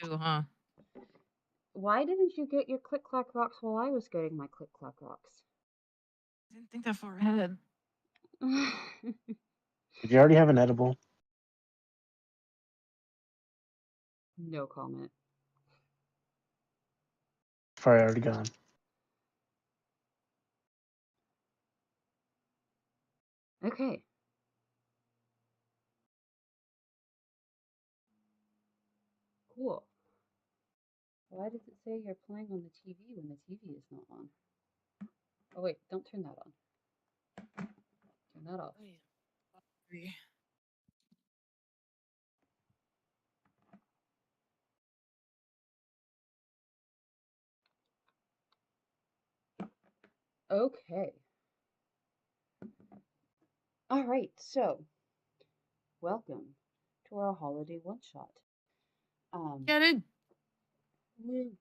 too, huh? Why didn't you get your click-clack rocks while I was getting my click-clack rocks? I didn't think that far ahead. Did you already have an edible? No comment. Probably already gone. Okay. Cool. Why does it say you're playing on the TV when the TV is not on? Oh wait, don't turn that on. Turn that off. Okay. All right, so welcome to our holiday one shot. Get it? Woo.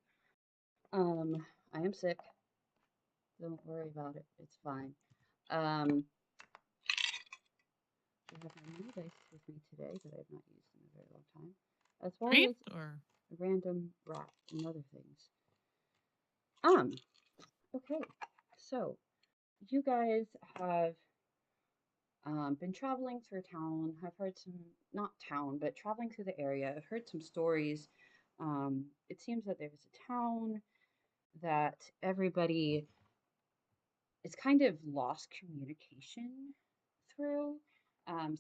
I am sick. Don't worry about it. It's fine. I have my mini dice with me today that I've not used in a very long time, as well Green as or a random rat and other things. Okay, so you guys have been traveling through town. I've heard some, not town, but traveling through the area. I've heard some stories. It seems that there's a town that everybody is kind of lost communication through.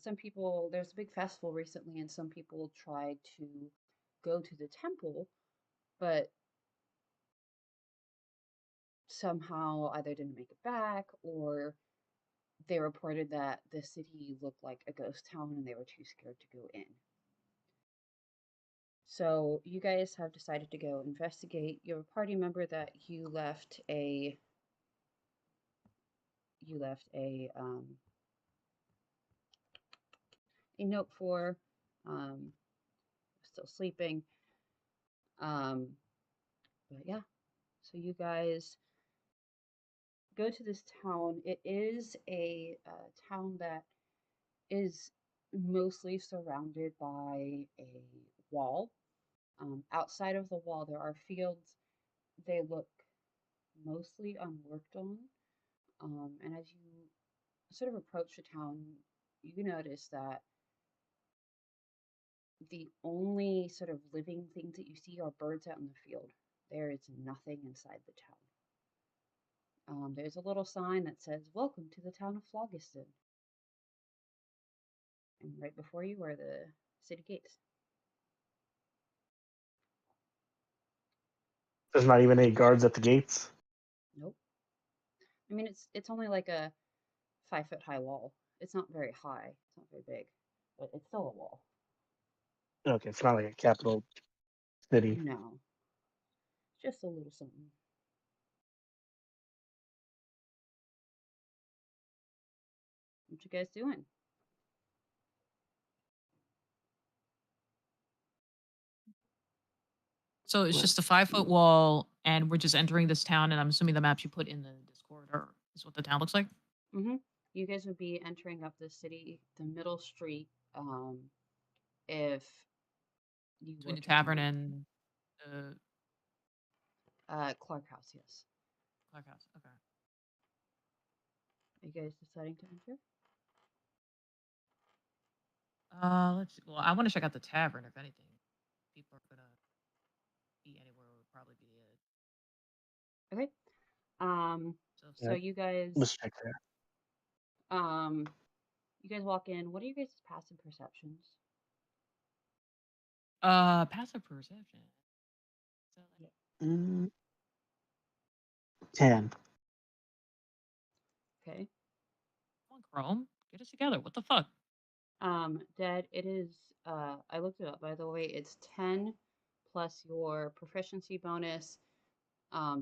Some people, there's a big festival recently, and some people tried to go to the temple, but somehow either didn't make it back or they reported that the city looked like a ghost town and they were too scared to go in. So you guys have decided to go investigate. You have a party member that you left a note for, still sleeping. But yeah, so you guys go to this town. It is a town that is mostly surrounded by a wall. Outside of the wall, there are fields. They look mostly unworked on. And as you sort of approach the town, you notice that the only sort of living things that you see are birds out in the field. There is nothing inside the town. There's a little sign that says, "Welcome to the town of Phlogiston." And right before you are the city gates. There's not even any guards at the gates. Nope. I mean, it's only like a 5 foot high wall. It's not very high. It's not very big, but it's still a wall. Okay, it's not like a capital city. No, just a little something. What you guys doing? so it's just a 5 foot wall, and we're just entering this town, and I'm assuming the maps you put in the Discord is what the town looks like. You guys would be entering up the city, the middle street. If you Between were the to tavern turn, and the Clark House, yes. Clark House. Okay. Are you guys deciding to enter? Let's see. Well, I want to check out the tavern. If anything, people are gonna be anywhere. Would probably be it. Okay. So Yeah, you guys, let's check there. you guys walk in. What are you guys' passive perceptions? Passive perception. So, like, 10. Okay. come on, Chrome, get us together. What the fuck? Dad, it is, I looked it up, by the way. It's 10 plus your proficiency bonus,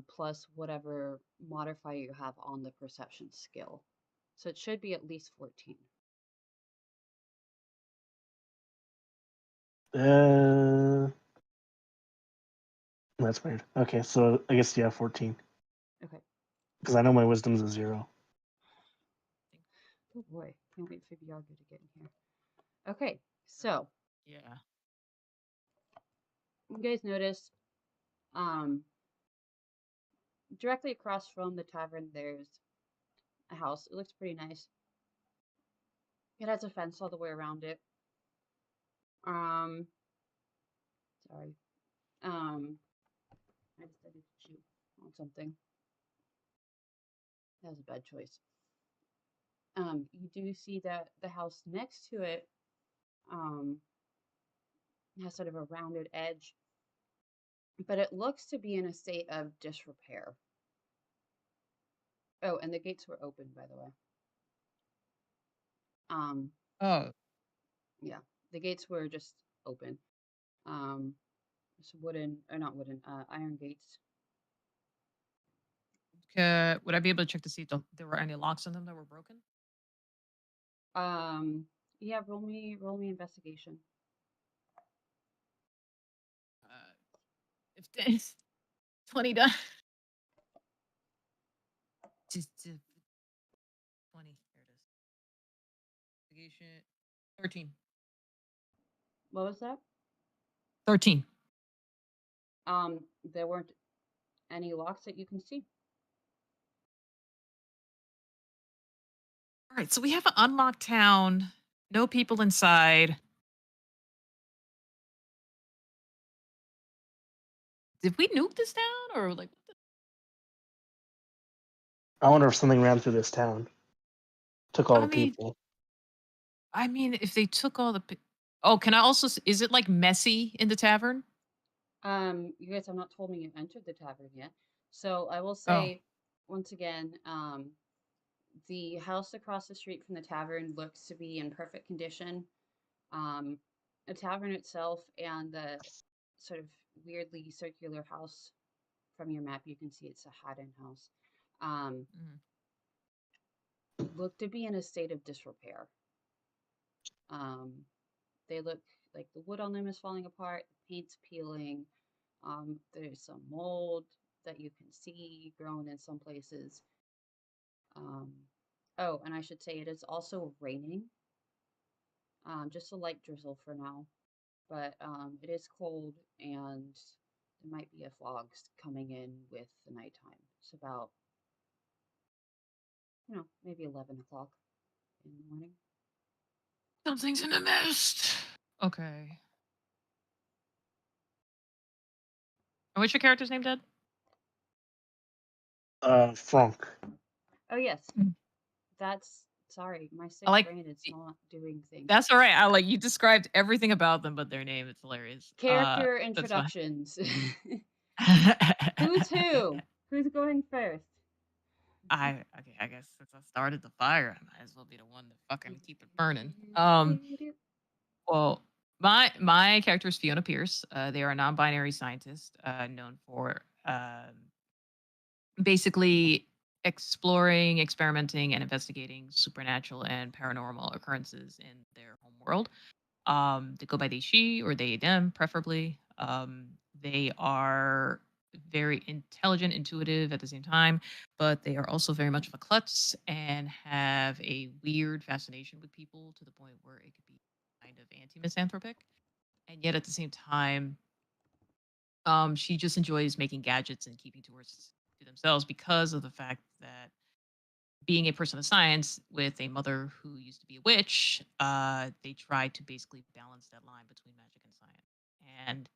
plus whatever modifier you have on the perception skill. So it should be at least 14. That's weird. Okay, so I guess 14. Okay. Because I know my wisdom's a 0. Oh boy, can't wait for Biago to get in here. Okay, so Yeah. You guys notice, um, directly across from the tavern, there's a house. It looks pretty nice. It has a fence all the way around it. Um, sorry. I decided to chew on something. That was a bad choice. You do see that the house next to it, um, has sort of a rounded edge, but it looks to be in a state of disrepair. Oh, and the gates were open, by the way. Um, Oh, yeah, the gates were just open. It's wooden, or not wooden, iron gates. would I be able to check to see if there were any locks on them that were broken? Um, yeah, roll me investigation. If there's 20 done. Just 20. There it is. Investigation. 13. What was that? 13. There weren't any locks that you can see. All right, so we have an unlocked town, no people inside. Did we nuke this town or like? I wonder if something ran through this town, took all I the mean, people. if they took all the. Oh, can I also? Is it like messy in the tavern? You guys have not told me you entered the tavern yet. So I will Oh, say once again, the house across the street from the tavern looks to be in perfect condition. Um, the tavern itself and the sort of weirdly circular house from your map, you can see it's a Haddon house. Um, mm. look to be in a state of disrepair. Um, they look like the wood on them is falling apart, the paint's peeling. There's some mold that you can see grown in some places. Um, oh, and I should say it is also raining. Just a light drizzle for now, but it is cold and there might be a fog coming in with the nighttime. It's about, maybe 11 o'clock in the morning. Something's in the mist. Okay. And what's your character's name, Dad? Frank. Oh, yes, Mm. sorry, my I sick like. brain is not doing things. That's all right. I like you described everything about them, but their name. It's hilarious. Character That's fine. introductions. Who's who? Who's going first? Okay, I guess since I started the fire, I might as well be the one to fucking keep it burning. Well, my character is Fiona Pierce. They are a non-binary scientist, known for basically exploring, experimenting, and investigating supernatural and paranormal occurrences in their home world. They go by they she or they them, preferably. They are very intelligent, intuitive at the same time, but they are also very much of a klutz and have a weird fascination with people to the point where it could be kind of anti-misanthropic. And yet at the same time, she just enjoys making gadgets and keeping tourists to themselves because of the fact that being a person of science with a mother who used to be a witch, they try to basically balance that line between magic and science. And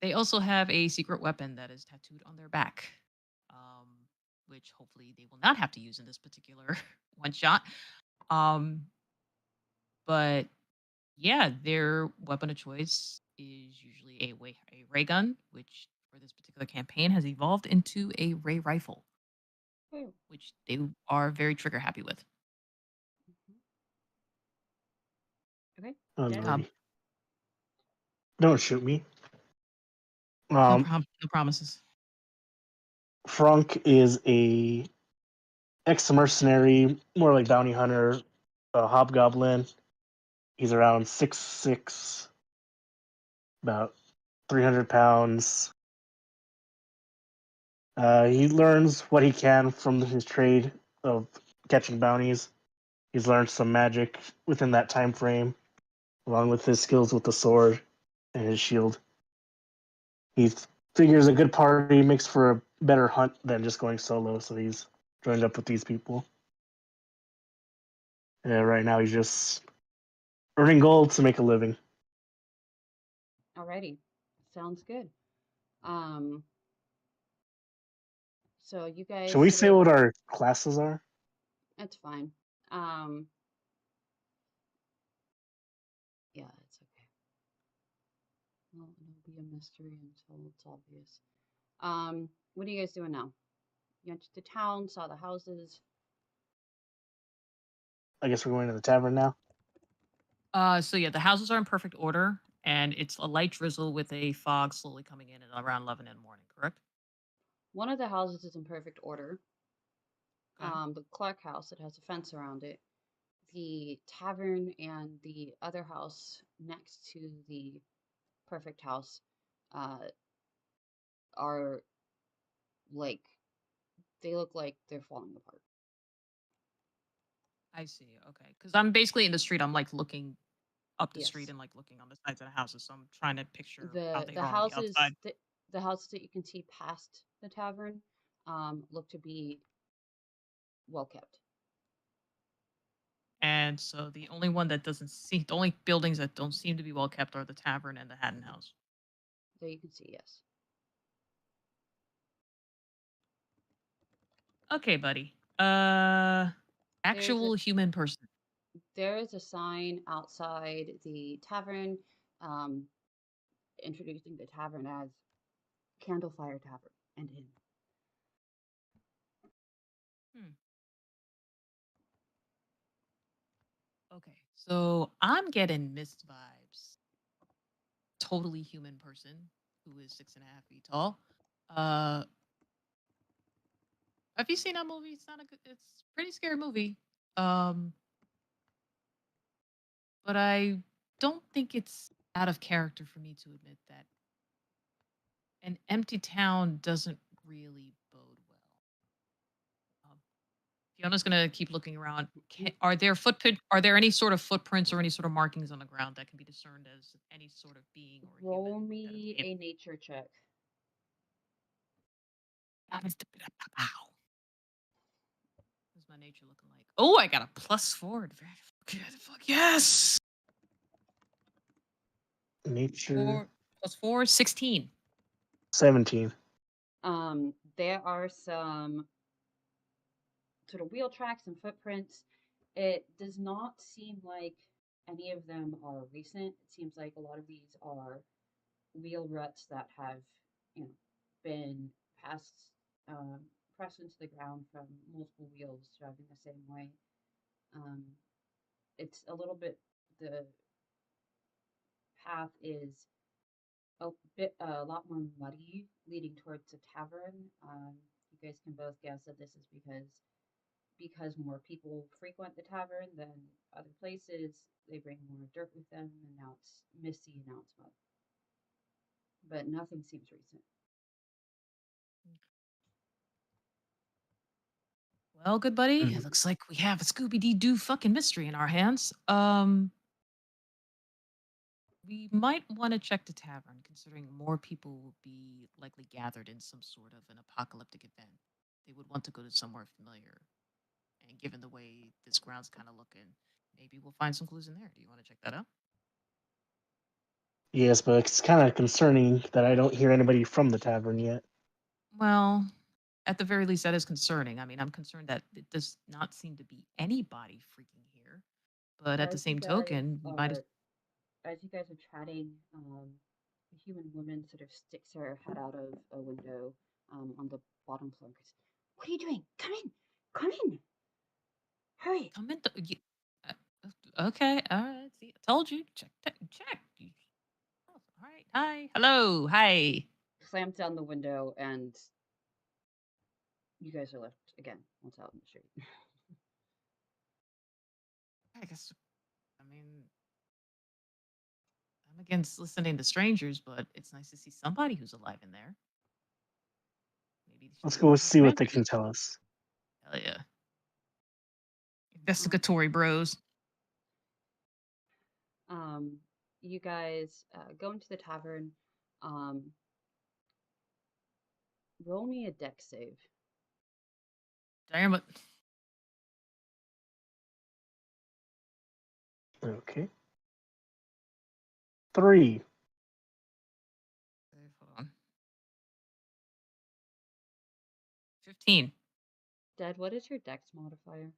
they also have a secret weapon that is tattooed on their back, um, which hopefully they will not have to use in this particular one shot. Um, but yeah, their weapon of choice is usually a ray gun, which for this particular campaign has evolved into a ray rifle, Oh, which they are very trigger happy with. mhm. Okay, I'm Dead. Um, ready. Don't shoot me. no promises. Frank is a ex-mercenary, more like bounty hunter, a hobgoblin. He's around 6'6", about 300 pounds. He learns what he can from his trade of catching bounties. He's learned some magic within that time frame, along with his skills with the sword and his shield. He figures a good party makes for a better hunt than just going solo, so he's joined up with these people. And right now he's just earning gold to make a living. Alrighty, sounds good. Um, so you Should guys we sort say of, what our classes are? that's fine. Um, yeah, it's okay. Well, it'll be a mystery until it's obvious. What are you guys doing now? You went to the town, saw the houses. I guess we're going to the tavern now. So yeah, the houses are in perfect order, and it's a light drizzle with a fog slowly coming in at around 11 in the morning. Correct? One of the houses is in perfect order. Okay. The Clark house, it has a fence around it. The tavern and the other house next to the perfect house uh, are like they look like they're falling apart. I see. Okay, because I'm basically in the street. I'm like looking up the street Yes, and like looking on the sides of the houses. So I'm trying to picture how the they the are on the houses outside. that the houses that you can see past the tavern look to be well kept. And so the only one that doesn't seem, the only buildings that don't seem to be well kept are the tavern and the Haddon House. There you can see, yes. Okay, buddy. There's a Actual human person. there is a sign outside the tavern um, introducing the tavern as Candlefire Tavern and Inn. Hmm. Okay, so I'm getting mist vibes. Totally human person who is 6.5 feet tall. Uh, have you seen that movie? It's not a good. It's a pretty scary movie. Um, but I don't think it's out of character for me to admit that an empty town doesn't really bode well. Fiona's gonna keep looking around. Are there footprint? Are there any sort of footprints or any sort of markings on the ground that can be discerned as any sort of being or human Roll that have me came? a nature check. What's my nature looking like? Oh, I got a +4. Very good. Fuck yes. Nature 4 + 4, 16. 17. There are some sort of wheel tracks and footprints. It does not seem like any of them are recent. It seems like a lot of these are wheel ruts that have, you know, been passed, um, pressed into the ground from multiple wheels driving the same way. Um, it's a little bit, the path is a lot more muddy leading towards the tavern. You guys can both guess that this is because more people frequent the tavern than other places. They bring more dirt with them, and now it's misty and now it's mud. But nothing seems recent. Well, good buddy. It Mhm. looks like we have a Scooby Doo fucking mystery in our hands. We might want to check the tavern, considering more people will be likely gathered in some sort of an apocalyptic event. They would want to go to somewhere familiar. And given the way this ground's kind of looking, maybe we'll find some clues in there. Do you want to check that out? Yes, but it's kind of concerning that I don't hear anybody from the tavern yet. Well, at the very least, that is concerning. I mean, I'm concerned that it does not seem to be anybody freaking here. But at the As you same guys token, we might. are as you guys are chatting, a human woman sort of sticks her head out of a window on the bottom floor and goes, "What are you doing? Come in! Come in! Hurry!" Come in. Okay. All right. See, I told you. Check. Check. Oh, all right. Hi. Hello. Hi. Slams down the window, and you guys are left again once out in the street. I guess. I mean, I'm against listening to strangers, but it's nice to see somebody who's alive in there. Maybe Let's she's go looking see for what they answers. can tell us. Hell yeah. Um, Investigatory bros. um, you guys go into the tavern. Um, Roll me a dex save. Damn it. Okay. 3. Hold on. 15. Dad, what is your dex modifier?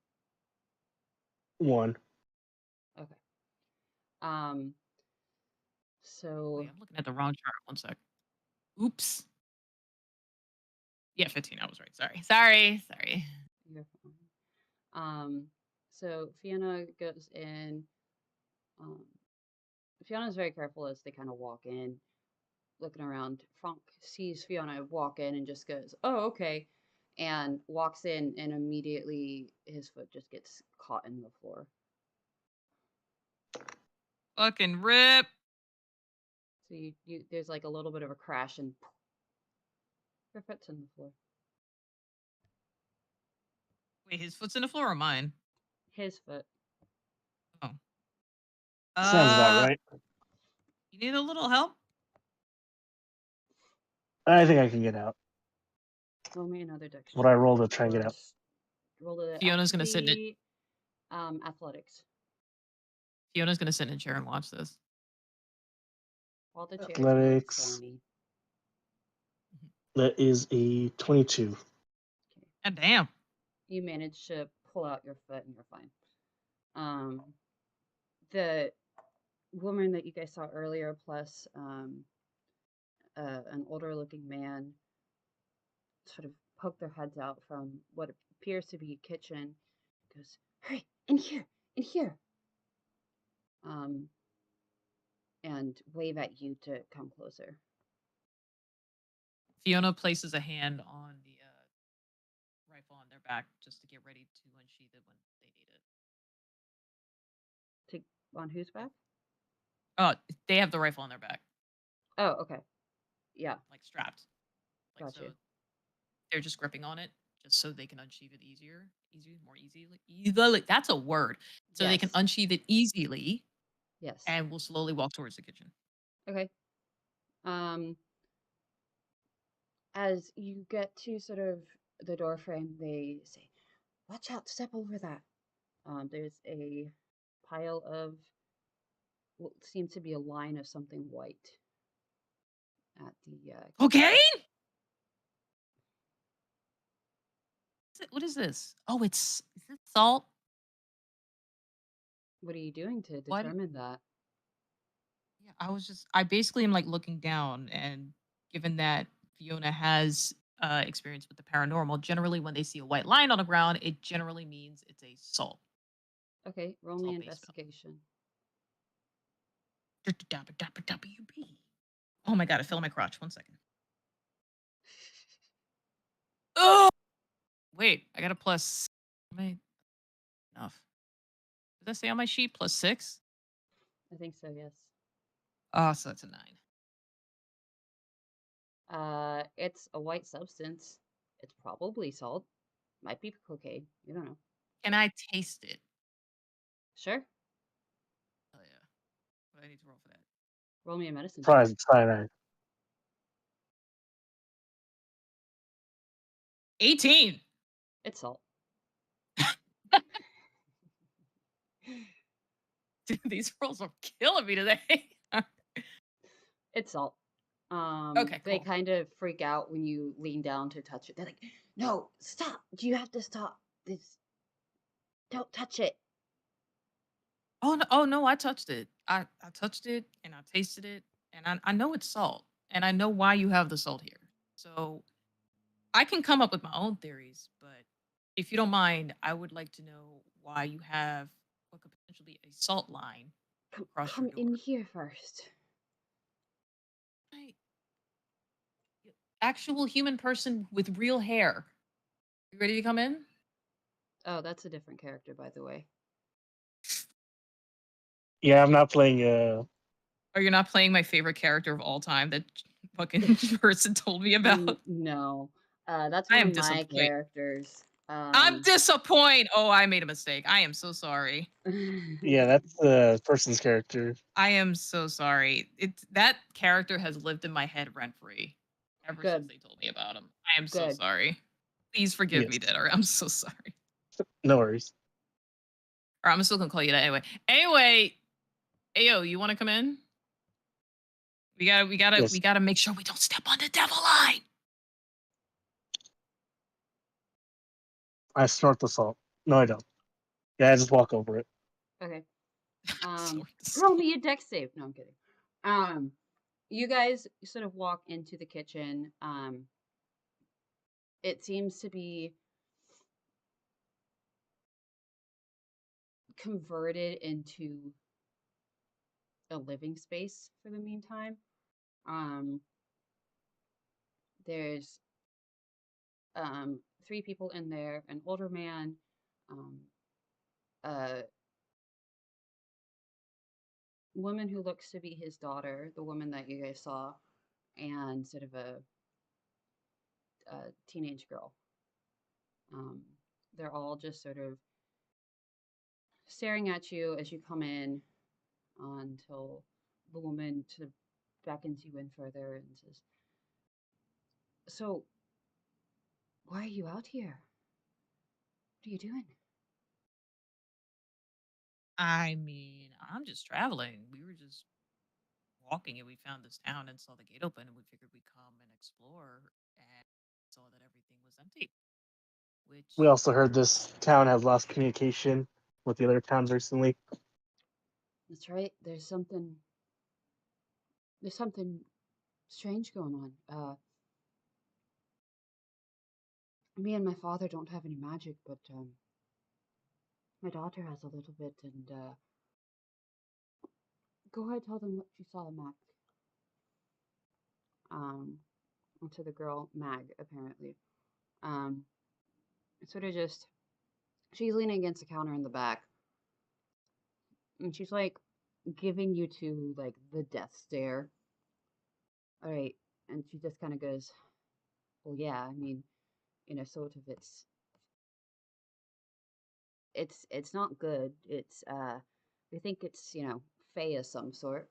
1. Okay. Um, so Wait, I'm looking at the wrong chart. One sec. Oops. Yeah, 15. I was right. Sorry. you're fine. So Fiona goes in. Um, Fiona's very careful as they kind of walk in, looking around. Frank sees Fiona walk in and just goes, "Oh, okay," and walks in, and immediately his foot just gets caught in the floor. Fucking rip. So you there's like a little bit of a crash, and your foot's in the floor. Wait, his foot's in the floor or mine? His foot. Oh. Sounds about right. You need a little help? I think I can get out. Roll me another dex What I check. roll to try and Or get out. roll it. It has Fiona's to gonna sit in it. be athletics. Fiona's gonna sit in a chair and watch this. While the chair's not Athletics. slimy. That is a 22. Okay. God damn. You manage to pull out your foot and you're fine. The woman that you guys saw earlier, plus an older looking man, sort of poke their heads out from what appears to be a kitchen. Goes, "Hurry, in here," and wave at you to come closer. Fiona places a hand on the rifle on their back just to get ready to unsheath it when they need it. On whose back? Oh, they have the rifle on their back, Oh, okay. Yeah, like strapped. Like got so you. they're just gripping on it just so they can unsheath it more easily. That's a word. So they can Yes. unsheath it easily Yes. and we'll slowly walk towards the kitchen. Okay. As you get to sort of the door frame, they say, "Watch out! Step over that." There's a pile of what seems to be a line of something white at the kitchen. Okay. What is this? Oh, is it salt? What are you doing to What? determine that? Yeah, I basically am like looking down, and given that Fiona has experience with the paranormal, generally when they see a white line on the ground, it generally means it's a Okay, roll me salt-based spell. investigation. WB. Oh my god, it fell in my crotch. 1 second. Oh wait, I got a plus. Enough. Did that say on my sheet +6? I think so, yes. Oh, so that's a 9. It's a white substance. It's probably salt. Might be cocaine. You don't know. Can I taste it? Sure. Oh yeah. What do I need to roll for that? Roll me a medicine check. Surprise, it's cyanide. 18. It's salt. Dude, these rolls are killing me today. It's salt. Okay, They cool. kind of freak out when you lean down to touch it. They're like, "No, stop! You have to stop this. Don't touch it." Oh no, I touched it. I touched it and I tasted it and I know it's salt and I know why you have the salt here. So I can come up with my own theories, but if you don't mind, I would like to know why you have what could potentially be a salt line across your Come in door. here first. Right. Actual human person with real hair. You ready to come in? Oh, that's a different character, by the way. Yeah, I'm not playing. Or you're not playing my favorite character of all time that fucking person told me about? No, that's I one am of my disappointed. characters. I'm disappointed. Oh, I made a mistake. I am so sorry. Yeah, that's the person's character. I am so sorry. That character has lived in my head rent free. ever since Good. they told me about him. I am so Good. sorry. Please forgive me, Yes. Dinner. I'm so sorry. No worries. Or I'm still gonna call you that anyway. Anyway, Ayo, you want to come in? We Yes. gotta make sure we don't step on the devil line. I snort the salt. No, I don't. Yeah, I just walk over it. Okay. Sorry. Roll me a dex save. No, I'm kidding. Um, you guys sort of walk into the kitchen. It seems to be converted into a living space for the meantime. Um, there's three people in there: an older man, um, a woman who looks to be his daughter, the woman that you guys saw, and sort of a teenage girl. Um, they're all just sort of staring at you as you come in until the woman sort of beckons you in further and says, "So, why are you out here? What are you doing?" I mean, I'm just traveling. We were just walking and we found this town and saw the gate open and we figured we'd come and explore and saw that everything was empty. We Which also heard this town has lost communication with the other towns recently. That's right. There's something strange going on. Me and my father don't have any magic, but my daughter has a little bit. And go ahead, tell them what you saw, Mac. Um, to the girl, Mag, apparently. Um, sort of just she's leaning against the counter in the back, and she's like giving you two like the death stare. All right, and she just kind of goes, "Well, yeah, I mean, sort of. It's not good. We think it's Fae of some sort.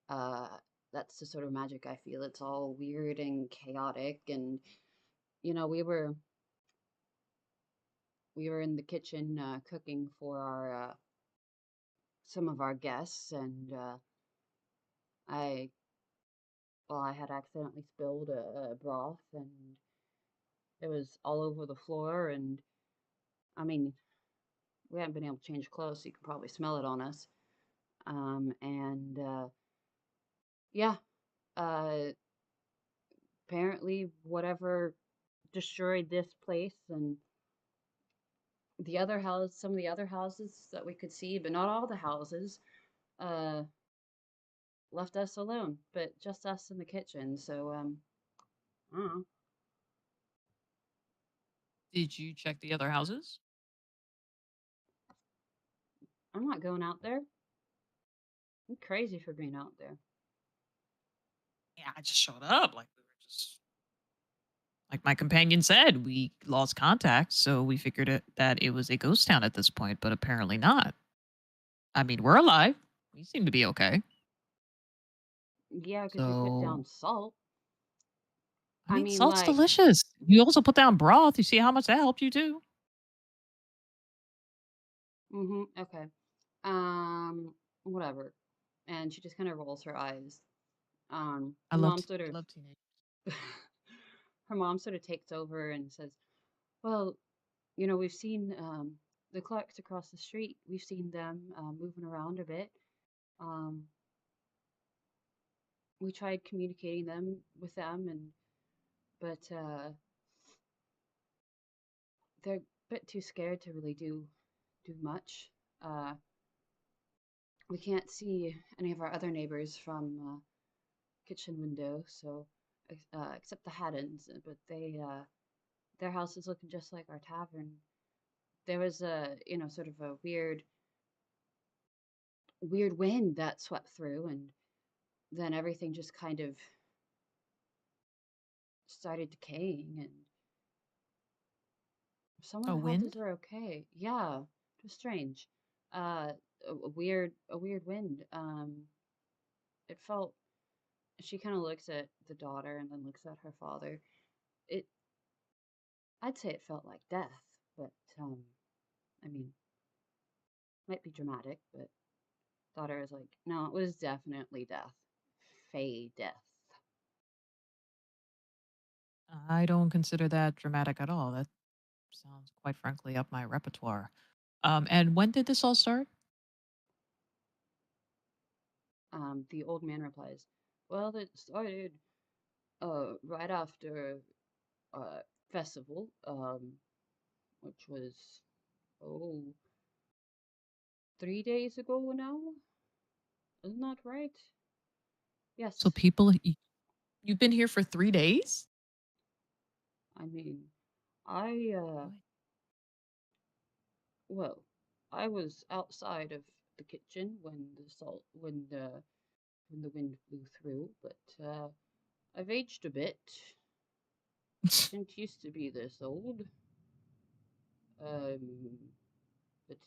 Uh, that's the sort of magic I feel. It's all weird and chaotic, and you know, we were in the kitchen cooking for our some of our guests, and I I had accidentally spilled a broth, and it was all over the floor, and I mean, we haven't been able to change clothes, so you can probably smell it on us. And yeah, uh, apparently, whatever destroyed this place and some of the other houses that we could see, but not all the houses, uh, left us alone, but just us in the kitchen. So, I don't know. did you check the other houses? I'm not going out there. I'm crazy for being out there. Yeah, I just showed up. Like we were just like my companion said, we lost contact, so we figured that it was a ghost town at this point, but apparently not. I mean, we're alive. We seem to be okay. Yeah, because we put So, down salt. I I mean, mean, salt's like, delicious. You also put down broth. You see how much that helped you too. okay. Um, whatever. And she just kind of rolls her eyes. I Her love, mom sort I of, love teenagers. her mom sort of takes over and says, "Well, we've seen the clerks across the street. We've seen them moving around a bit. Um, we tried communicating with them, and but they're a bit too scared to really do much. Uh, we can't see any of our other neighbors from kitchen window, so except the Haddons, but their house is looking just like our tavern. There was a sort of a weird wind that swept through, and then everything just kind of started decaying, and some of A the houses wind? are okay. Yeah, it was strange. A weird wind. It felt She kind of looks at the daughter and then looks at her father. It, I'd say it felt like death, but I mean, might be dramatic, but daughter is like, no, it was definitely death. Fey death. I don't consider that dramatic at all. That sounds quite frankly up my repertoire. And when did this all start? The old man replies, well, it started right after uh festival, which was oh 3 days ago now. Isn't that right? So Yes. you've been here for 3 days? I mean, I What? well, I was outside of the kitchen when the wind blew through, but I've aged a bit. Didn't used to be this old. Um, but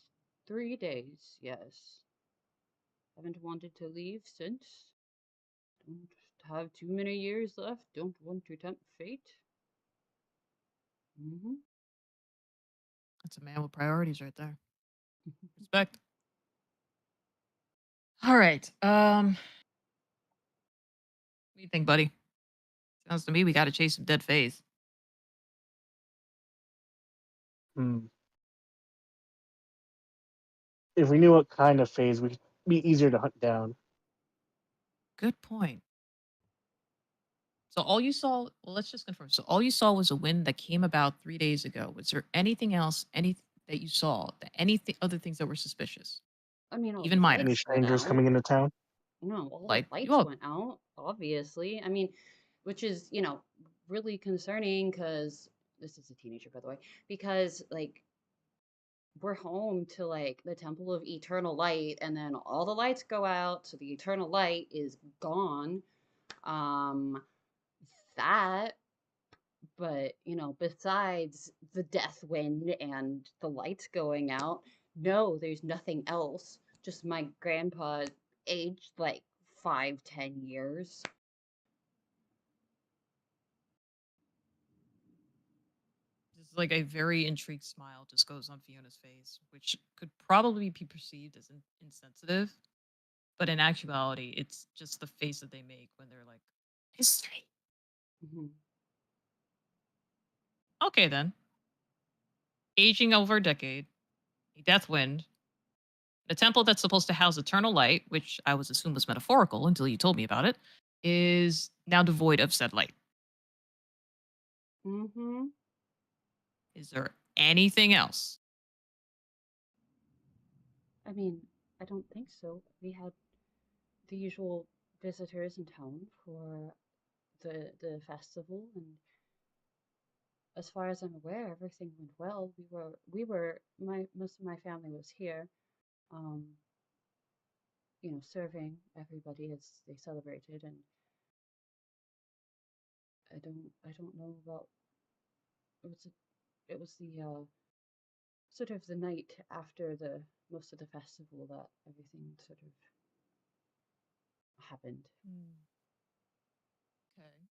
3 days, yes. Haven't wanted to leave since. Don't have too many years left. Don't want to tempt fate. Mm-hmm. That's a man with priorities right there. Respect. All right. What do you think, buddy? Sounds to me we got to chase some dead phase. Hmm. If we knew what kind of phase, we'd be easier to hunt down. Good point. So all you saw, well, let's just confirm. So all you saw was a wind that came about 3 days ago. Was there anything else, any that you saw, that anything other things that were suspicious, I mean, all even the Any minor? lights went strangers out. coming into town? No, all the Like, lights well, went out, obviously. I mean, which is, really concerning because this is a teenager, by the way, because like we're home to like the Temple of Eternal Light, and then all the lights go out, so the eternal light is gone. Um, that, but besides the death wind and the lights going out, no, there's nothing else. Just my grandpa aged like 5, 10 years. just like a very intrigued smile just goes on Fiona's face, which could probably be perceived as insensitive, but in actuality, it's just the face that they make when they're like, history. Mhm. Okay, then. Aging over a decade, a death wind, the temple that's supposed to house eternal light, which I was assumed was metaphorical until you told me about it, is now devoid of said light. Mhm. Is there anything else? I mean, I don't think so. We had the usual visitors in town for the festival, and as far as I'm aware, everything went well. We were my most of my family was here, um, serving everybody as they celebrated, and I don't know about it was it was the sort of the night after the most of the festival that everything sort of happened. Hmm, okay.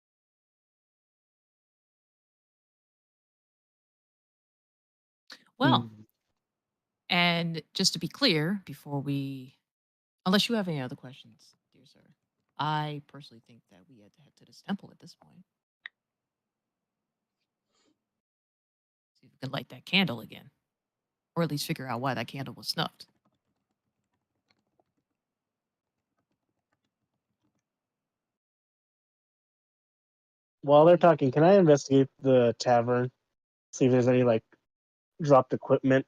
Well, Hmm. and just to be clear, before we, unless you have any other questions, dear sir, I personally think that we had to head to this temple at this point. See if we can light that candle again, or at least figure out why that candle was snuffed. While they're talking, can I investigate the tavern? See if there's any like dropped equipment.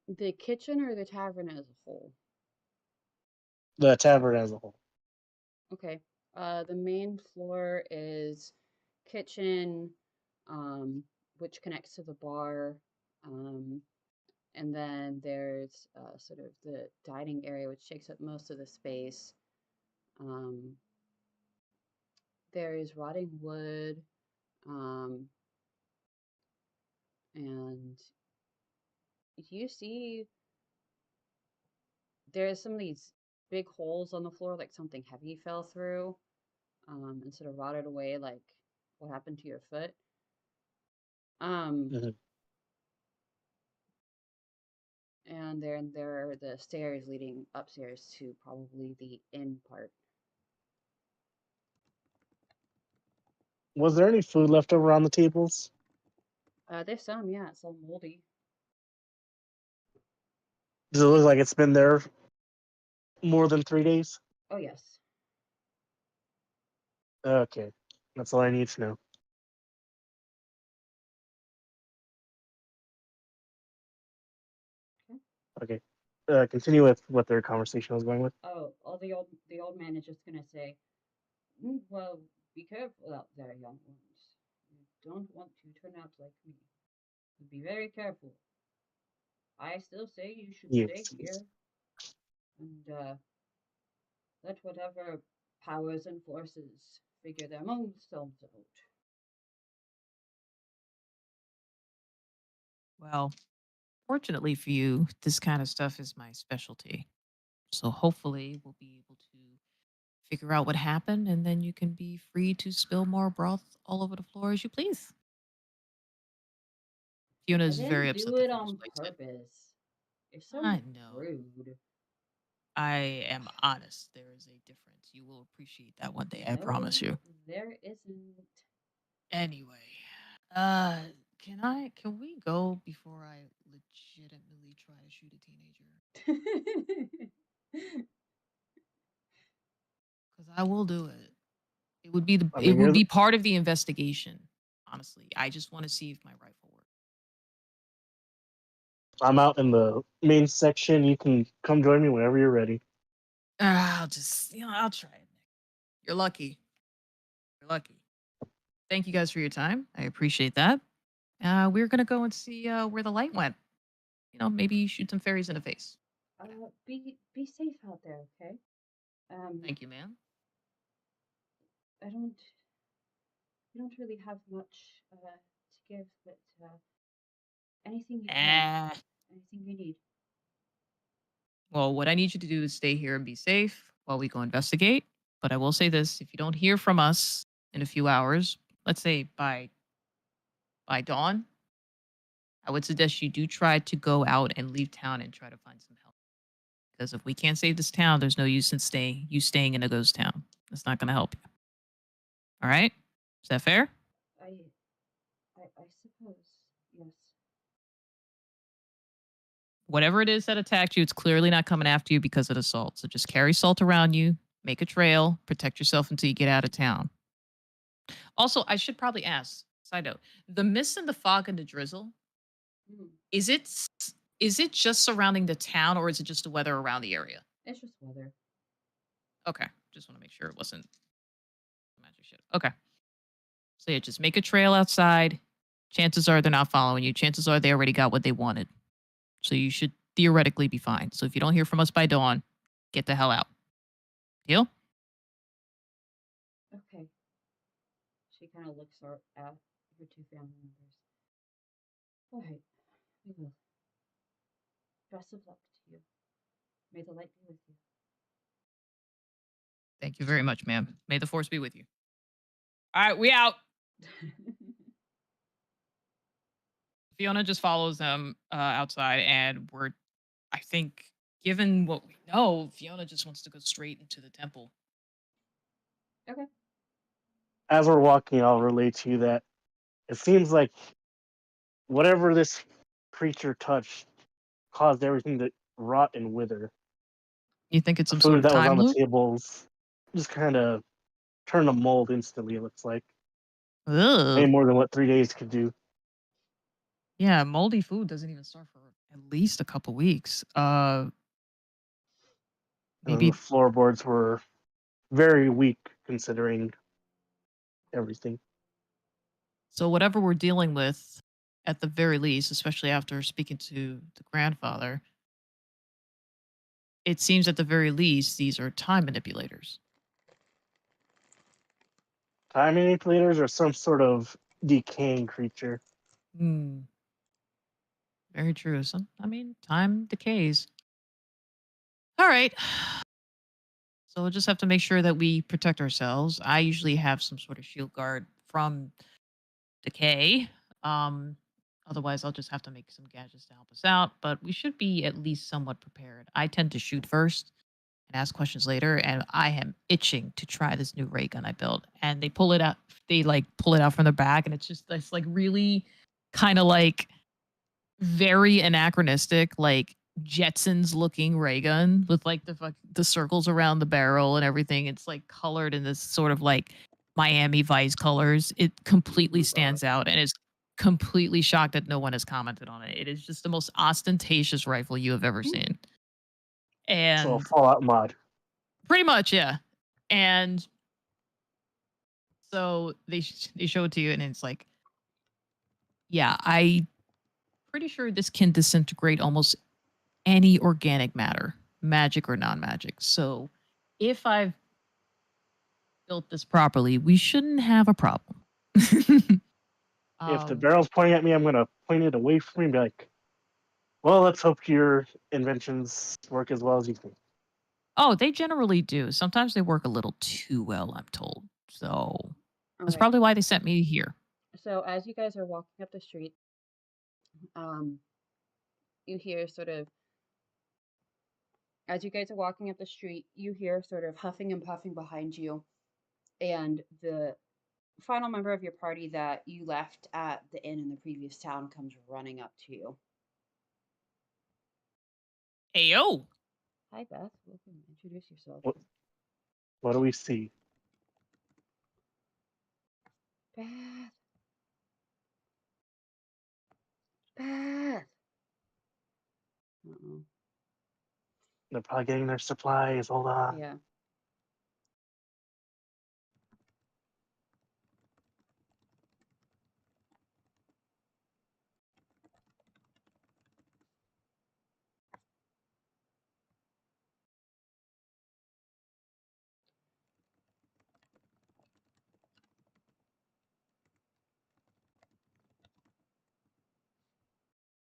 The kitchen or the tavern as a whole? The tavern as a whole. Okay. The main floor is kitchen, um, which connects to the bar. Um, and then there's sort of the dining area, which takes up most of the space. Um, there is rotting wood, um, and you see there's some of these big holes on the floor, like something heavy fell through. instead of rotted away like what happened to your foot. Um, Mhm. and then there are the stairs leading upstairs to probably the inn part. Was there any food left over on the tables? There's some, yeah, it's all moldy. Does it look like it's been there more than 3 days? Oh yes. Okay, that's all I need to know. Okay. Okay, continue with what their conversation was going with. Oh, the old man is just gonna say, well, be careful out there, young ones. You don't want to turn out like me. Be very careful. I still say you should stay Yes. here and let whatever powers and forces figure their own selves out. Well, fortunately for you, this kind of stuff is my specialty. So hopefully we'll be able to figure out what happened and then you can be free to spill more broth all over the floor as you please. Fiona I is very didn't upset do the it food was on wasted. purpose. You're so I know. rude. I am honest. There is a difference. You will appreciate that one day, I No, promise you. there isn't. Anyway, uh can we go before I legitimately try to shoot a teenager? Cuz I will do it. I It mean, would be part of the investigation. Honestly, I just want to see if my rifle works. I'm out in the main section. You can come join me whenever you're ready. I'll just, I'll try it. Nick. You're lucky. You're lucky. Thank you guys for your time. I appreciate that. We're gonna go and see where the light went. Maybe shoot some fairies in the face. Whatever. Be safe out there, okay? Um, Thank you, man. I don't we don't really have much to give, but anything you can, Ah. anything you need. Well, what I need you to do is stay here and be safe while we go investigate. But I will say this: if you don't hear from us in a few hours, let's say by dawn, I would suggest you do try to go out and leave town and try to find some help. Because if we can't save this town, there's no use in staying in a ghost town. That's not going to help you. All right? Is that fair? I I suppose yes. Whatever it is that attacked you, it's clearly not coming after you because of the salt. So just carry salt around you, make a trail, protect yourself until you get out of town. Also, I should probably ask, side note, the mist and the fog and the drizzle, Mm, is it is it just surrounding the town or is it just the weather around the area? it's just weather. Okay. Just want to make sure it wasn't magic shit. Okay. So yeah, just make a trail outside. Chances are they're not following you. Chances are they already got what they wanted. So you should theoretically be fine. So if you don't hear from us by dawn, get the hell out. Deal? Okay. She kind of looks at her two family members. All right, we will. Best of luck to you. May the light be with you. Thank you very much, ma'am. May the force be with you. All right, we out. Fiona just follows them outside, and I think, given what we know, Fiona just wants to go straight into the temple. Okay. As we're walking, I'll relate to you that it seems like whatever this creature touched caused everything to rot and wither. You think it's The some sort food of that was time on the loop? tables just kind of turned to mold instantly, it looks like. Way Ugh. more than what 3 days could do. Yeah, moldy food doesn't even start for at least a couple weeks. And then the Maybe floorboards were very weak considering everything. so. Whatever we're dealing with, at the very least, especially after speaking to the grandfather, it seems at the very least these are time manipulators. Time manipulators are some sort of decaying creature. Hmm. Very true. I mean, time decays. All right. So we'll just have to make sure that we protect ourselves. I usually have some sort of shield guard from decay. Um, Otherwise, I'll just have to make some gadgets to help us out. But we should be at least somewhat prepared. I tend to shoot first and ask questions later, and I am itching to try this new ray gun I built. And they pull it out. They like pull it out from the back, and it's like really kind of like very anachronistic, like Jetsons looking ray gun with like the circles around the barrel and everything. It's like colored in this sort of like Miami Vice colors. It Oh completely my god. stands out and is completely shocked that no one has commented on it. It is just the most ostentatious rifle you have ever seen. So a And Fallout mod. pretty much, yeah. And so they show it to you and it's like, yeah, I pretty sure this can disintegrate almost any organic matter, magic or non-magic. So if I've built this properly, we shouldn't have a problem. If the um, barrel's pointing at me, I'm gonna point it away from me and be like, "Well, let's hope your inventions work as well as you think." oh, they generally do. Sometimes they work a little too well, I'm told. So that's Okay. probably why they sent me here. So as you guys are walking up the street, um, you hear sort of as you guys are walking up the street, you hear sort of huffing and puffing behind you, and the final member of your party that you left at the inn in the previous town comes running up to you. Ayo. Hi, Beth. Welcome. Introduce yourself. What, what do we see? Beth. Beth. Uh-oh. They're probably getting their supplies. Hold on. Yeah.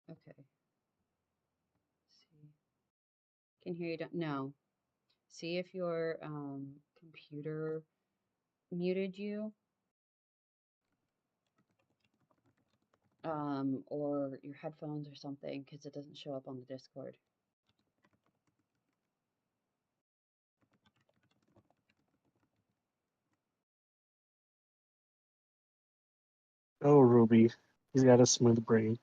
Okay. See. Can hear you. No. See if your computer muted you, or your headphones or something, because it doesn't show up on the Discord. Oh, Ruby, he's got a smooth brain.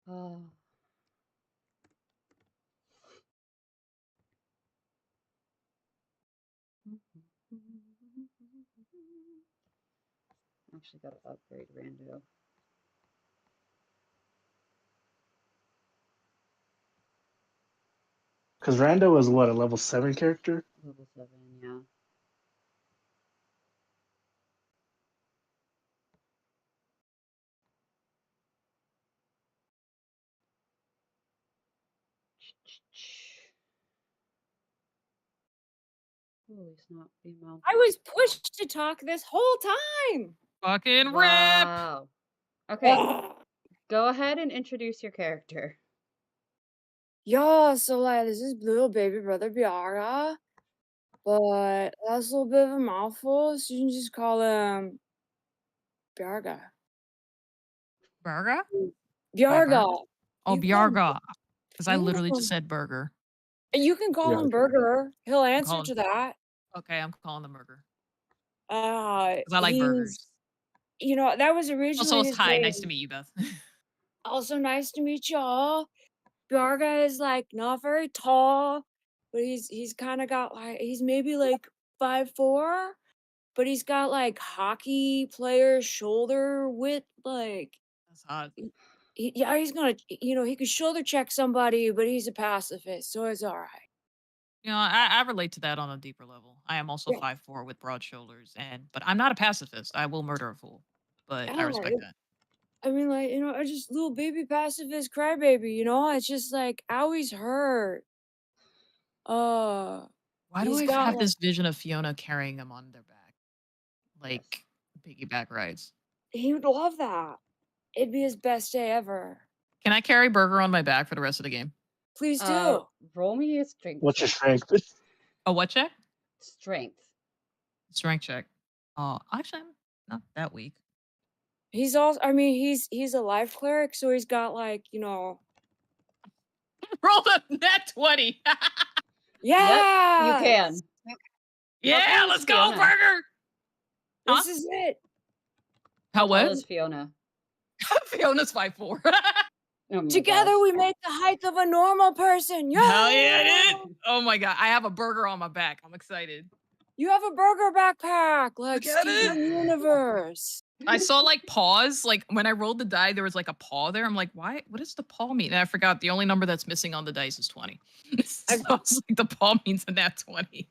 Oh. Actually, got to upgrade Rando. Because Rando is what, a level 7 character? Level 7, yeah. Holy snap, female. I was pushed to talk this whole time. Fucking rip. Wow. Okay, Ugh. go ahead and introduce your character. Yeah, so like this is little baby brother Biara, but that's a little bit of a mouthful, so you can just call him Biarga. Burger? By Biarga. Burger? Oh, You can call him, Bjarga. Because I you can literally call just him, said burger. you can call Yeah. him Burger. He'll I'm answer calling. to that. Okay, I'm calling the burger. Uh, Because I like he's, burgers. that was Also, originally his hi, nice to name. meet you, Beth. Also, nice to meet y'all. Biarga is like not very tall, but he's kind of got like he's maybe like 5'4", but he's got like hockey player shoulder width. Like That's hot. yeah, he's gonna he could shoulder check somebody, but he's a pacifist, so it's all right. I relate to that on a deeper level. I am also Yeah, 5'4" with broad shoulders, but I'm not a pacifist. I will murder a fool, but I yeah. respect that. I mean, like I just little baby pacifist crybaby. It's just like I always hurt. Uh, Why do he's I got have like this vision of Fiona carrying him on their back, Yes. like piggyback rides? he would love that. It'd be his best day ever. Can I carry Burger on my back for the rest of the game? Please do. Roll me a strength What's your check. strength? A what check? Strength. Strength check. Oh, actually, I'm not that weak. He's also, I mean, he's a life cleric, so he's got like, Rolled a net 20. yeah, You can. Yeah, tall is let's go, Fiona? Burger. Huh? This is it. How How tall what? is Fiona? Fiona's 5'4". Oh my Together gosh. we make the height of a normal person. Hell yeah, Yeah. dude. Oh my god, I have a burger on my back. I'm excited. You have a burger backpack, like Look at Steven it. Universe. I saw like paws. Like when I rolled the die, there was like a paw there. I'm like, why? What does the paw mean? And I forgot the only number that's missing on the dice is 20. So it's like the paw means a nat 20.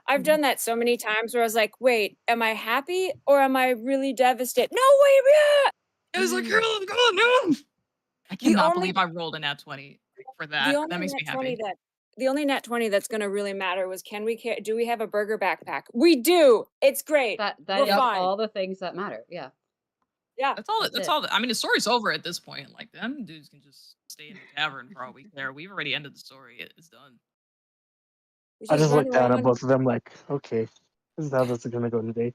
I've done that so many times where I was like, wait, am I happy or am I really devastated? No, wait, yeah. It was like, girl, let's go, no. I cannot only- believe I rolled a nat 20 for The that. only That makes me nat 20 happy. the only nat 20 that's gonna really matter was do we have a burger backpack? We do. It's great. That We're is fine. all the things that matter. Yeah. Yeah. That's all. That's That's it. all. I mean, the story's over at this point. Like them dudes can just stay in the tavern for all we care. We've already ended the story. It's done. We I just run looked down at around. both of them like, okay, this is how this is gonna go today.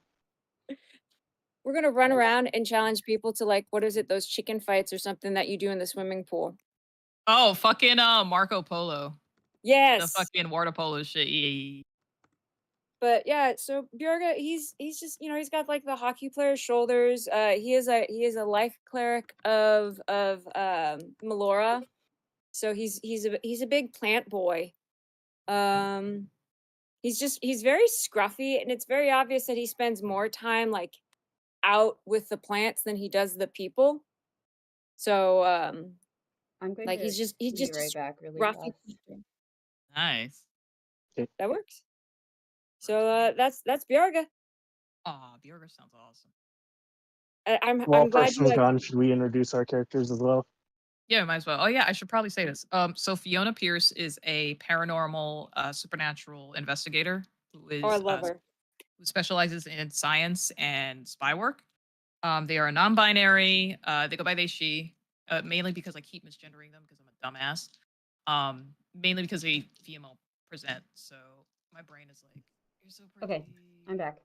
We're gonna run around and challenge people to like, what is it, those chicken fights or something that you do in the swimming pool. Oh, fucking Marco Polo. The Yes. fucking water polo shit. Yeah. But yeah, so Bjorga, he's just, he's got like the hockey player's shoulders. He is a life cleric of Melora. So he's a big plant boy. He's very scruffy, and it's very obvious that he spends more time like out with the plants than he does the people. So I'm going like to he's just be right back really scruffy. fast. Nice. That works. So that's Bjorga. Aw, Bjorga sounds awesome. I'm While glad you person's like. gone, should we introduce our characters as well? Yeah, might as well. Oh yeah, I should probably say this. So Fiona Pierce is a paranormal, supernatural investigator who Oh, I is love her. who specializes in science and spy work. They are non-binary. They go by they she, mainly because I keep misgendering them because I'm a dumbass. Mainly because they female present. So my brain is like, you're so pretty. Okay, I'm back.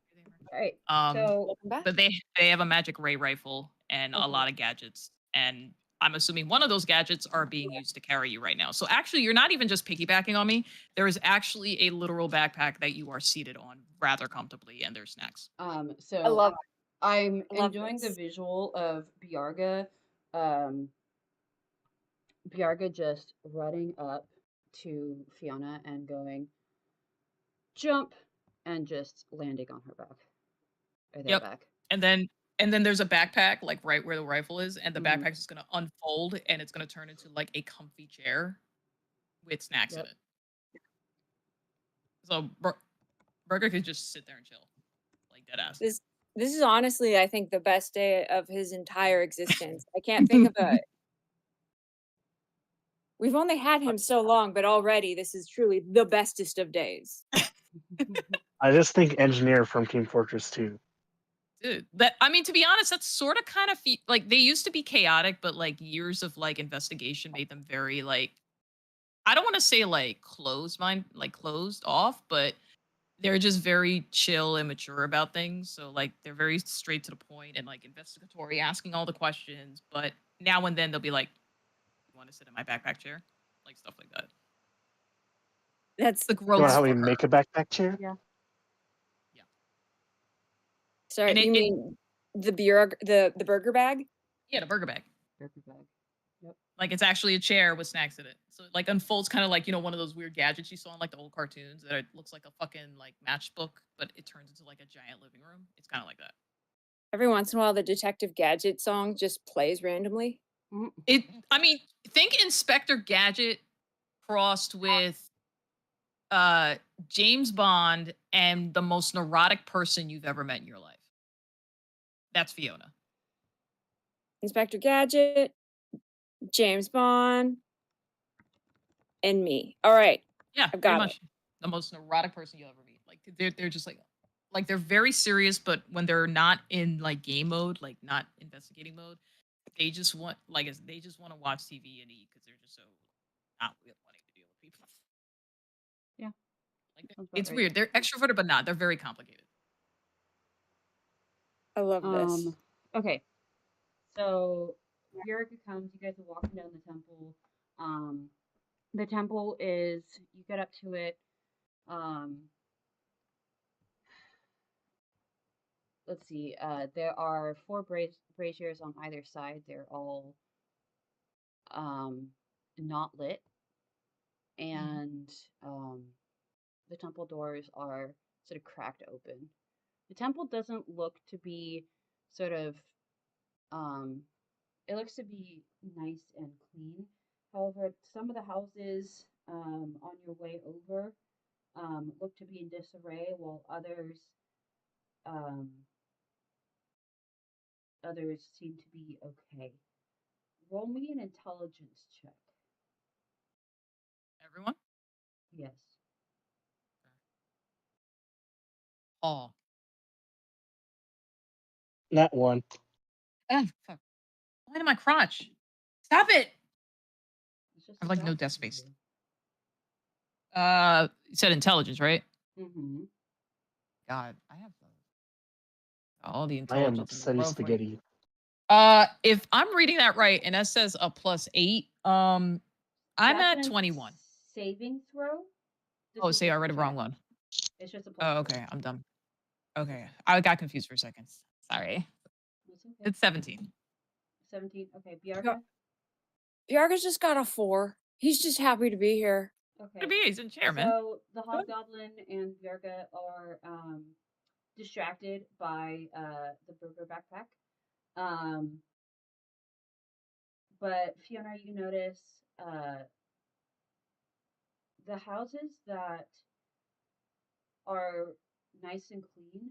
All right. Welcome back. But they have a magic ray rifle and a lot of gadgets, and I'm assuming one of those gadgets are being used to carry you right now. So actually, you're not even just piggybacking on me. There is actually a literal backpack that you are seated on rather comfortably, and there's snacks. So I love I'm I love enjoying the this. visual of Biarga just running up to Fiona and going, jump, and just landing on her back. Or their Yep. back. And then there's a backpack like right where the rifle is, and the Mhm. backpack is gonna unfold, and it's gonna turn into like a comfy chair with snacks in Yep. it. So Burger could just sit there and chill, like dead ass. This is honestly, I think, the best day of his entire existence. I can't think of it. We've only had him so long, but already this is truly the bestest of days. I just think engineer from Team Fortress 2. Dude, that I mean, to be honest, that's sort of kind of like they used to be chaotic, but like years of like investigation made them very like I don't want to say like closed off, but they're just very chill and mature about things. So like they're very straight to the point and like investigatory, asking all the questions. But now and then they'll be like, "You want to sit in my backpack chair?" Like stuff like that. That's The You know growth how for we her. make a backpack chair? Yeah. sorry. And You mean the the burger bag? Yeah, the burger bag. Burger bag. Yep. Like it's actually a chair with snacks in it. So it like unfolds kind of like, one of those weird gadgets you saw in like the old cartoons that it looks like a fucking like matchbook, but it turns into like a giant living room. It's kind of like that. Every once in a while, the Detective Gadget song just plays randomly. I mean, think Inspector Gadget crossed with James Bond and the most neurotic person you've ever met in your life. That's Fiona. Inspector Gadget, James Bond, and me. All right. Yeah, I've pretty got much the most neurotic person you'll ever meet. Like they're just like they're very serious, but when they're not in like game mode, like not investigating mode, they just want to watch TV and eat because they're just so not wanting Like Sounds about it's right. weird. They're extroverted, but not. They're very complicated. I love this. Um, okay. So Bjorka comes, you guys are walking down the temple. Um, the temple is, you get up to it. Um, let's see, there are four braziers on either side. They're all um, not lit. Mhm. And um, the temple doors are sort of cracked open. The temple doesn't look to be sort of, um, it looks to be nice and clean. However, some of the houses on your way over look to be in disarray, while um, others seem to be okay. Roll me an intelligence check. Everyone? Yes. Paul. That one. Oh, fuck. Why in my crotch? Stop it! It's just I a have like no graphic desk for space. you. You said intelligence, right? Mm-hmm. God, I have all the I am intelligence in the study world for you. spaghetti. If I'm reading that right, and that says a +8, I'm That's at a 21. saving throw. This Oh, is see, I just a read the wrong check. one. It's just a plus Oh, four. okay, I'm done. Okay, I got confused for a second. Sorry. It's okay. It's 17. 17. Okay, Bjar- Biarga. Bjarga's just got a 4. He's just happy to be here. Could Okay. be. He's in chair, man. So the hobgoblin and Biarga are distracted by the burger backpack. Um, but Fiona, you notice the houses that are nice and clean,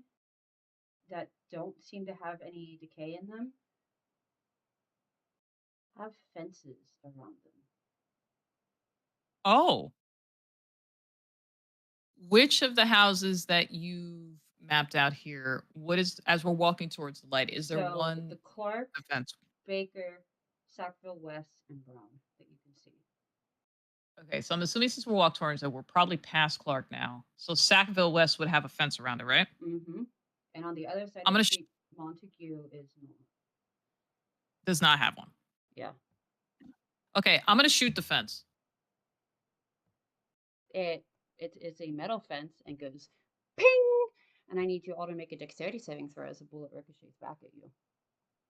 that don't seem to have any decay in them, have fences around them. Oh, which of the houses that you've mapped out here? What is as we're walking towards the light? Is there So the one Clark, offense? Baker, Sackville West, and Brown that you can see. Okay, so I'm assuming since we're walking towards it, we're probably past Clark now. So Sackville West would have a fence around it, right? Mm-hmm. And on the other side I'm of the gonna street, Montague is not. does not have one. Yeah. Okay, I'm gonna shoot the fence. It's a metal fence and goes ping, and I need you all to make a dexterity saving throw as a bullet ricochets back at you.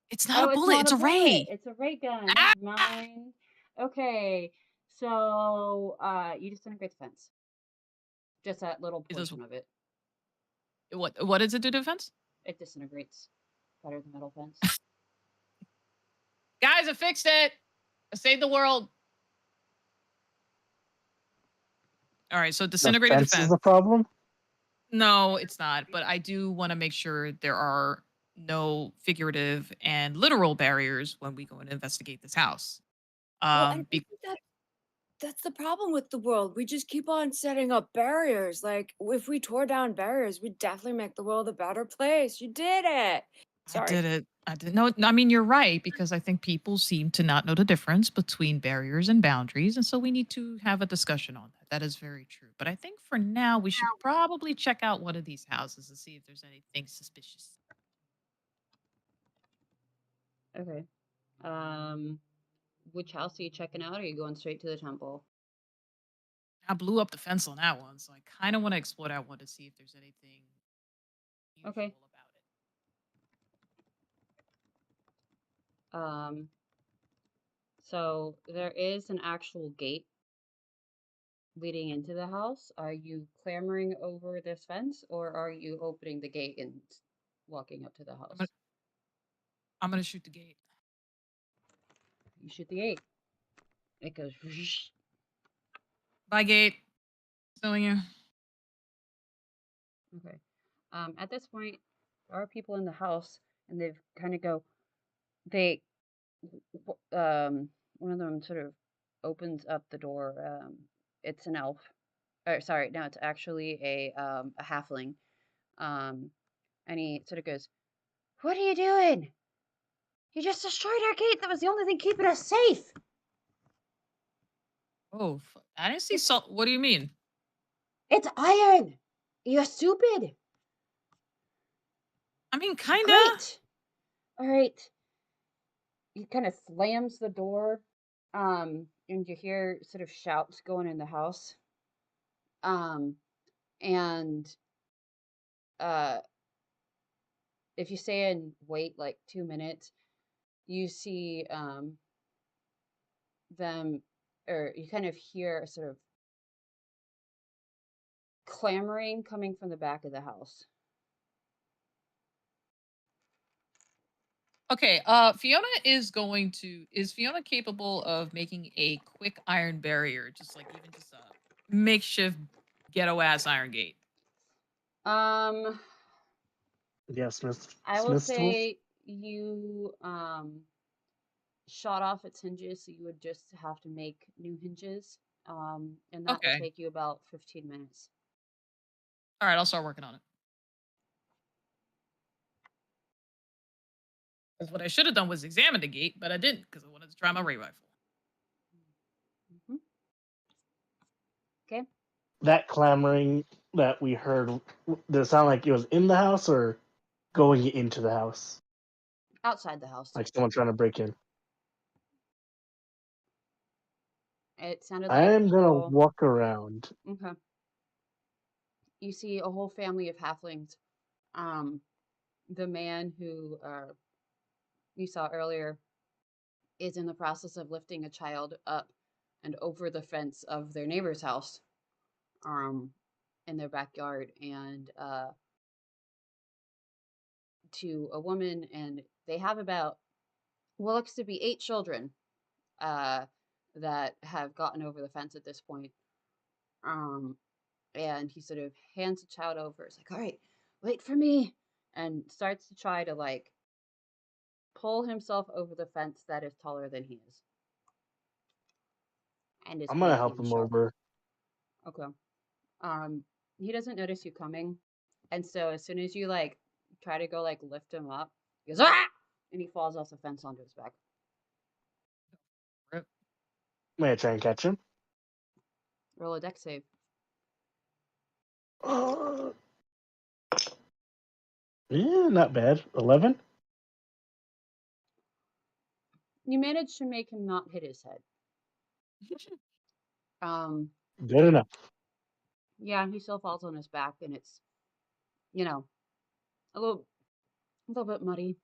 It's not a Oh, it's bullet. not a It's a bullet. ray. It's a ray gun. Ah! Never mind. Okay, so you disintegrate the fence. Just that little It does portion of it. what? What does it do to the fence? It disintegrates. Better than metal fence. Guys, I fixed it. I saved the world. All right, so it The disintegrated the fence is fence. the problem. No, it's not. But I do want to make sure there are no figurative and literal barriers when we go and investigate this house. Well, and Be- that's the problem with the world. We just keep on setting up barriers. Like, if we tore down barriers, we'd definitely make the world a better place. You did it. I Sorry. did it. I did no. I mean, you're right because I think people seem to not know the difference between barriers and boundaries, and so we need to have a discussion on that. That is very true. But I think for now we should probably check out one of these houses and see if there's anything suspicious. Okay. Um, which house are you checking out? Or are you going straight to the temple? I blew up the fence on that one, so I kind of want to explore that one to see if there's anything unusual Okay. about it. Um, so there is an actual gate leading into the house. Are you clambering over this fence, or are you opening the gate and walking up to the I'm gonna, house? I'm gonna shoot the gate. You shoot the gate. It goes. Whoosh. Bye, gate. Selling you. Okay. At this point, there are people in the house, and they've kind of go. They, one of them sort of opens up the door. It's an elf. Or sorry, no, it's actually a halfling. Um, and he sort of goes, "What are you doing? You just destroyed our gate. That was the only thing keeping us safe." Oh, I didn't see It's salt. What do you mean? It's iron! You're stupid! I mean, kinda. Great! Alright. He kind of slams the door, and you hear sort of shouts going in the house. Um, and uh, if you stay and wait like 2 minutes, you see them, or you kind of hear a sort of clamoring coming from the back of the house. Okay, Fiona is going to. Is Fiona capable of making a quick iron barrier, just like even just a makeshift ghetto ass iron gate? Um, Yeah, I will Smith's tools. say you shot off its hinges, so you would just have to make new hinges. And that will Okay. take you about 15 minutes. All right, I'll start working on it. 'Cause what I should have done was examine the gate, but I didn't because I wanted to try my ray rifle. Hmm. Okay. That clamoring that we heard, did it sound like it was in the house or going into the house? Outside the house. Like someone trying to break in? It sounded I like am gonna people. walk around. Okay. You see a whole family of halflings. Um, the man who you saw earlier is in the process of lifting a child up and over the fence of their neighbor's house, um, in their backyard, and to a woman, and they have about what looks to be 8 children uh, that have gotten over the fence at this point. Um, and he sort of hands the child over. It's like, all right, wait for me, and starts to try to like pull himself over the fence that is taller than he is, and is I'm gonna blinking help and him sharp. over. Okay. Um, he doesn't notice you coming, and so as soon as you like try to go like lift him up, he goes ah, and he falls off the fence onto his back. Rip. May I try and catch him? Roll a dex save. Uh, yeah, not bad. 11? You manage to make him not hit his head. Um, Good enough. yeah, he still falls on his back, and it's you know a little bit muddy.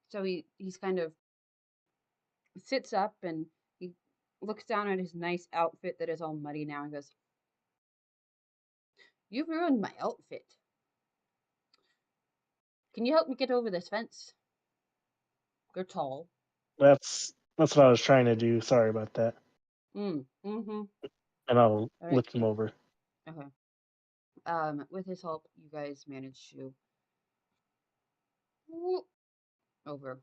So he's kind of sits up and he looks down at his nice outfit that is all muddy now and goes, "You've ruined my outfit. Can you help me get over this fence? You're tall." That's what I was trying to do. Sorry about that. Mm-hmm. And I'll All right. lift him over. Okay. With his help, you guys manage to whoop over.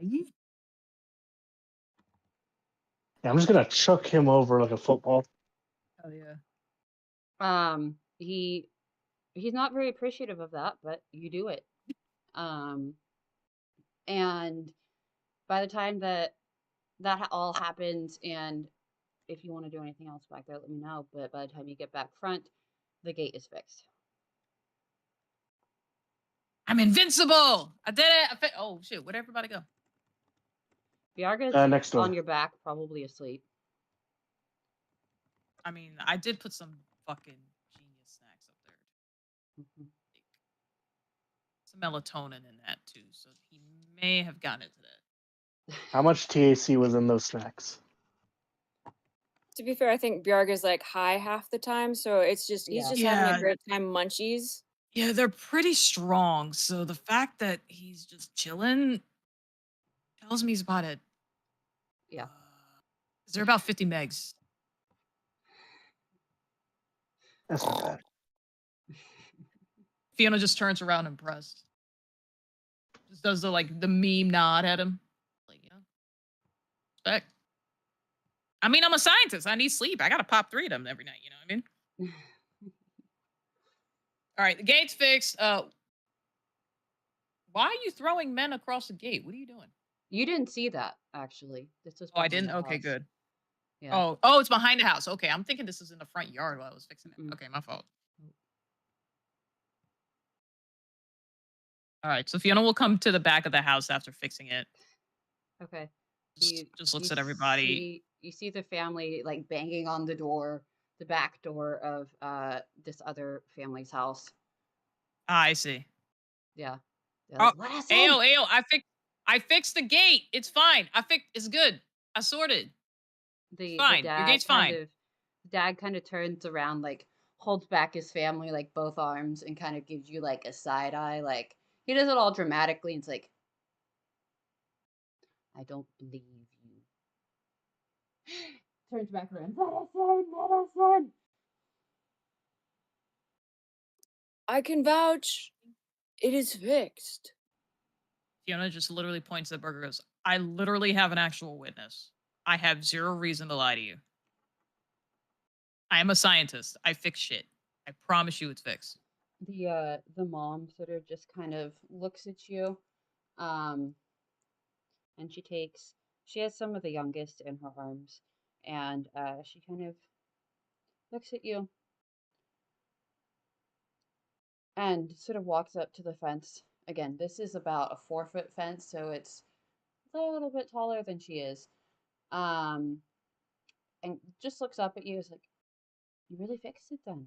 Yeah. Yeah, I'm just gonna chuck him over like a football. Oh yeah. He's not very appreciative of that, but you do it. Um, and by the time that all happens, and if you want to do anything else back there, let me know. But by the time you get back front, the gate is fixed. I'm invincible. I did it. Oh shit! Where'd everybody go? Biarga's Next door. on your back, probably asleep. I mean, I did put some fucking genius snacks up there. Mhm. Some melatonin in that too, so he may have gotten into that. How much TAC was in those snacks? To be fair, I think Bjarga's like high half the time, so it's just he's Yeah. just having Yeah. a great time munchies. Yeah, they're pretty strong. So the fact that he's just chilling tells me he's about it. Yeah. They're about 50 megs. That's not bad. Fiona just turns around impressed. Just does the meme nod at him. Like, yeah. Respect. I mean, I'm a scientist. I need sleep. I gotta pop 3 of them every night, you know what I mean? All right, the gate's fixed. Why are you throwing men across the gate? What are you doing? You didn't see that actually. This was Oh, I behind didn't? the Okay, house. good. Yeah. Oh, it's behind the house. Okay, I'm thinking this is in the front yard while I was fixing it. Mm-mm. Okay, my fault. All right, so Fiona will come to the back of the house after fixing it. Okay. Just looks at everybody. You see the family like banging on the door, the back door of this other family's house. Ah, I see. Yeah. They're Oh, like, let us in. Ayo, I fixed the gate. It's fine. It's good. I sorted. It's The fine. Your gate's fine. dad kind of turns around, like holds back his family like both arms and kind of gives you like a side eye, like he does it all dramatically and it's like, I don't believe you. Turns back around. Let us in, let us in. I can vouch. It is fixed. Fiona just literally points at Burger and goes, I literally have an actual witness. I have zero reason to lie to you. I am a scientist. I fix shit. I promise you it's fixed. The mom sort of just kind of looks at you, um, and she has some of the youngest in her arms, and she kind of looks at you and sort of walks up to the fence. Again, this is about a 4-foot fence, so it's a little bit taller than she is. Um, and just looks up at you, is like, you really fixed it then?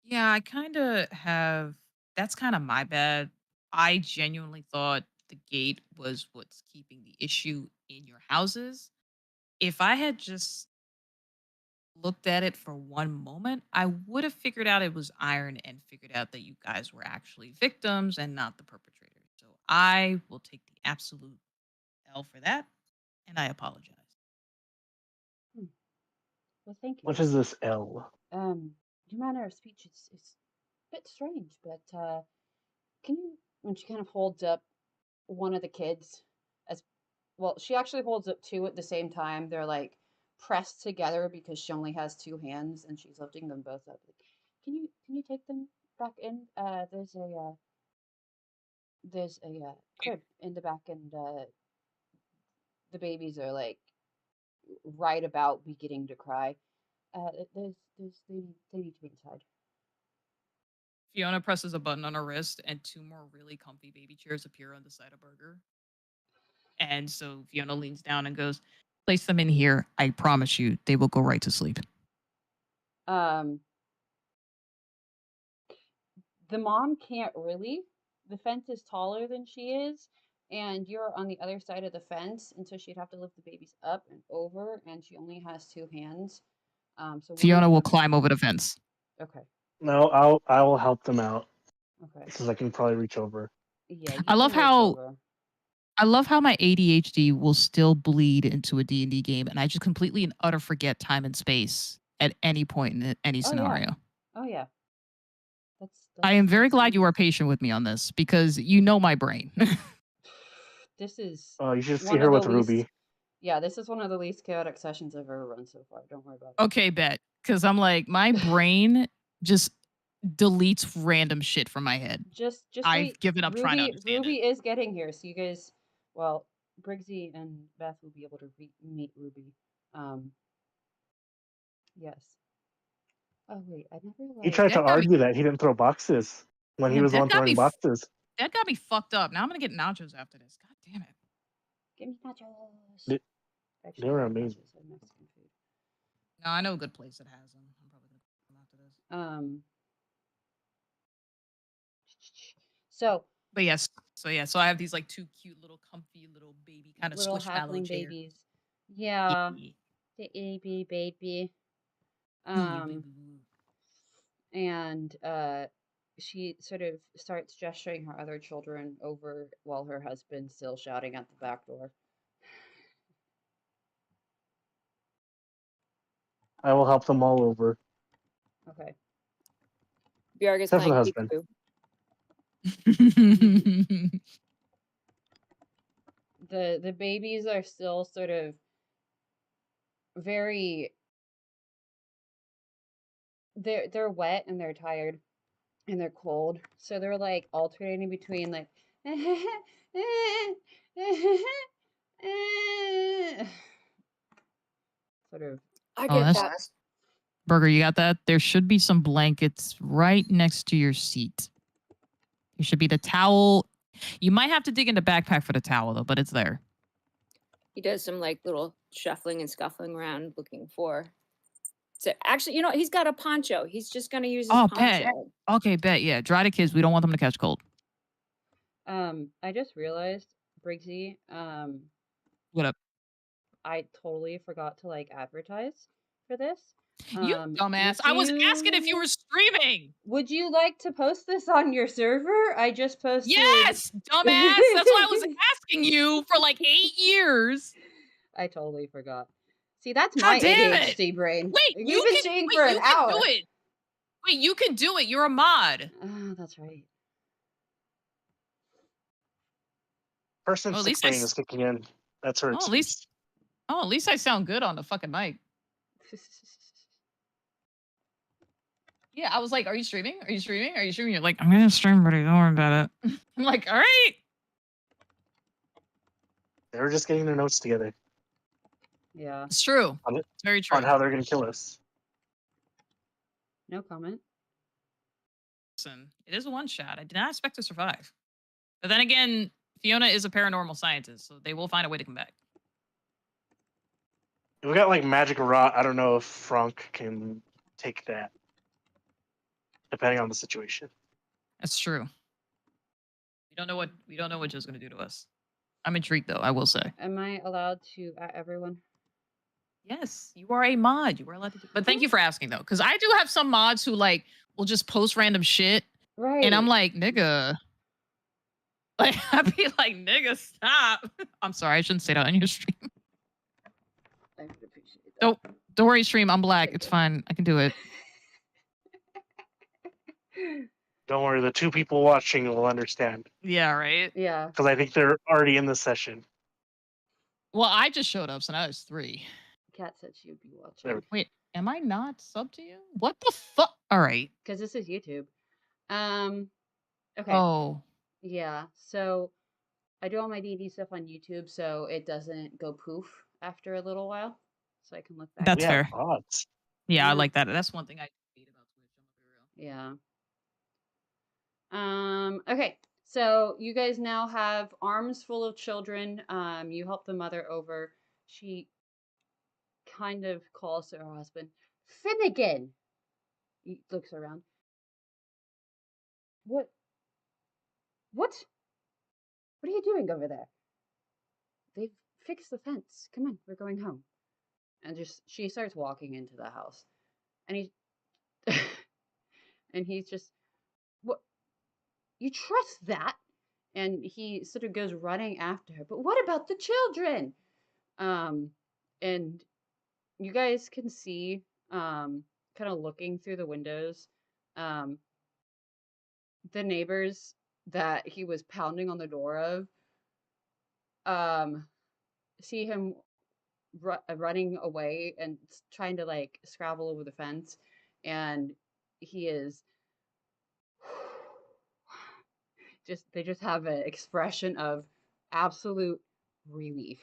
Yeah, I kind of have. That's kind of my bad. I genuinely thought the gate was what's keeping the issue in your houses. If I had just looked at it for one moment, I would have figured out it was iron and figured out that you guys were actually victims and not the perpetrators. So I will take the absolute L for that, and I apologize. Hmm. Well, thank you. What is this L? Your manner of speech is a bit strange, but can you, when she kind of holds up one of the kids, as well, she actually holds up two at the same time. They're like pressed together because she only has two hands and she's lifting them both up. Like, can you take them back in? There's a crib in the back, and the babies are like right about beginning to cry. They need to be inside. Fiona presses a button on her wrist, and two more really comfy baby chairs appear on the side of Burger. And so Fiona leans down and goes, place them in here. I promise you, they will go right to sleep. Um, the mom can't really. The fence is taller than she is, and you're on the other side of the fence, and so she'd have to lift the babies up and over, and she only has two hands. So one of Fiona will them. climb over the fence. Okay. No, I will help them out Okay. since I can probably reach over. Yeah, I you love can reach how over. I love how my ADHD will still bleed into a D&D game, and I just completely and utter forget time and space at any point in any Oh yeah. scenario. Oh yeah. I am very That's glad fine. you are patient with me on this because you know my brain. This is Oh, you should see one her of the with least. Ruby. Yeah, this is one of the least chaotic sessions I've ever run so far. Don't worry about Okay, bet. Because I'm like, my it. brain just deletes random shit from my head. Just I've wait. given up trying to understand it. Ruby is getting here, so you guys, well, Briggsy and Beth will be able to meet Ruby. Um, yes. Oh wait, I never He like. tried to That got me. argue that he didn't throw boxes when he Damn, was the one throwing boxes. that got me fucked up. Now I'm gonna get nachos after this. God damn it. Give me nachos. They, they Actually, I were like amazing. nachos and Mexican food. No, I know a good place that has them. I'm probably gonna go after this. Um. So But yes, so I have these like two cute little comfy little baby kind of little squishmallow halfling chair. babies. Yeah, Yeah. the baby. Yeah. Um, and she sort of starts gesturing her other children over while her husband's still shouting at the back door. I will help them all over, Okay. Bjarga's except for the playing husband. peekaboo. The babies are still sort of very they're wet and they're tired and they're cold. So they're like alternating between like sort of I Oh, get that's that. Burger. You got that? There should be some blankets right next to your seat. There should be the towel. You might have to dig in the backpack for the towel though, but it's there. He does some like little shuffling and scuffling around looking for. So actually, you know what? He's got a poncho. He's just gonna use his Oh, bet. poncho. Okay, bet. Yeah, dry the kids. We don't want them to catch cold. I just realized, Briggsy, What up? I totally forgot to like advertise for this. You dumbass. I was asking if you were streaming. Would you like to post this on your server? I just posted. Yes, dumbass. That's why I was asking you for like 8 years. I totally forgot. See, that's God my damn it. ADHD brain. Wait, We've you been can streaming wait, for you an can hour. do it. Wait, you can do it. You're a mod. Oh, that's right. Person Well, at sick least I brain s- is kicking in. That's her Oh, excuse. at least I sound good on the fucking mic. Yeah, I was like, "Are you streaming? Are you streaming? Are you streaming?" You're like, "I'm gonna stream, buddy. Don't worry about it." I'm like, "All right." They were just getting their notes together Yeah, It's true. on, It's very true. on how they're going to kill us. no comment. Listen, it is a one shot. I did not expect to survive. But then again, Fiona is a paranormal scientist, so they will find a way to come back. If we got like magic rot, I don't know if Frank can take that, depending on the situation. That's true. We don't know what Joe's gonna do to us. I'm intrigued though, I will say. Am I allowed to at everyone? Yes, you are a mod. You are allowed to do. But thank you for asking though, because I do have some mods who like will just post random shit, Right. and I'm like, nigga. Like I'd be like, nigga, stop. I'm sorry, I shouldn't say that on your stream. I would appreciate that. Don't worry, stream. I'm black. Okay, It's good. fine. I can do it. Don't worry, the 2 people watching will understand. Yeah, right. Yeah. Because I think they're already in the session. Well, I just showed up, so now it's 3. Kat said she would be There watching. Wait, am I not sub to you? What the fuck? All right. Because this is YouTube. Okay. Oh, Yeah. So I do all my D&D stuff on YouTube, so it doesn't go poof after a little while. So I can look back. That's we have fair. odds. Yeah, I Yeah. like that. That's one thing I hate about Twitch. I'm gonna be real. Yeah. Okay. So you guys now have arms full of children. You help the mother over. She kind of calls to her husband, Finnegan. He looks around. What? What? What are you doing over there? They've fixed the fence. Come on, we're going home. And just she starts walking into the house, and he and he's just, what? You trust that? And he sort of goes running after her. But what about the children? And you guys can see, kind of looking through the windows, um, the neighbors that he was pounding on the door of, see him running away and trying to like scrabble over the fence, and he is they just have an expression of absolute relief.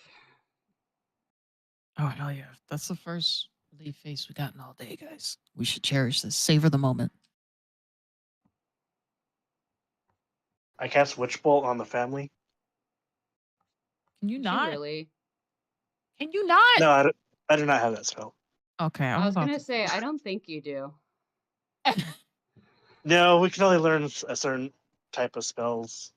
Oh hell yeah! That's the first relief face we got in all day, guys. We should cherish this. Savor the moment. I cast Witch Bolt on the family. Can you Did not? really? Can you not? No, I do not have that spell. Okay, I was about gonna to say I don't think you do. No, we can only learn a certain type of spells.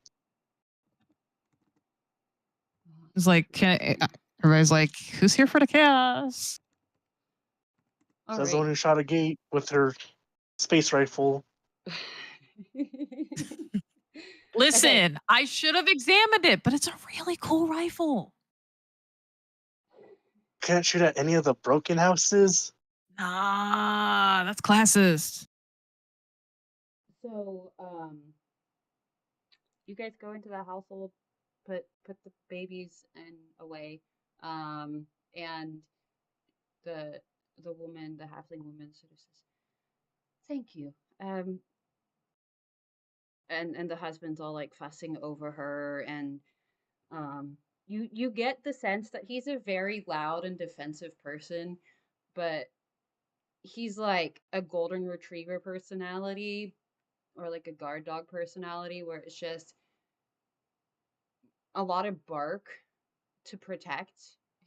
It's like, everybody's like, who's here for the chaos? All Says the one who shot a gate with her space rifle. Listen, I should have examined it, but it's a really cool rifle. Can't shoot at any of the broken houses. Nah, that's classist. So, you guys go into the household, put the babies away, and the woman, the halfling woman, sort of says, "Thank you." And the husband's all like fussing over her, and you get the sense that he's a very loud and defensive person, but he's like a golden retriever personality or like a guard dog personality where it's just a lot of bark to protect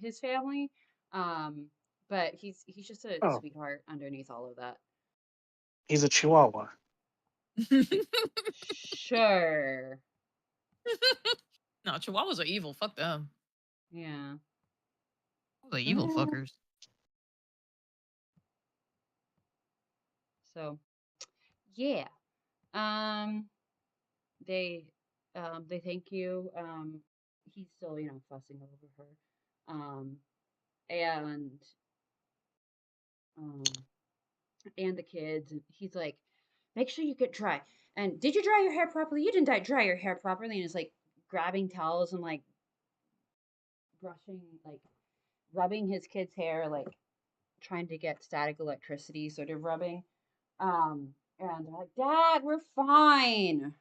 his family. Um, but he's just a Oh, sweetheart underneath all of that. he's a Chihuahua. Sure. No, Chihuahuas are evil. Fuck them. Yeah. Those are evil fuckers. So yeah. Um they they thank you. He's still, fussing over her. And um and the kids. And he's like, make sure you get dry. And did you dry your hair properly? You didn't dry your hair properly. And he's like grabbing towels and like brushing, like rubbing his kid's hair, like trying to get static electricity sort of rubbing. And they're like, Dad, we're fine.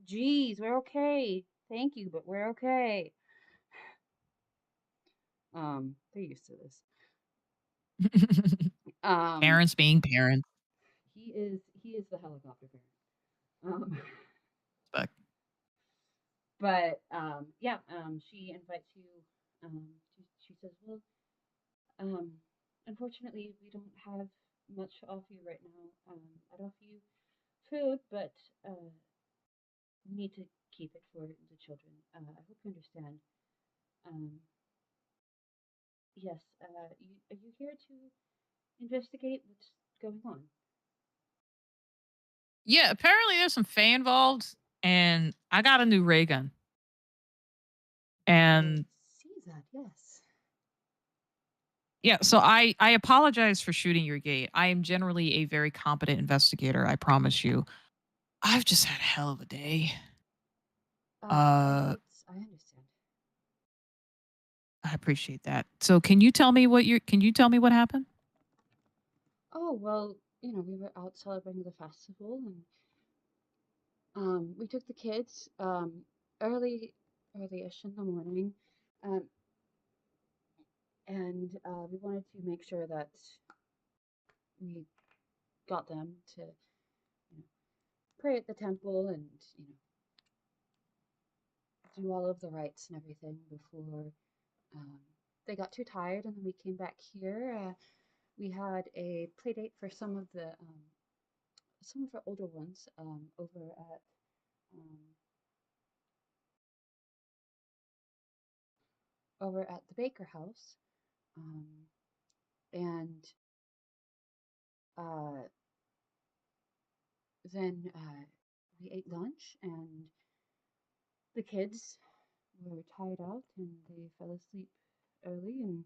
Geez, we're okay. Thank you, but we're okay. They're used to this. Um, Parents being parents. he is the helicopter parent. Fuck. But yeah, she invites you. She says, well, um, unfortunately, we don't have much to offer you right now. I'd offer you food, but we need to keep it for the children. I hope you understand. Um, yes, are you here to investigate what's going on? Yeah, apparently there's some Fae involved, and I got a new ray gun. I And see that, yes. yeah, so I apologize for shooting your gate. I am generally a very competent investigator, I promise you. I've just had a hell of a day. Uh I understand. I appreciate that. So can you tell me what happened? Oh, well, we were out celebrating the festival and we took the kids early early-ish in the morning. Um and we wanted to make sure that we got them to pray at the temple and do all of the rites and everything before um, they got too tired, and then we came back here. We had a play date for some of our older ones um, over at the Baker House, um, and uh, then we ate lunch, and the kids were tired out, and they fell asleep early, and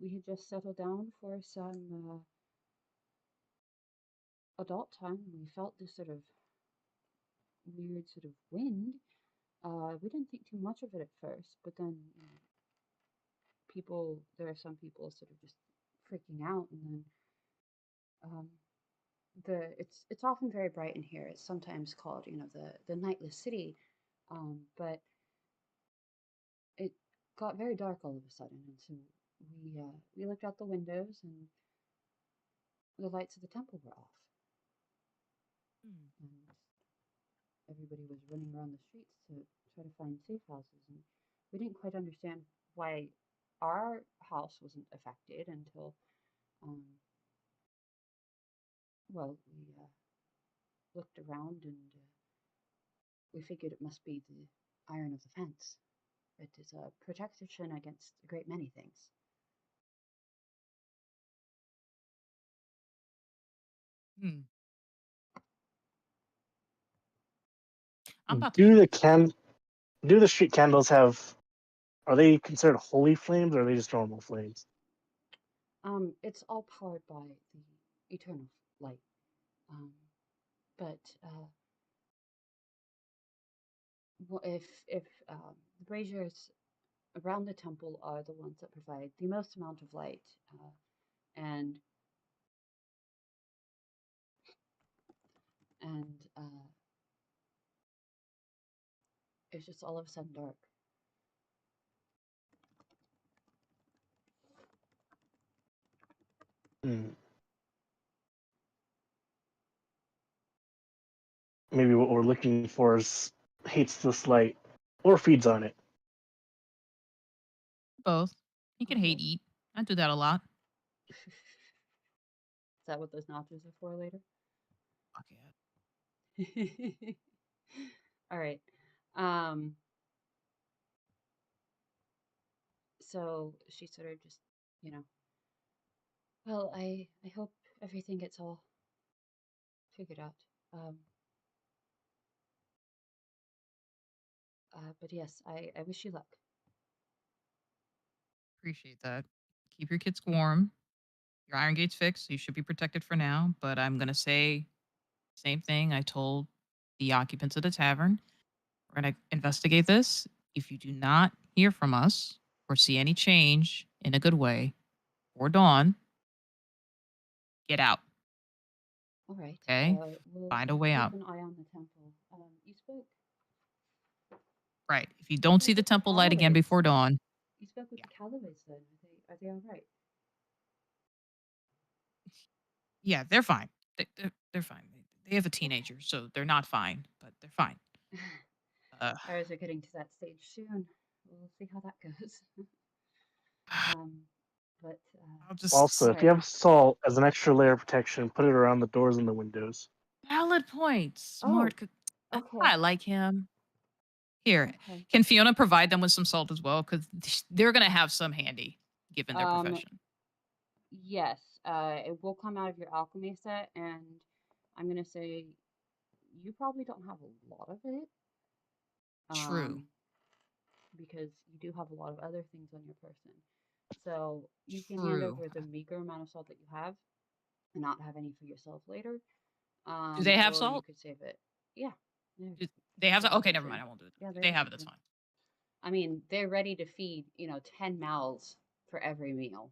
we had just settled down for some adult time, and we felt this sort of weird sort of wind. We didn't think too much of it at first, but then there are some people sort of just freaking out, and then um, it's often very bright in here. It's sometimes called, the nightless city, but it got very dark all of a sudden, and so we looked out the windows, and the lights of the temple were off, Hmm. and everybody was running around the streets to try to find safe houses, and we didn't quite understand why our house wasn't affected until, um, well, we looked around and we figured it must be the iron of the fence. It is a protection against a great many things. Hmm. I'm about to Do shoot the this. can do the street candles have? Are they considered holy flames, or are they just normal flames? It's all powered by the eternal light. Um, but if the braziers around the temple are the ones that provide the most amount of light, and and it's just all of a sudden dark. Mm, maybe what we're looking for is hates this light or feeds on it. Both. He can hate Okay. eat. I do that a lot. Is that what those nachos are for later? Fuck yeah. All right. Um, so she sort of just, you know, well, I hope everything gets all figured out. Um, but yes, I wish you luck. Appreciate that. Keep your kids warm. Your iron gate's fixed, so you should be protected for now. But I'm gonna say same thing I told the occupants of the tavern. We're gonna investigate this. If you do not hear from us or see any change in a good way or dawn, get out. All right. Okay? Find a We'll way keep out. an eye on the temple. Right. If you You don't see spoke the with the temple light again Callaways. before dawn, You spoke with yeah. the Callaways then. Are they all right? Yeah, they're fine. They're fine. They have a Okay. teenager, so they're not fine, but they're fine. Uh, Ours are getting to that stage soon. We'll see how that goes. Um, but I'll just Also, all if you right. have salt as an extra layer of protection, put it around the doors and the windows. valid point. Oh, Smart. That's why okay. I like him. Here, Okay. can Fiona provide them with some salt as well? Because they're gonna have some handy, given their Um, profession. yes. It will come out of your alchemy set, and I'm gonna say you probably don't have a lot of it. True. Um, because you do have a lot of other things on your person. So you can hand True. over the meager amount of salt that you have and not have any for yourself later. Do they have Or you salt? could save it. Yeah, they're Do they have they're salt? in the Okay, never mind. kitchen. I won't do it. Yeah, If they're they in the have it, that's kitchen. fine. I mean, they're ready to feed, 10 mouths for every meal.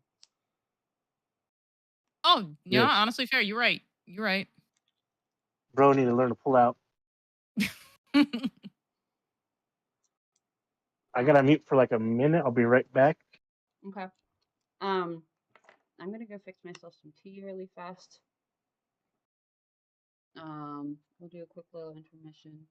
Oh, yeah. Good. Honestly, fair. You're right. You're right. Bro, need to learn to pull out. I gotta Um, mute for like a minute. I'll be right back. okay. Um, I'm gonna go fix myself some tea really fast. We'll do a quick little intermission.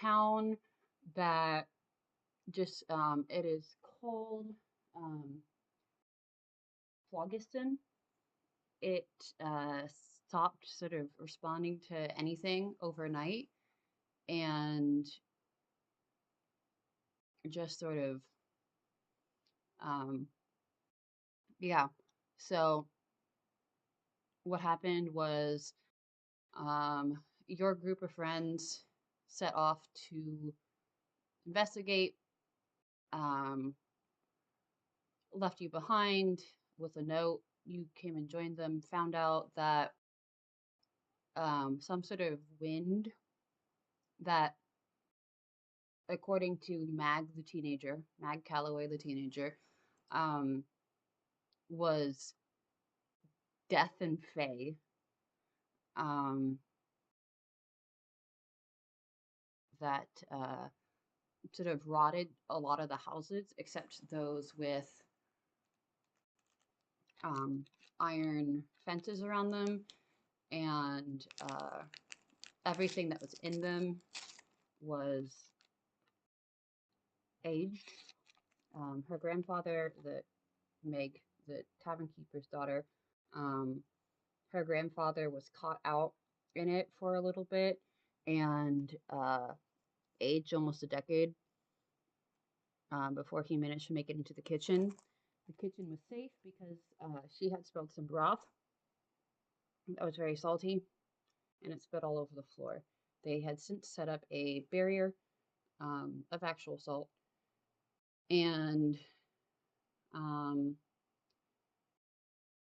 town that just it is called um, Phlogiston. It stopped sort of responding to anything overnight and just sort of um, yeah. So what happened was your group of friends set off to investigate, um, left you behind with a note. You came and joined them, found out that some sort of wind that, according to Mag Calloway, the teenager, um, was death and fey. Um, that sort of rotted a lot of the houses except those with um, iron fences around them, and everything that was in them was aged. Her grandfather, Meg, the tavern keeper's daughter, um, her grandfather was caught out in it for a little bit and aged almost a decade before he managed to make it into the kitchen. The kitchen was safe because she had spilled some broth that was very salty and it spilled all over the floor. They had since set up a barrier of actual salt, and um,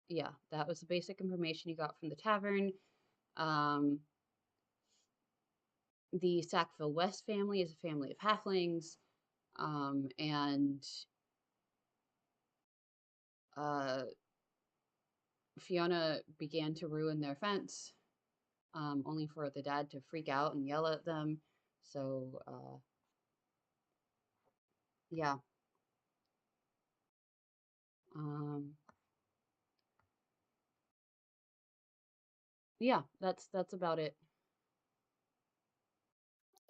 yeah, that was the basic information you got from the tavern. Um, the Sackville West family is a family of halflings, and uh, Fiona began to ruin their fence, only for the dad to freak out and yell at them. So, yeah. Um, yeah, that's about it.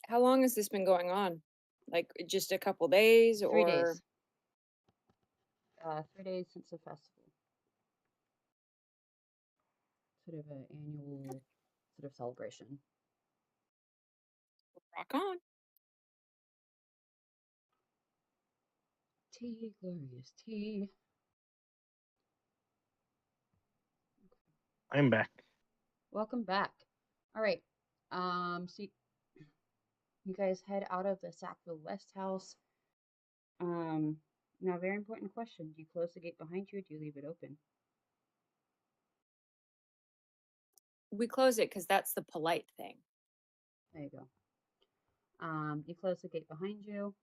How long has this been going on? Like just a couple days 3 days. or 3 days since the festival. Sort of an annual sort of celebration. rock on? Tea, glorious tea. I'm back. Welcome back. All right. So you guys head out of the Sackville West house. Now, very important question. Do you close the gate behind you or do you leave it open? We close it because that's the polite thing. There you go. You close the gate behind you.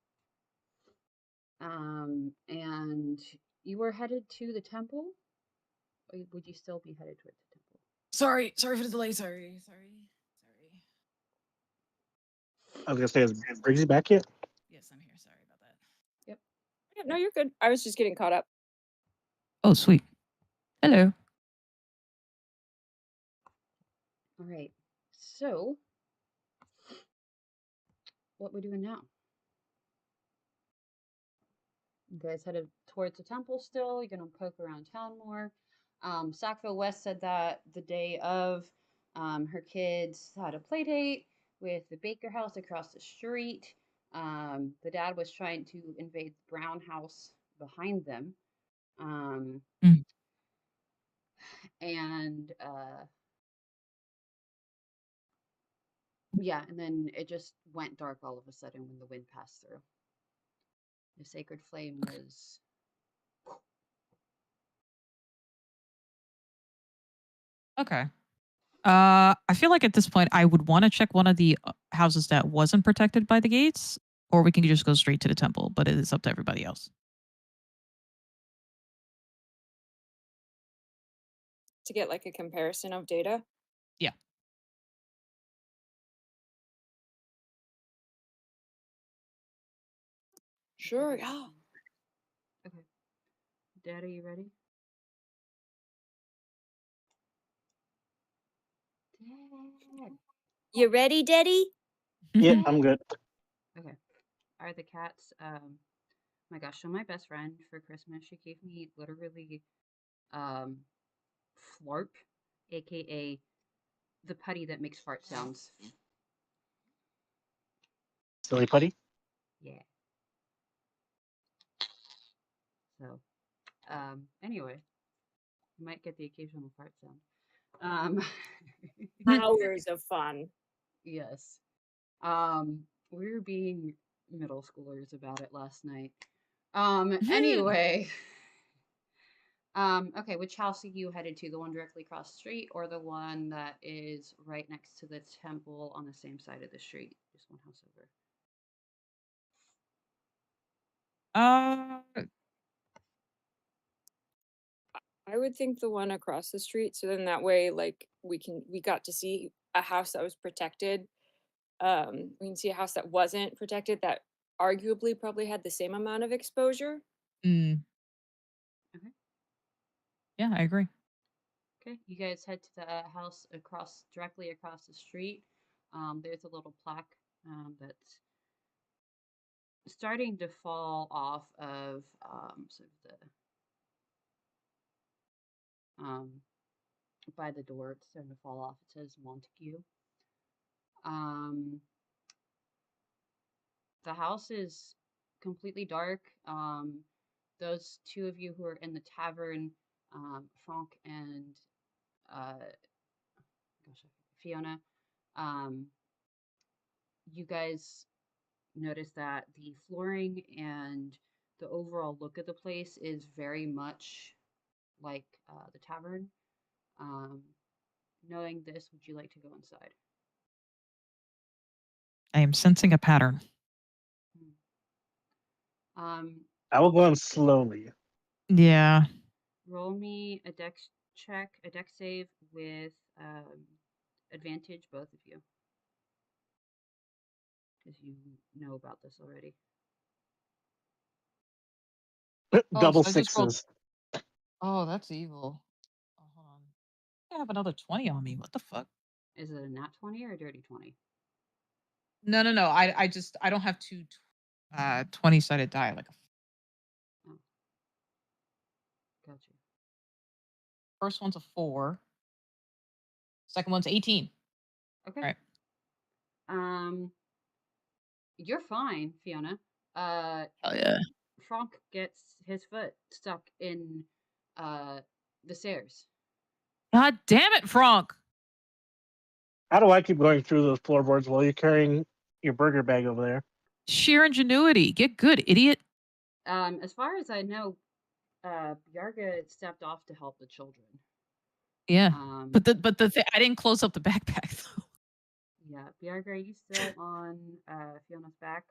And you were headed to the temple? Or would you still be headed towards the temple? Sorry for the delay. Sorry. I was gonna say, is Briggsy back yet? Yes, I'm here. Sorry about that. Yep. Yeah, no, you're good. I was just getting caught up. Oh, sweet. Hello. All right. So, what we're doing now? You guys headed towards the temple still. You're going to poke around town more. Sackville West said that the day of, her kids had a play date with the Baker house across the street. The dad was trying to invade the Brown house behind them. Um, Mm. and yeah, and then it just went dark all of a sudden when the wind passed through. The sacred flame was Okay. I feel like at this point I would want to check one of the houses that wasn't protected by the gates, or we can just go straight to the temple. But it is up to everybody else. To get like a comparison of data. Yeah. Sure, yeah. okay. Dad, are you ready? Dad. You ready, Daddy? Yeah, Dad. I'm good. are the cats. My gosh, so my best friend for Christmas, she gave me literally um Flarp, aka the putty that makes fart sounds. Silly putty. Yeah. So, anyway, you might get the occasional fart sound. Um, Hours of fun. yes. We were being middle schoolers about it last night. Anyway, okay, which house are you headed to? The one directly across the street or the one that is right next to the temple on the same side of the street? Just one house over. uh, I would think the one across the street, so then that way, like, we got to see a house that was protected. We can see a house that wasn't protected that arguably probably had the same amount of exposure. mm, Okay. yeah, I agree. Okay, you guys head to the house directly across the street. There's a little plaque that's starting to fall off of sort of the by the door. It's starting to fall off. It says Montague. Um, the house is completely dark. Those two of you who are in the tavern, Franck and gosh, Fiona, um, you guys notice that the flooring and the overall look of the place is very much like the tavern. Um, knowing this, would you like to go inside? I am sensing a pattern. Um, I will go in slowly. Yeah. roll me a dex check, a dex save with advantage, both of you, because you know about this already. Oh, Double so I just rolled. sixes. Oh, that's evil. Oh, hold on. I have another 20 on me. What the fuck? Is it a nat 20 or a dirty 20? No, no, no. I don't have two 20-sided die. Like a Oh, gotcha. first one's a 4. Second one's 18. Okay. All right. You're fine, Fiona. Oh yeah. Franck gets his foot stuck in the stairs. God damn it, Franck. How do I keep going through those floorboards while you're carrying your burger bag over there? Sheer ingenuity. Get good, idiot. As far as I know, Bjarga stepped off to help the children. Yeah. Um, But the thing, I didn't close up the backpack though. yeah, Bjarga, are you still on Fiona's back?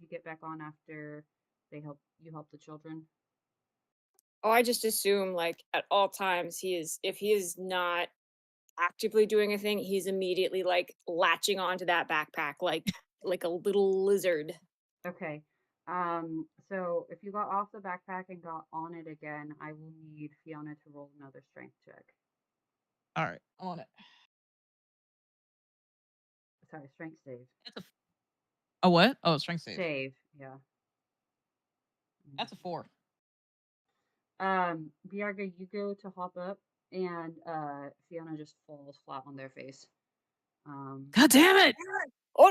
You get back on after you help the children. Oh, I just assume like at all times if he is not actively doing a thing, he's immediately like latching onto that backpack like a little lizard. Okay. So if you got off the backpack and got on it again, I will need Fiona to roll another strength check. All right, on it. Sorry, strength save. That's a what? Oh, strength save. Save, yeah. That's a 4. Biarga, you go to hop up, and Fiona just falls flat on their face. God damn it! Oh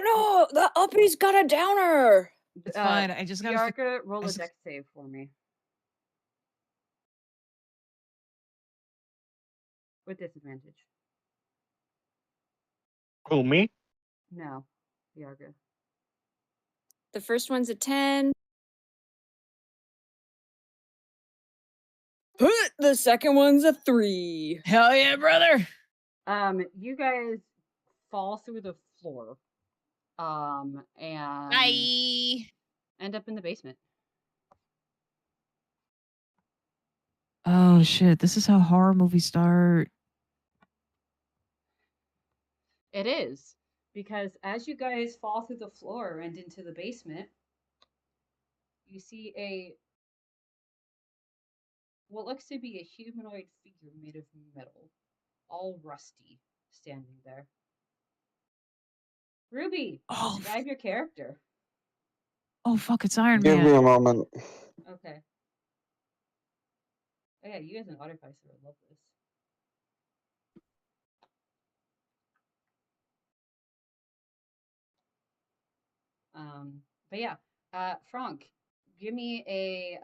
no, the uppie's got a downer. It's fine. I just gotta. Biarga, roll I a just- dex save for me. With disadvantage. Who, me? No, Biarga. The first one's a 10. The second one's a 3. Hell yeah, brother! You guys fall through the floor. And Bye. end up in the basement. Oh shit! This is how horror movies start. It is. Because as you guys fall through the floor and into the basement, you see what looks to be a humanoid figure made of metal, all rusty, standing there. Ruby, Oh, describe your character. Oh fuck! It's Iron Give me Man. a moment. Okay. Oh yeah, you guys in Artificer would love this. But yeah, Frank, give me a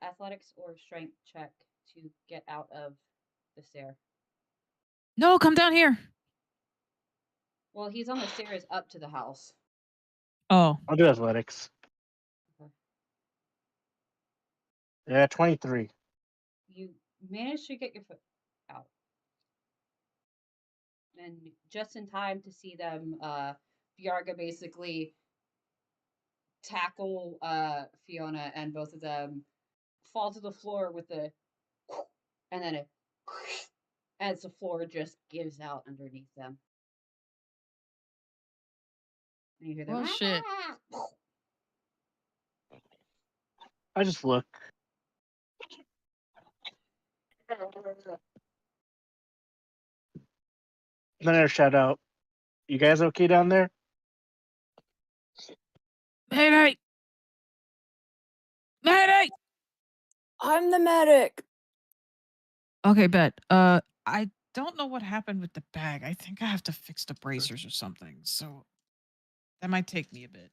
athletics or strength check to get out of the stair. No, come down here. Well, he's on the stairs up to the house. Oh, I'll do athletics. Okay. Yeah, 23. You manage to get your foot out, and just in time to see them, Viarga basically tackle Fiona, and both of them fall to the floor with a, and then it, as the floor just gives out underneath them. And you hear them. well, shit. I just look. Then I shout out, "You guys okay down there?" Mayday! Mayday! I'm the medic. Okay, bet. I don't know what happened with the bag. I think I have to fix the bracers or something. So that might take me a bit.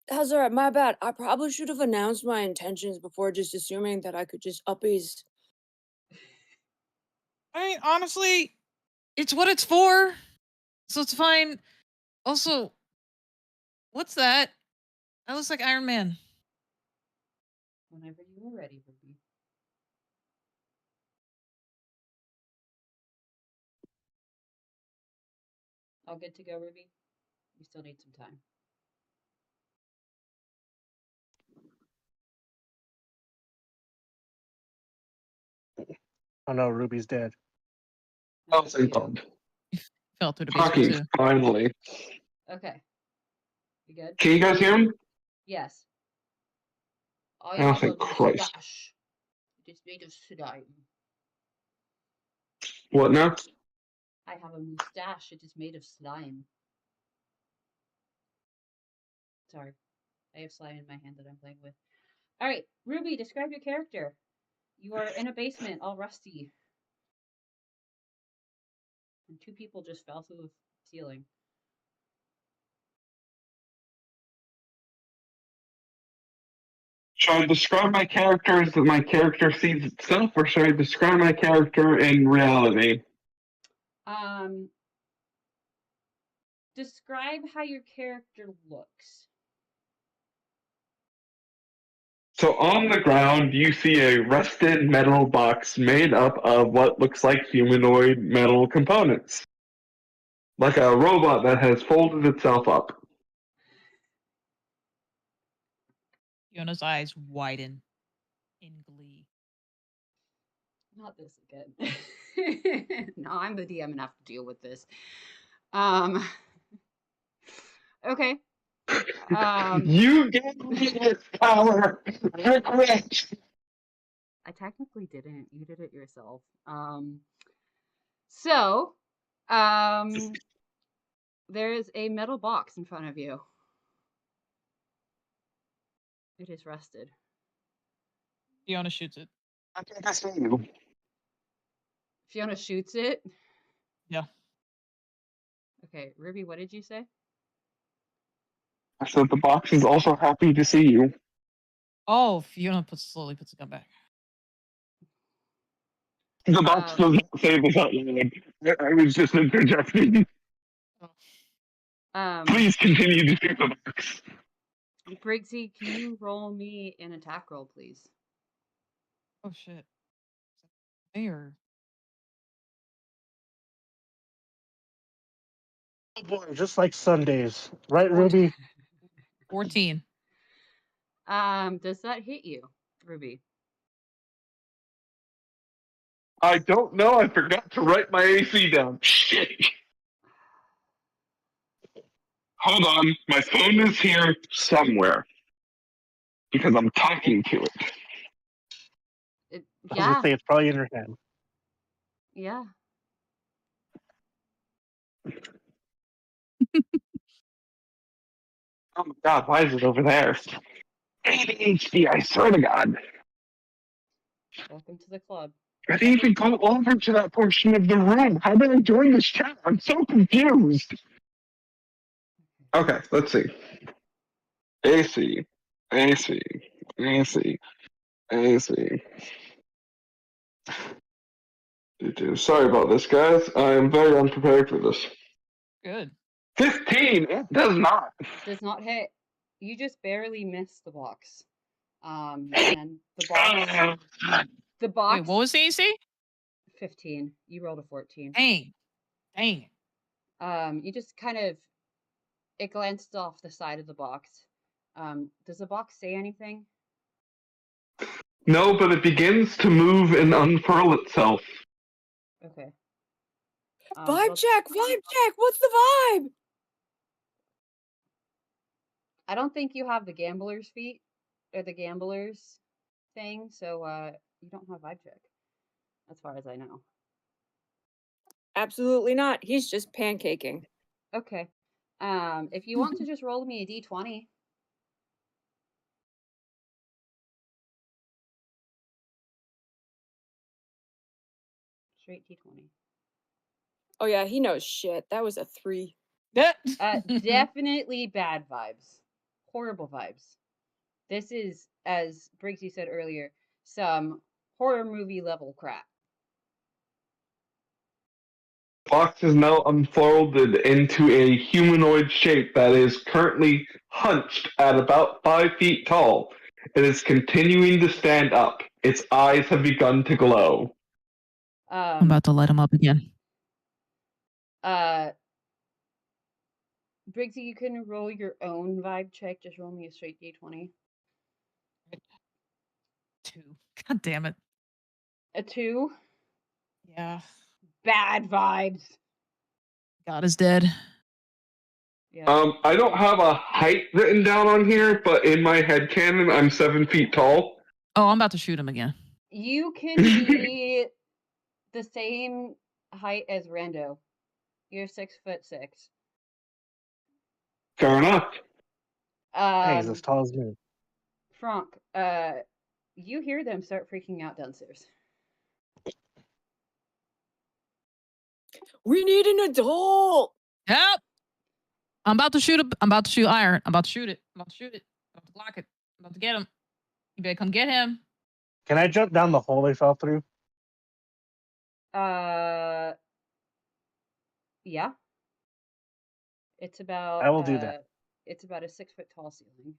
That's all right. My bad. I probably should have announced my intentions before just assuming that I could just uppies. I mean, honestly, it's what it's for. So it's fine. Also, what's that? That looks like Iron Man. Whenever you are ready, Ruby. All good to go, Ruby? You still need some time. Oh no, Ruby's dead. Oh, That's thank you. God. Fell through the basement Talking, too. finally. Okay. You good? Can you guys hear me? Yes. I Oh, have a thank Christ. mustache. It is made of slime. What now? I have a mustache. It is made of slime. Sorry. I have slime in my hand that I'm playing with. Alright, Ruby, describe your character. You are in a basement, all rusty. And two people just fell through the ceiling. Should I describe my character as my character sees itself, or should I describe my character in reality? Describe how your character looks. So on the ground, you see a rusted metal box made up of what looks like humanoid metal components. Like a robot that has folded itself up. Fiona's eyes widen in glee. Not this again. No, I'm the DM and have to deal with this. Okay. You gave me this power! Regret! I technically didn't. You did it yourself. So, there is a metal box in front of you. It is rusted. Fiona shoots it. I think I see you. Fiona shoots it. Yeah. Okay, Ruby, what did you say? I said the box is also happy to see you. Oh, Fiona slowly puts the gun back. The box does not say this out loud. I was just interjecting. Please continue to shoot the box. Briggsy, can you roll me an attack roll, please? Oh shit. Mayor. Oh boy, just like Sundays, right, Ruby? 14. Does that hit you, Ruby? I don't know. I forgot to write my AC down. Shit. Hold on. My phone is here somewhere. Because I'm talking to it. I was Yeah, gonna say it's probably in her hand. yeah. Oh my god, why is it over there? ADHD, I swear to God. Welcome to the club. I didn't even go over to that portion of the room. How did I join this chat? I'm so confused. Okay, let's see. AC, AC, AC, AC. Sorry about this, guys. I am very unprepared for this. Good. 15! It does not. Does not hit. You just barely missed the box. And the box. The box. Wait, what was the AC? 15. You rolled a 14. Dang. Dang. You just kind of. It glanced off the side of the box. Does the box say anything? No, but it begins to move and unfurl itself. Okay. Vibe check. What's the vibe? I don't think you have the gambler's feet or the gambler's thing, so you don't have vibe check, as far as I know. Absolutely not. He's just pancaking. Okay. If you want to just roll me a d20. Straight d20. Oh yeah, he knows shit. That was a 3. Definitely bad vibes. Horrible vibes. This is, as Briggsy said earlier, some horror movie level crap. The box is now unfolded into a humanoid shape that is currently hunched at about 5 feet tall. It is continuing to stand up. Its eyes have begun to glow. I'm about to light him up again. Briggsy, you can roll your own vibe check. Just roll me a straight d20. 2. God damn it. A 2. Yeah. Bad vibes. God is dead. Yeah. I don't have a height written down on here, but in my headcanon, I'm 7 feet tall. Oh, I'm about to shoot him again. You can be the same height as Rando. You're 6'6". Fair enough. Hey, he's as tall as me. Frank, you hear them start freaking out downstairs. We need an adult. Help! I'm about to shoot him. I'm about to shoot Iron. I'm about to shoot it. I'm about to shoot it. I'm about to block it. I'm about to get him. You better come get him. Can I jump down the hole they fell through? Yeah. It's about I will do that. It's about a 6 foot tall ceiling.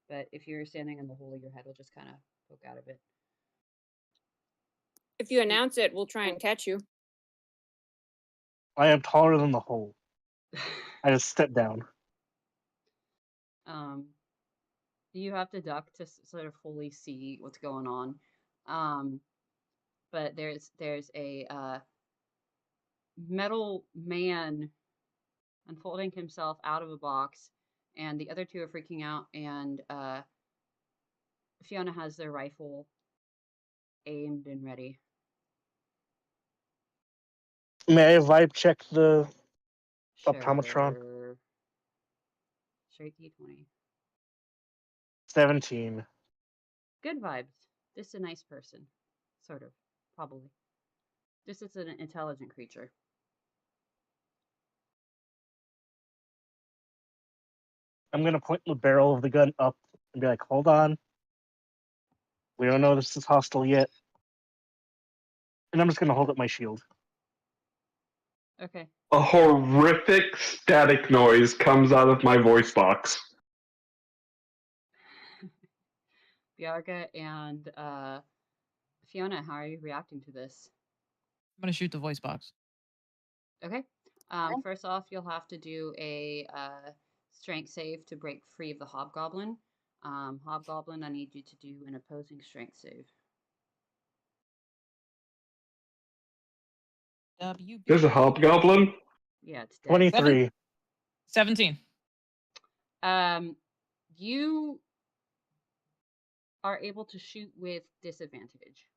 But if you're standing in the hole, your head will just kind of poke out of it. If you announce it, we'll try and catch you. I am taller than the hole. I just stepped down. You have to duck to sort of fully see what's going on. But there's a metal man unfolding himself out of a box, and the other two are freaking out, and Fiona has their rifle aimed and ready. May I vibe check the optometron? Sure. Straight d20. 17. Good vibes. This is a nice person. Sort of. Probably. This is an intelligent creature. I'm going to point the barrel of the gun up and be like, hold on. We don't know this is hostile yet. And I'm just going to hold up my shield. Okay. A horrific static noise comes out of my voice box. Biarga and Fiona, how are you reacting to this? I'm going to shoot the voice box. Okay. First off, you'll have to do a strength save to break free of the hobgoblin. Hobgoblin, I need you to do an opposing strength save. There's a hobgoblin? Yeah, it's dead. 23. 17. You are able to shoot with disadvantage.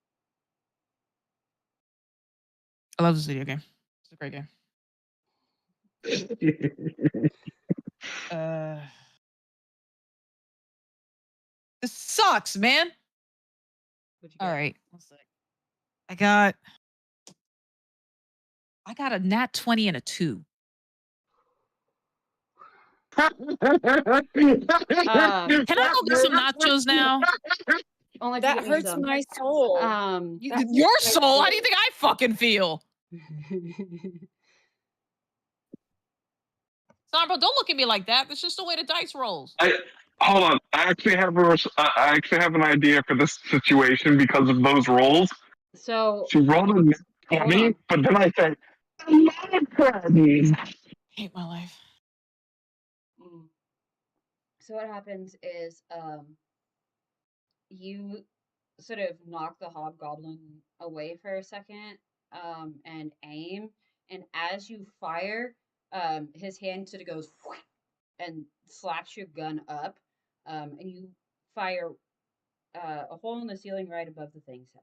I love this video game. It's a great game. This sucks, man. What'd you All get? right. One sec. I got a nat 20 and a 2. Um, Can I that go get some nachos now? only if you That get me hurts some. my soul. That Your my soul. How do you think I fucking feel? Sombra, don't look at me like that. That's just the way the dice rolls. Hold on. I actually have an idea for this situation because of those rolls. So She rolled a nat hold 20, on. but then I said, "Hello, friends." Hate my life. Mm. So what happens is you sort of knock the hobgoblin away for a second and aim, and as you fire, his hand sort of goes and slaps your gun up, and you fire a hole in the ceiling right above the thing's head.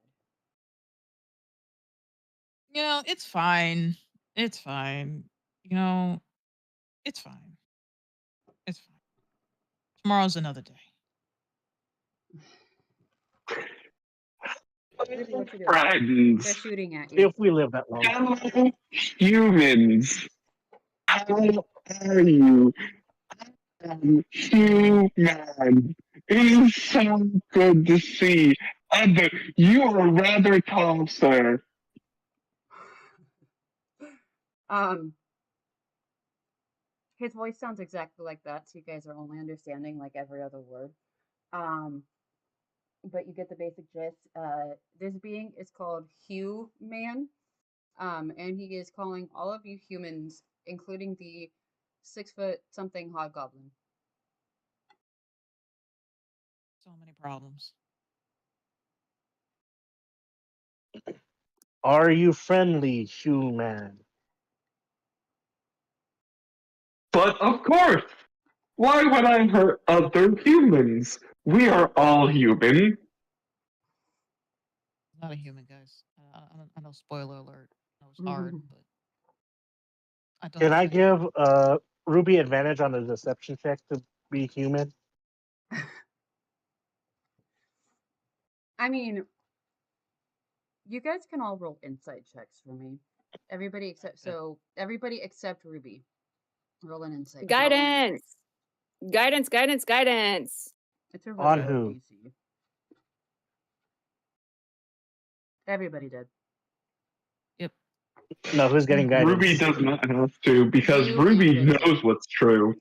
You know, it's fine. It's fine. You know, it's fine. It's fine. Tomorrow's another day. Ruby, what you doing? Friends, They're shooting at you. If we live that long. hello, humans. How are you? Human. It is so good to see. And you are rather tall, sir. Um, his voice sounds exactly like that, so you guys are only understanding like every other word. Um, but you get the basic gist. This being is called Hugh Man, and he is calling all of you humans, including the 6 foot something hobgoblin. So many problems. Are you friendly, human? But of course, why would I hurt other humans? We are all human. Not a human, guys. I know. Spoiler alert. I know it's hard, but I don't. Can I give Ruby advantage on the deception check to be human? I mean, you guys can all roll insight checks for me. Everybody except Ruby. Roll an insight. check. Guidance. Guidance, guidance, guidance. It's a On really who? low DC. Everybody did. Yep. No, who's getting guidance? Ruby does not have to because You Ruby and Vincent. knows what's true.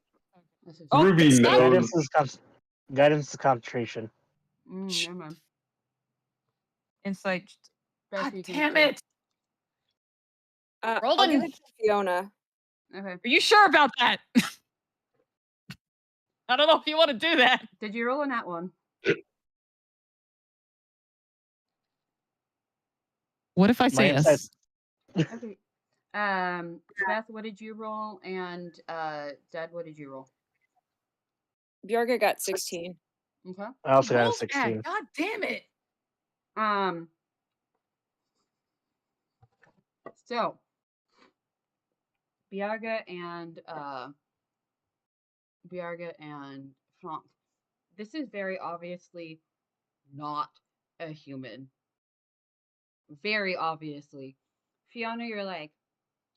This is Oh, Ruby stop. knows. Guidance is concentration. never mind. Insight. Best God you can damn do. it. I'll give it to Fiona. Okay. Are you sure about that? I don't know if you want to do that. Did you roll on that one? What if I say My insight. yes? Okay. Beth, what did you roll? And Dad, what did you roll? Bjorga got 16. Okay. I also got a Roll that. 16. God damn it. So Biarga and Franck. This is very obviously not a human. Very obviously. Fiona, you're like,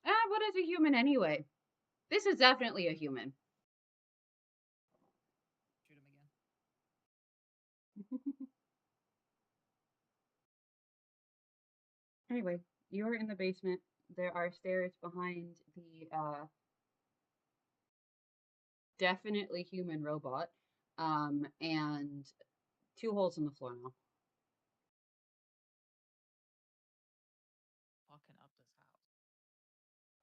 what is a human anyway? This is definitely a human. Shoot him again. Anyway, you're in the basement. There are stairs behind the definitely human robot, and 2 holes in the floor now. Walking up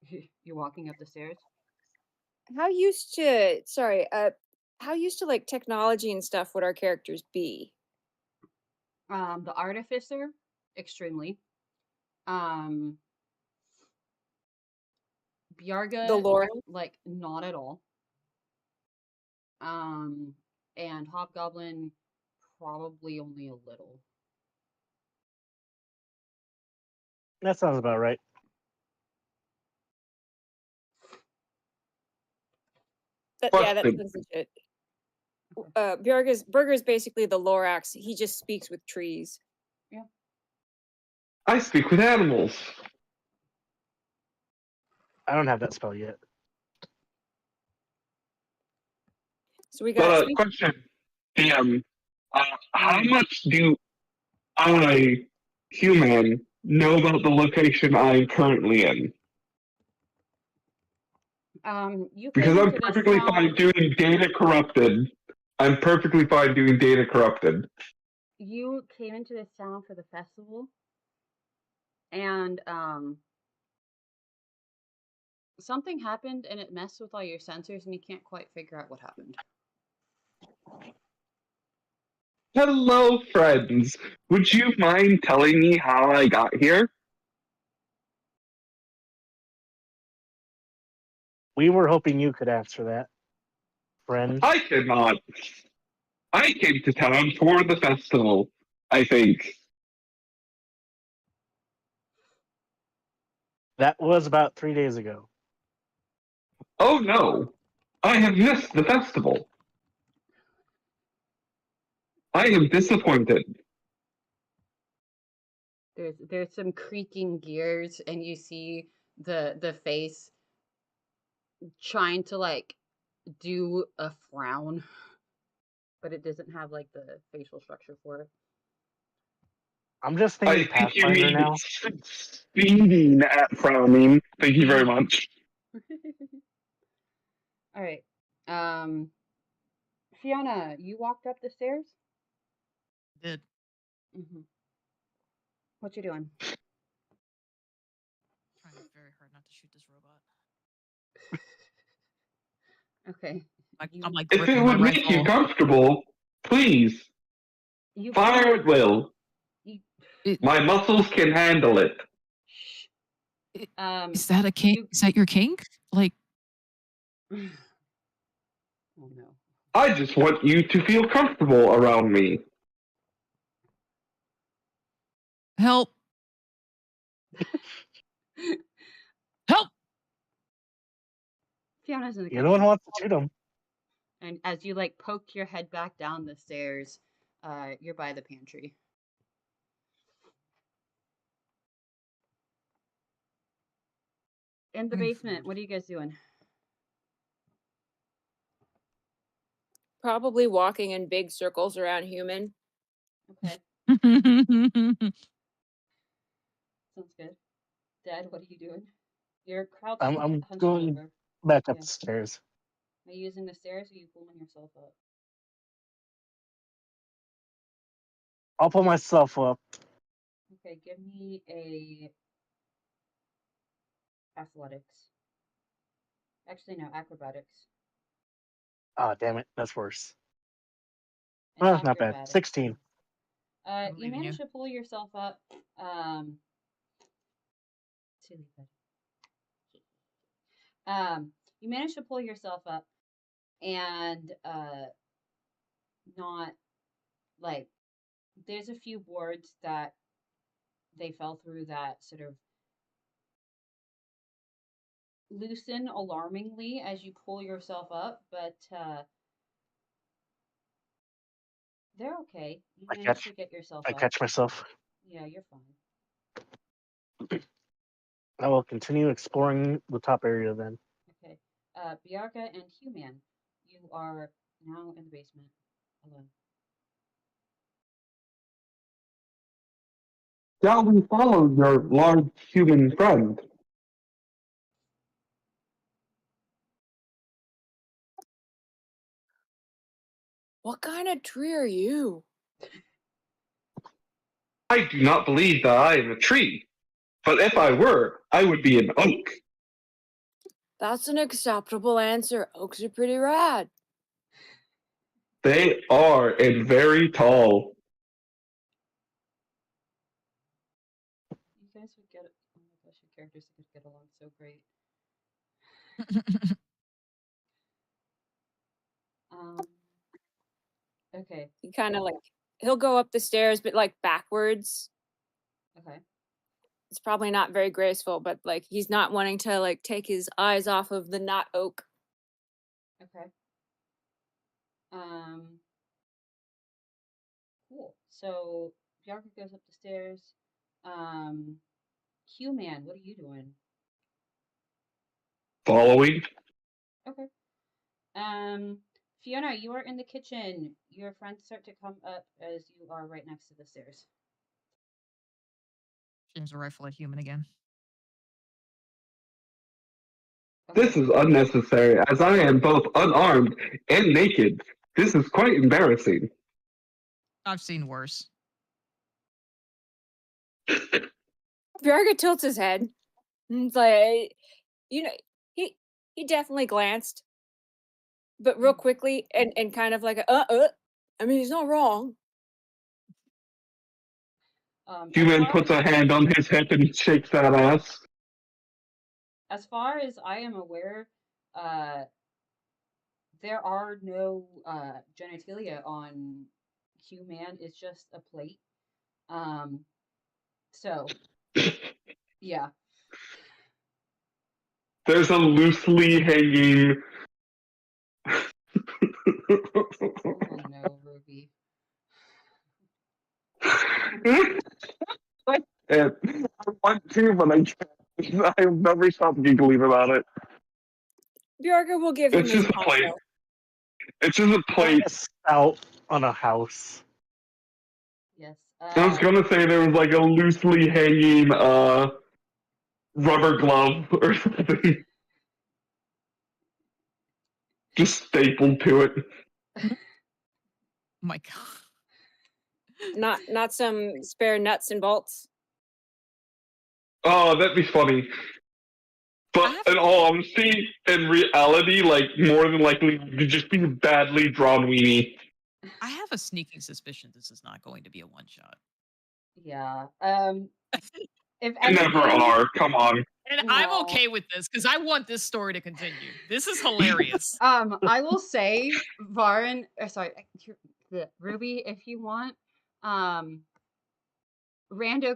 this house. You're walking up the stairs. How used to like technology and stuff would our characters be? The artificer, extremely. Biarga, The lore. like not at all. And Hobgoblin, probably only a little. That sounds about right. Yeah, that Question. sounds legit. Burger's basically the Lorax. He just speaks with trees. I speak with animals. I don't have that spell yet. So we got But speak. question, DM, how Mm. much do I, human, know about the location I'm currently in? You Because came I'm into this perfectly town. fine doing data corrupted. I'm perfectly fine doing data corrupted. You came into this town for the festival, and something happened, and it messed with all your sensors, and you can't quite figure out what happened. Hello, friends. Would you mind telling me how I got here? We were hoping you could answer that, friend. I cannot. I came to town for the festival, I think. That was about 3 days ago. Oh no, I have missed the festival. I am disappointed. There's some creaking gears, and you see the face trying to like do a frown, but it doesn't have like the facial structure for it. I'm just I thinking think you Pathfinder mean now. speeding at frowning. Thank you very much. All right. Fiona, you walked up the stairs? Did. Mm-hmm. What you doing? Trying very hard not to shoot this robot. Okay. I'm like If it gripping my would make you rifle. comfortable, please You fire at will. You, My muscles can handle it. shh. Is that a kink? You. Is that your kink? Like, Oh no. I just want you to feel comfortable around me. help! Help! Fiona's in the You're the one kitchen, who wants to shoot him. and as you like poke your head back down the stairs, you're by the pantry. In the basement, what are you guys doing? Probably walking in big circles around human. Okay, sounds good. Dad, what are you doing? You're crouched, I'm hunched going over. back up Yeah. the stairs. Are you using the stairs, or are you pulling yourself up? I'll pull myself up. Okay, give me a athletics. Actually, no, acrobatics. Oh, damn it. That's worse. And Not bad. acrobatics. 16. I You believe in managed you. to pull yourself up. Silly buddy. You managed to pull yourself up and not like there's a few boards that they fell through that sort of loosen alarmingly as you pull yourself up, but they're okay. You managed to get yourself I up. catch myself. Yeah, you're fine. I will continue exploring the top area then. Okay. Biarka and Human, you are now in the basement alone. Shall we follow your large human friend? What kind of tree are you? I do not believe that I am a tree, but if I were, I would be an oak. That's an acceptable answer. Oaks are pretty rad. They are and very tall. You guys would get. Oh my gosh, your characters would get along so great. Okay. He kind of like he'll go up the stairs, but like backwards. Okay. It's probably not very graceful, but like he's not wanting to like take his eyes off of the not oak. Okay. Um, cool. So Bianca goes up the stairs. Um, Q-Man, what are you doing? Following. Okay. Fiona, you are in the kitchen. Your friends start to come up as you are right next to the stairs. James a rifle at human again. This is unnecessary, as I am both unarmed and naked. This is quite embarrassing. I've seen worse. Bjarga tilts his head. And it's like, you know, he definitely glanced, but real quickly and kind of like I mean, he's not wrong. Human puts a hand on his hip and shakes that ass. As far as I am aware, there are no genitalia on Q-Man. It's just a plate. So yeah. There's a loosely hanging. Oh no, Ruby. I want to, but I can't. I've never stopped giggling about it. Bjarga will give him It's his just a plate. poncho. It's just a plate. Out on a house. Yes. I was gonna say there was like a loosely hanging rubber glove or something. Just stapled to it. Oh my god. Not some spare nuts and bolts. Oh, that'd be funny. But in all honesty, in reality, like more than likely, it'd just be a badly drawn weenie. I have a sneaking suspicion this is not going to be a one shot. Yeah. If They never are. Come on. And I'm okay with this because I want this story to continue. This is hilarious. I will say, Varn, Ruby, if you want, Rando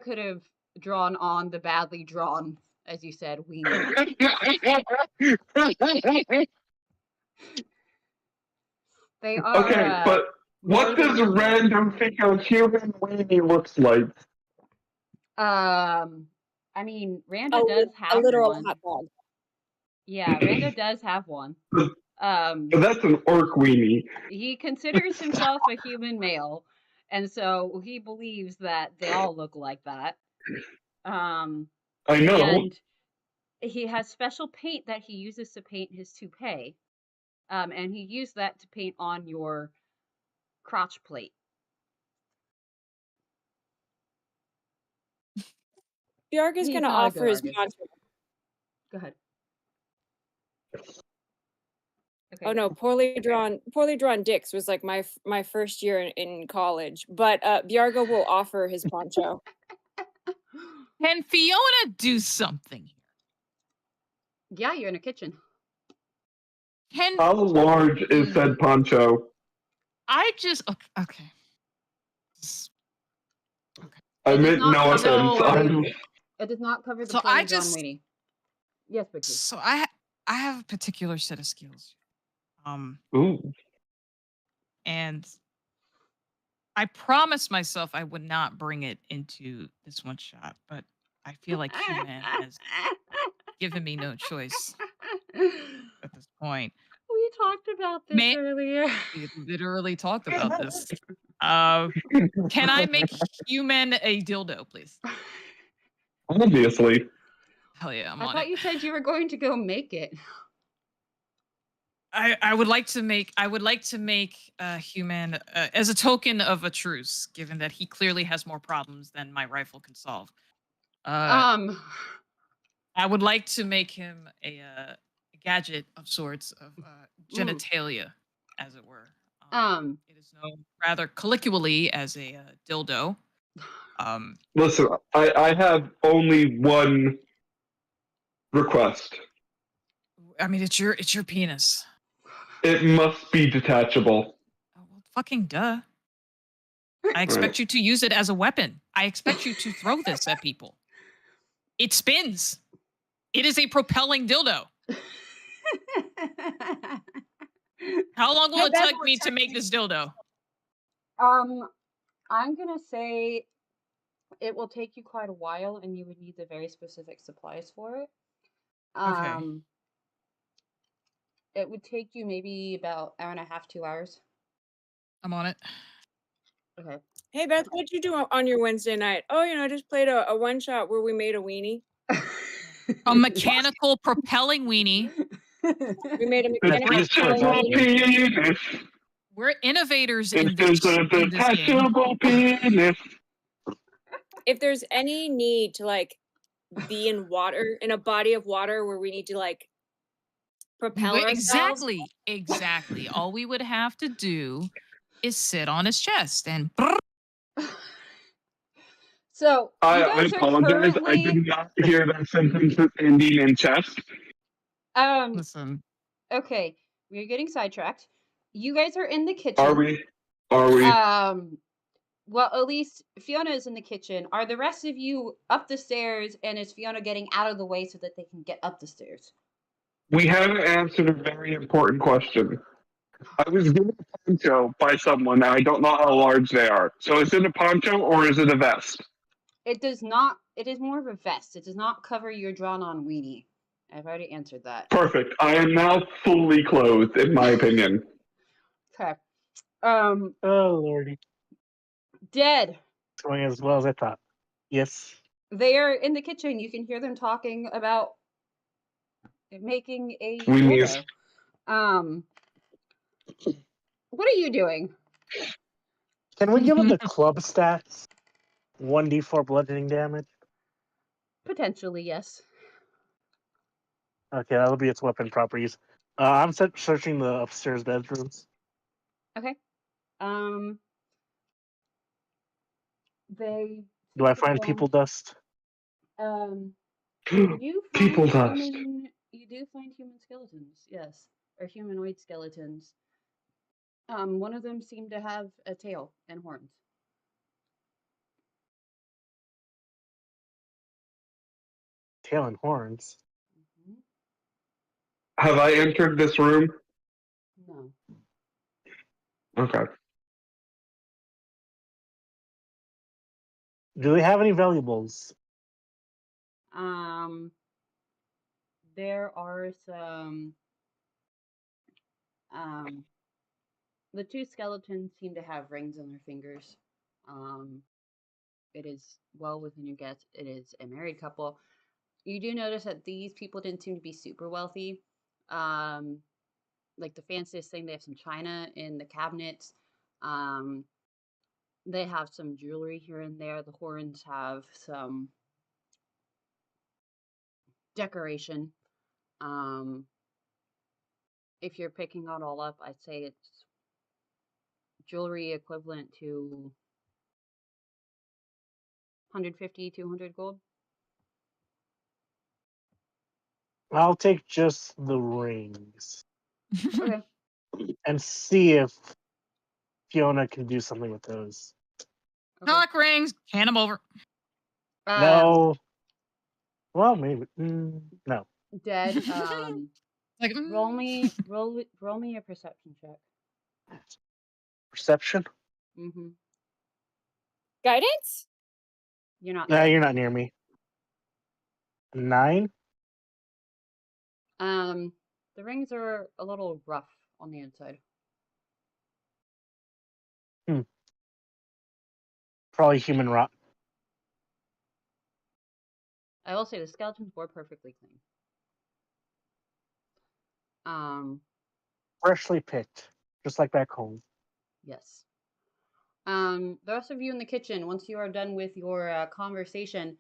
could have drawn on the badly drawn, as you said, weenie. They are. Okay, but what does random think a human weenie looks like? I mean, Rando does have a literal one. hot dog. Yeah, Rando does have one. But that's an orc weenie. He considers himself a human male, and so he believes that they all look like that. I know. And he has special paint that he uses to paint his toupee. And he used that to paint on your crotch plate. Bjarga's gonna offer his poncho. Go ahead. Okay. Oh no, poorly drawn dicks was like my first year in college, but Bjarga will offer his poncho. Can Fiona do something? Yeah, you're in a kitchen. How large is said poncho? I just okay. I meant no offense. It does not cover the So poorly drawn weenie. Yes, Bixby. So I have a particular set of skills. Ooh. And I promised myself I would not bring it into this one shot, but I feel like Human has given me no choice at this point. We talked about this earlier. We literally talked about this. Can I make Human a dildo, please? Obviously. Hell yeah, I'm I on thought it. you said you were going to go make it. I would like to make Human as a token of a truce, given that he clearly has more problems than my rifle can solve. I would like to make him a gadget of sorts of genitalia, as it were. It is known rather colloquially as a dildo. Listen, I have only one request. I mean, it's your penis. It must be detachable. Oh, well, fucking duh. I expect you to use it as a weapon. I expect you to throw this at people. It spins. It is a propelling dildo. How long will Hey, it Beth, take me to make this dildo? I'm gonna say it will take you quite a while, and you would need the very specific supplies for it. Okay. It would take you maybe about hour and a half, 2 hours. I'm on it. Okay. Hey Beth, what'd you do on your Wednesday night? Oh, I just played a one shot where we made a weenie. A mechanical propelling weenie. We made a That's mechanical used for propelling golf. weenie. Penis. We're innovators It in is this a in this game. detachable penis. If there's any need to be in water, in a body of water where we need to propel ourselves. Exactly. All we would have to do is sit on his chest and So you I guys are apologize. I currently did not hear that sentence ending in chest. Listen. okay. We're getting sidetracked. You guys are in the kitchen. Are we? Are we? Well, at least Fiona is in the kitchen. Are the rest of you up the stairs, and is Fiona getting out of the way so that they can get up the stairs? We haven't answered a very important question. I was given a poncho by someone, and I don't know how large they are. So is it a poncho or is it a vest? It does not. It is more of a vest. It does not cover your drawn-on weenie. I've already answered that. Perfect. I am now fully clothed, in my opinion. Okay. Oh lordy, Dead. it's going as well as I thought. Yes. They are in the kitchen. You can hear them talking about making a Weenies. dildo. What are you doing? Can we give it the club stats? 1d4 bludgeoning damage. Potentially, yes. Okay, that'll be its weapon properties. I'm searching the upstairs bedrooms. Okay. They Do I find people dust? You do find People dust. You do find human skeletons, yes, or humanoid skeletons. One of them seemed to have a tail and horns. Tail and horns. Mhm. Have I entered this room? No. Okay. Do they have any valuables? There are some. The two skeletons seem to have rings on their fingers. It is well within your guess. It is a married couple. You do notice that these people didn't seem to be super wealthy. Like the fanciest thing, they have some china in the cabinets. They have some jewelry here and there. The horns have some decoration. If you're picking it all up, I'd say it's jewelry equivalent to 150, 200 gold. I'll take just the rings Okay. and see if Fiona can do something with those. Okay. Cock rings, hand them over. No. Well, maybe. No. Dead. Like, Roll me a perception check. Perception? Mm-hmm. Guidance? You're not No, there. you're not near me. 9? The rings are a little rough on the inside. Probably human rot. I will say the skeletons were perfectly clean. Freshly picked. Just like back home. Yes. The rest of you in the kitchen, once you are done with your conversation,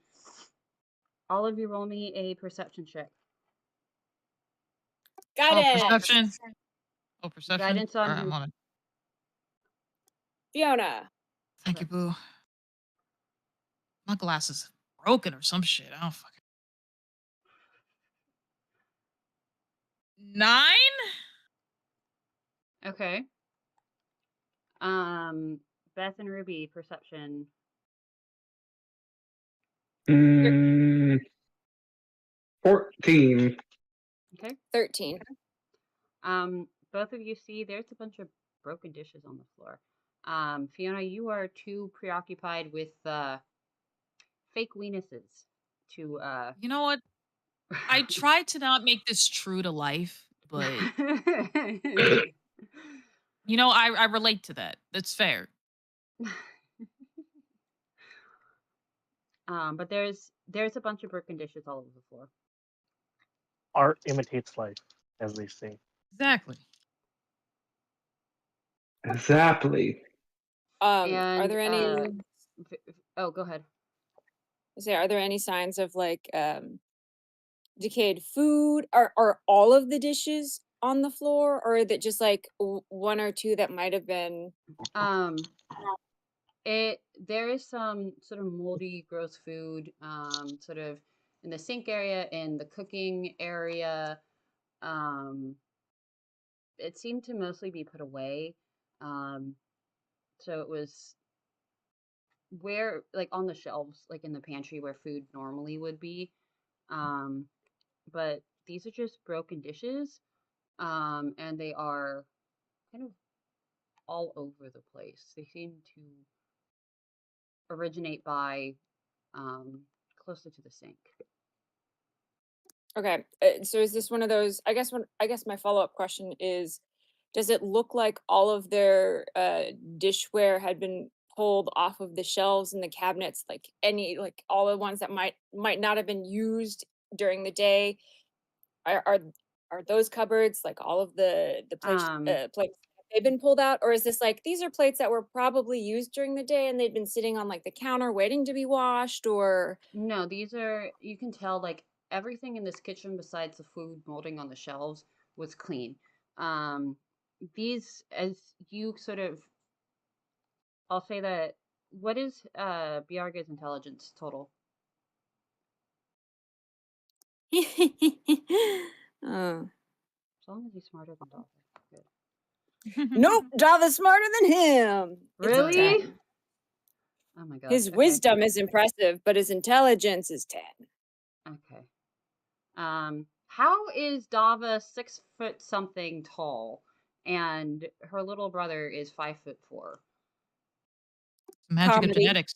all of you roll me a perception check. Guidance. perception. Oh, perception. Guidance on All right, who? I'm on it. Fiona. Thank you, boo. My glasses are broken or some shit. I don't fucking. 9? Okay. Beth and Ruby, perception. 14. Okay. 13. Both both of you see there's a bunch of broken dishes on the floor. Fiona, you are too preoccupied with fake weenuses to You know what? I tried to not make this true to life, but I relate to that. That's fair. But there's a bunch of broken dishes all over the floor. Art imitates life, as they say. Exactly. Exactly. Are And there any? oh, go ahead. Are there any signs of like decayed food? Are all of the dishes on the floor, or is it just like one or two that might have been? There is some sort of moldy, gross food, sort of in the sink area, in the cooking area. It seemed to mostly be put away. So it was where, like, on the shelves, like in the pantry where food normally would be. But these are just broken dishes, and they are kind of all over the place. They seem to originate by closer to the sink. Okay, so is this one of those? I guess my follow-up question is, does it look like all of their dishware had been pulled off of the shelves in the cabinets, like all the ones that might not have been used during the day? Are those cupboards, like all of the plates, they've been pulled out, or is this like these are plates that were probably used during the day and they've been sitting on like the counter waiting to be washed? Or No, these are, you can tell, like, everything in this kitchen besides the food molding on the shelves was clean. These, as you sort of, I'll say that, what is Biarga's intelligence total? Oh. As long as he's smarter than Dava. Good. Nope, Java's smarter than him. Really? It's a 10. Oh my gosh. His Okay. wisdom is impressive, but his intelligence is 10. Okay. How is Dava 6 foot something tall, and her little brother is 5'4"? Magic of Comedy. genetics.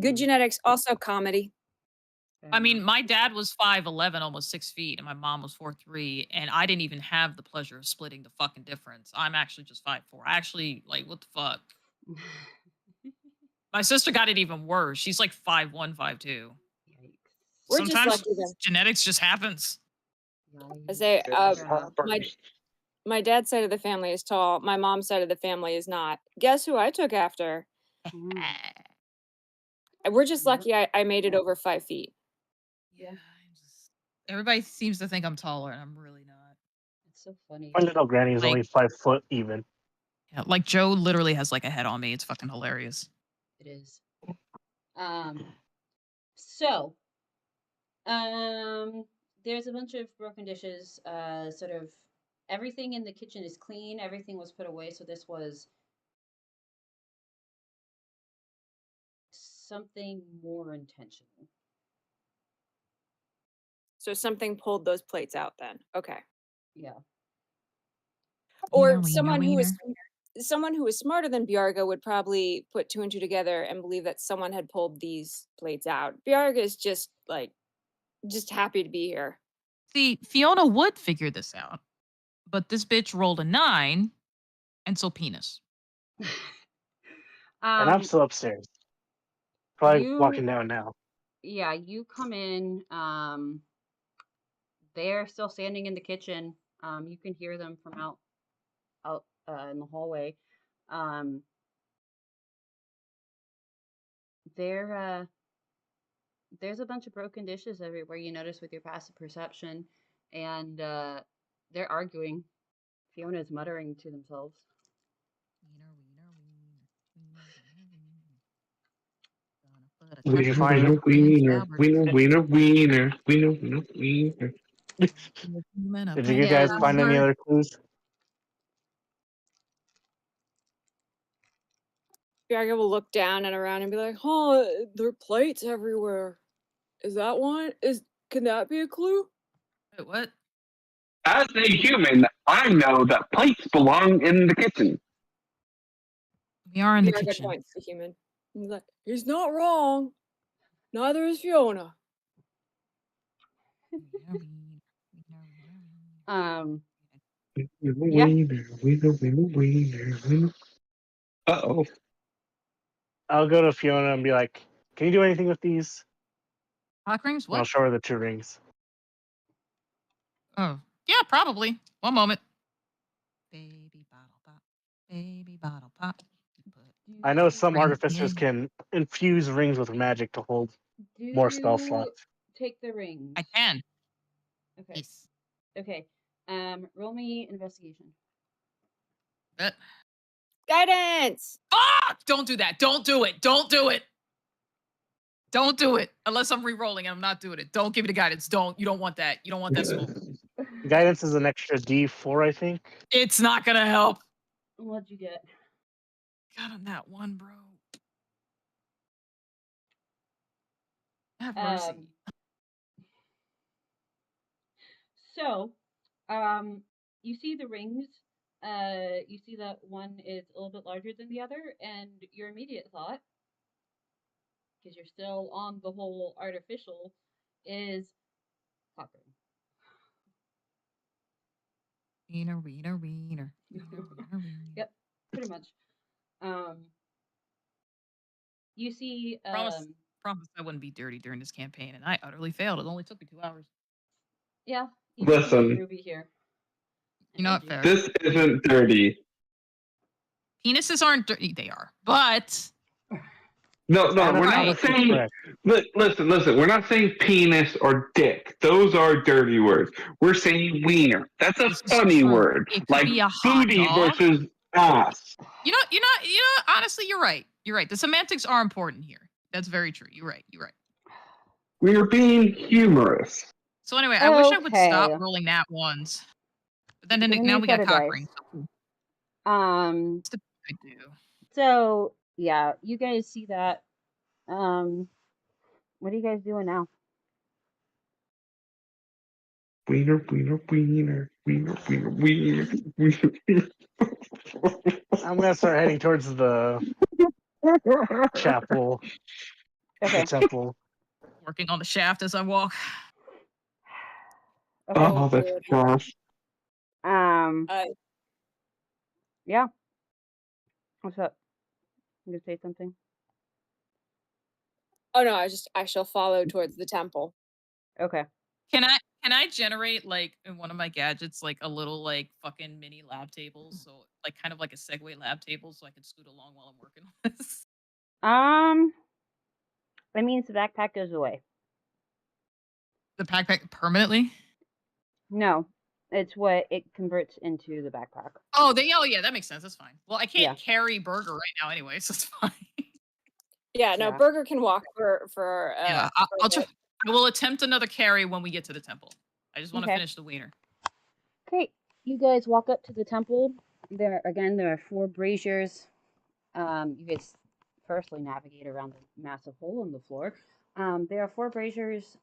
Good genetics, also comedy. I mean, my dad was 5'11", almost 6 feet, and my mom was 4'3", and I didn't even have the pleasure of splitting the fucking difference. I'm actually just 5'4". Actually, like, what the fuck? My sister got it even worse. She's like 5'1", 5'2". Yikes. We're Sometimes just lucky then. genetics just happens. I say, First. my dad's side of the family is tall. My mom's side of the family is not. Guess who I took after? We're just lucky I made it over 5 feet. Yeah, everybody seems to think I'm taller, and I'm really not. It's so funny. My little granny is Like- only 5 foot even. Yeah, like Joe literally has like a head on me. It's fucking hilarious. It is. So, there's a bunch of broken dishes. Sort of everything in the kitchen is clean. Everything was put away. So this was something more intentional. So something pulled those plates out then. Okay. Yeah. Or Wiener, someone who wiener. was smarter than Biarga would probably put 2 and 2 together and believe that someone had pulled these plates out. Biarga is just happy to be here. See, Fiona would figure this out, but this bitch rolled a 9, and so penis. And I'm still upstairs. Probably walking down now. Yeah, you come in. They're still standing in the kitchen. You can hear them from out in the hallway. There's a bunch of broken dishes everywhere. You notice with your passive perception, and they're arguing. Fiona's muttering to themselves. Did you Wiener, find wiener, wiener, wiener, wiener, wiener, wiener, wiener. Did you guys find any other clues? Biarga will look down and around and be like, "Oh, there are plates everywhere. Is that one? Can that be a clue?" Wait, what? As a human, I know that plates belong in the kitchen. We are in the Good kitchen. points, the human. He's like, he's not wrong. Neither is Fiona. Yeah. Uh-oh. I'll go to Fiona and be like, "Can you do anything with these?" Hawk rings? And I'll What? show her the 2 rings. Oh, yeah, probably. One moment. Baby bottle pop. Baby bottle pop. I know some Ring artificers in. can infuse rings with magic to hold Do more spell you slots. take the rings? I can. Okay. Yes. Okay. Roll me investigation. Bet. Guidance! Ah! Don't do that. Don't do it. Don't do it. Don't do it. Unless I'm re-rolling and I'm not doing it. Don't give me the guidance. Don't. You don't want that. You don't want that smoke. Guidance is an extra D4, I think. It's not gonna help. What'd you get? God, on that one, bro. Have mercy. So, you see the rings. You see that one is a little bit larger than the other, and your immediate thought, because you're still on the whole artificial, is copper. Wiener. Yep, pretty much. You see, Promise I wouldn't be dirty during this campaign, and I utterly failed. It only took me 2 hours. yeah, you Listen. see Ruby here. You know what? Fair. This isn't dirty. Penises aren't dirty. They are, but No, we're Right. not saying. Listen. We're not saying penis or dick. Those are dirty words. We're saying wiener. That's a this is funny true. word. It could Like be a hot booty dog. versus ass. You know. Honestly, you're right. You're right. The semantics are important here. That's very true. You're right. We're being humorous. So anyway, I wish I would stop Okay. rolling nat ones. But then Give now me we a got set of cock dice. rings. Um, What's the I do? so yeah, you guys see that. What are you guys doing now? Wiener. I'm gonna start heading towards the chapel, Okay. the temple. Working on the shaft as I walk. Okay. Oh, that's gosh. Yeah. What's up? You gonna say something? Oh no, I shall follow towards the temple. Okay. Can I generate like in one of my gadgets like a little like fucking mini lab table, so like kind of like a Segway lab table, so I can scoot along while I'm working on this? That means the backpack goes away. The backpack permanently? No, it's what it converts into the backpack. Oh, yeah, that makes sense. That's fine. Well, I can't Yeah. carry Burger right now anyway, so it's fine. Yeah, no, Yeah. Burger can walk for Yeah, I'll try. I will attempt another carry when we get to the temple. I just want to Okay. finish the wiener. Okay, you guys walk up to the temple. There are 4 braziers. You guys firstly navigate around the massive hole in the floor. There are 4 braziers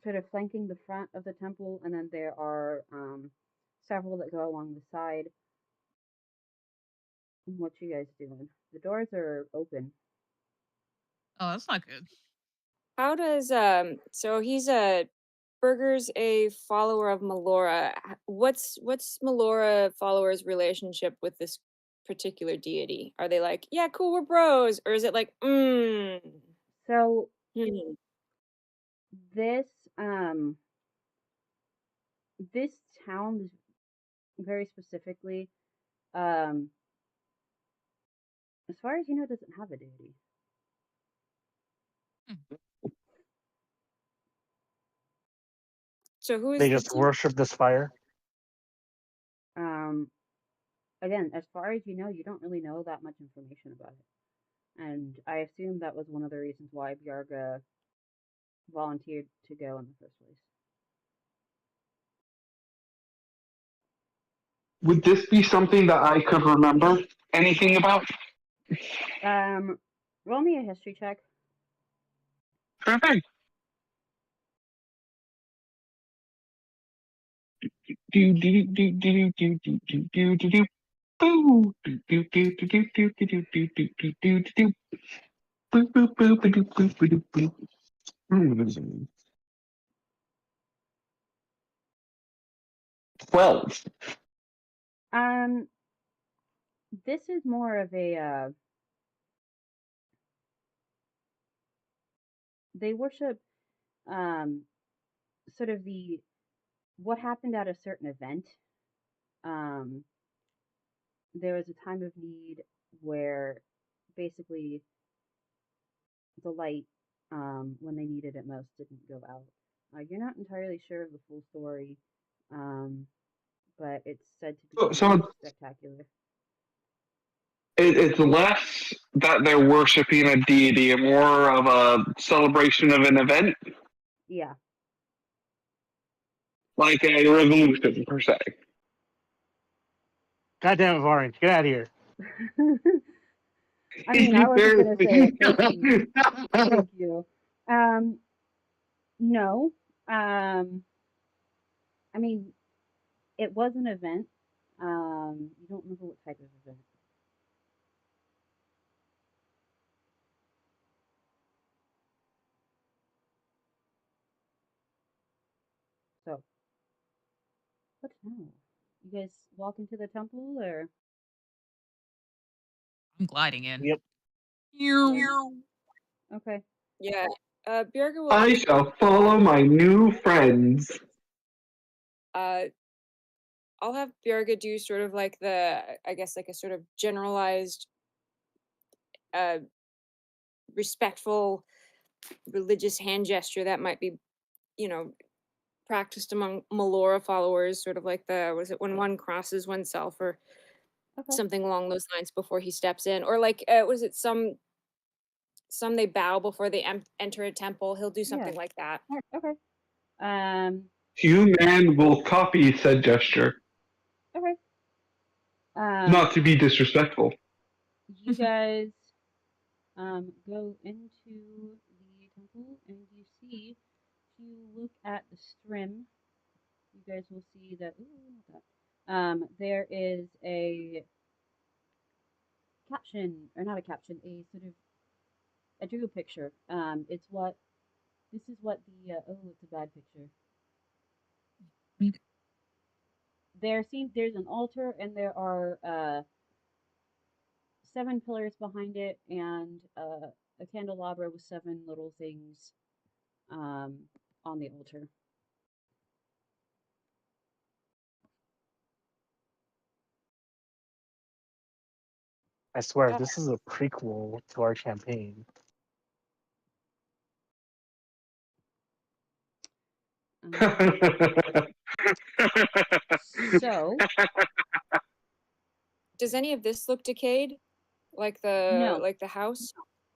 sort of flanking the front of the temple, and then there are several that go along the side. What you guys doing? The doors are open. Oh, that's not good. How does so he's Burger's a follower of Melora. What's Melora followers' relationship with this particular deity? Are they like, yeah, cool, we're bros, or is it like, So hmm. this this town very specifically, as far as you know, doesn't have a deity. So who is They the just worship this fire. Again, as far as you know, you don't really know that much information about it. And I assume that was one of the reasons why Bjarga volunteered to go in the first place. Would this be something that I could remember anything about? Roll me a history check. Sure thing. 12. This is more of a they worship sort of what happened at a certain event. There was a time of need where basically the light, when they needed it most, didn't go out. You're not entirely sure of the full story, but it's said to be So pretty spectacular. it's less that they're worshiping a deity and more of a celebration of an event, Yeah. like a revolution per se. Goddamn it, Orange, get out of here. I mean, I wasn't gonna say it. Thank you. No. I mean, it was an event. You don't remember what type of event. So, what now? You guys walk into the temple, or? I'm gliding in. Yep. Okay. Yeah. Bjerga will I shall follow my new friends. I'll have Bjerga do sort of like I guess like a sort of generalized respectful religious hand gesture that might be, practiced among Melora followers, sort of like when one crosses oneself or Okay. something along those lines before he steps in, or like some they bow before they enter a temple. He'll do something like that. Okay. Human will copy said gesture. Okay. Not to be disrespectful. You guys go into the temple, and you see, if you look at the strim, you guys will see that, there is a caption, or not a caption, a sort of, I drew a picture. This is what it's a bad picture. There's an altar, and there are 7 pillars behind it, and a candelabra with 7 little things on the altar. I swear, this is a prequel to our campaign. So, does any of this look decayed, like the house?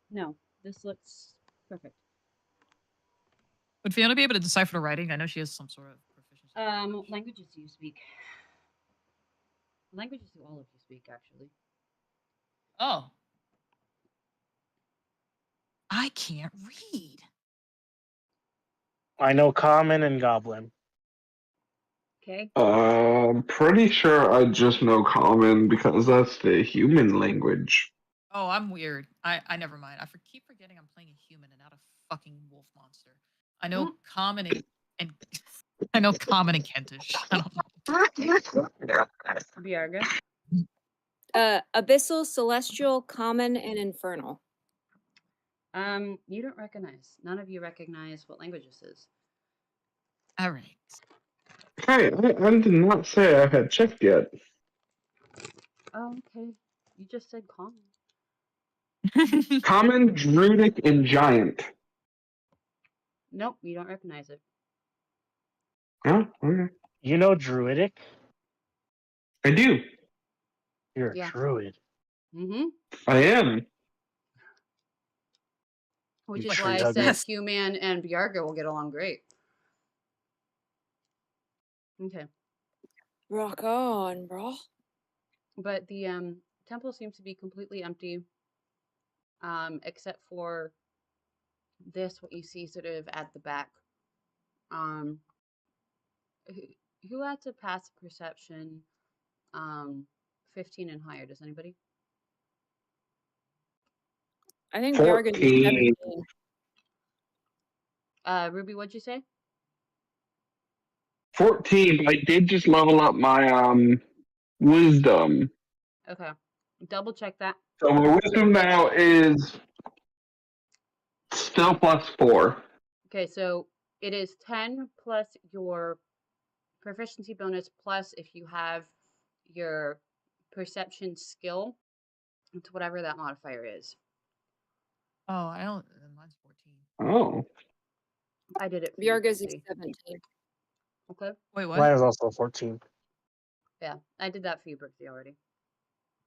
No, this looks perfect. Would Fiona be able to decipher the writing? I know she has some sort of proficiency. What languages do you speak? What languages do all of you speak, actually? Oh. I can't read. I know Common and Goblin. Okay. I'm pretty sure I just know Common because that's the human language. Oh, I'm weird. I never mind. Keep forgetting I'm playing a human and not a fucking wolf monster. I know Common and I know Common and Kentish. I don't know. Bjerga? Abyssal, Celestial, Common, and Infernal. You don't recognize. None of you recognize what language this is. All right. Hey, I did not say I had checked yet. Oh, okay. You just said common. Common, Druidic, and Giant. Nope, you don't recognize it. Oh, okay. You know Druidic? I do. You're a druid. Mm-hmm. I am. Which You is why I tree said hugger. Human and Bjerga will get along great. Okay. Rock on, bro. But the temple seems to be completely empty, except for what you see sort of at the back. Who had to pass perception 15 and higher? Does anybody? I think Bjargan is 14. 17. Ruby, what'd you say? 14, but I did just level up my wisdom. Okay. Double check that. So my wisdom now is still +4. Okay, so it is 10 plus your proficiency bonus plus if you have your perception skill to whatever that modifier is. Oh, I don't. Mine's 14. Oh. I did it for you, Bjarga's is Brixie. 17. Okay. Wait, what? Mine is also 14. Yeah, I did that for you, Brixie, already.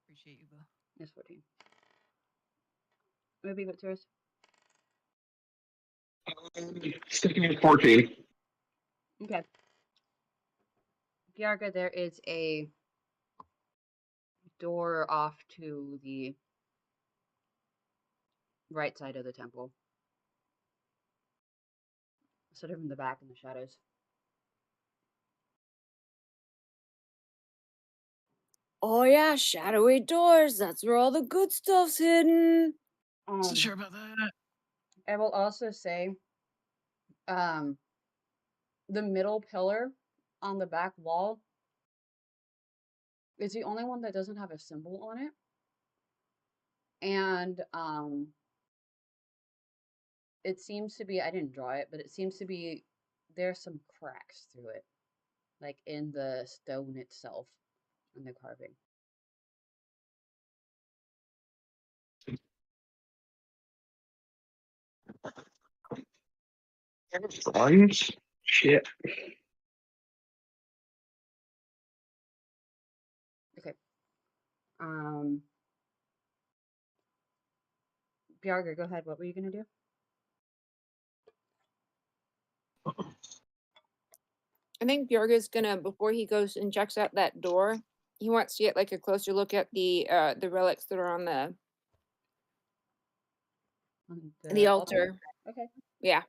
Appreciate you, Bill. It's 14. Ruby, what's yours? Sticking with 14. Okay. Bjarga, there is a door off to the right side of the temple. Sort of in the back in the shadows. Oh yeah, shadowy doors. That's where all the good stuff's hidden. Not sure about that. I will also say, the middle pillar on the back wall is the only one that doesn't have a symbol on it. And it seems to be, I didn't draw it, but it seems to be there's some cracks through it, like in the stone itself and the carving. Drawings? Shit. Okay. Bjarga, go ahead. What were you gonna do? I think Bjarga's gonna, before he goes and checks out that door, he wants to get like a closer look at the relics that are on On the altar? altar. Okay. Yeah.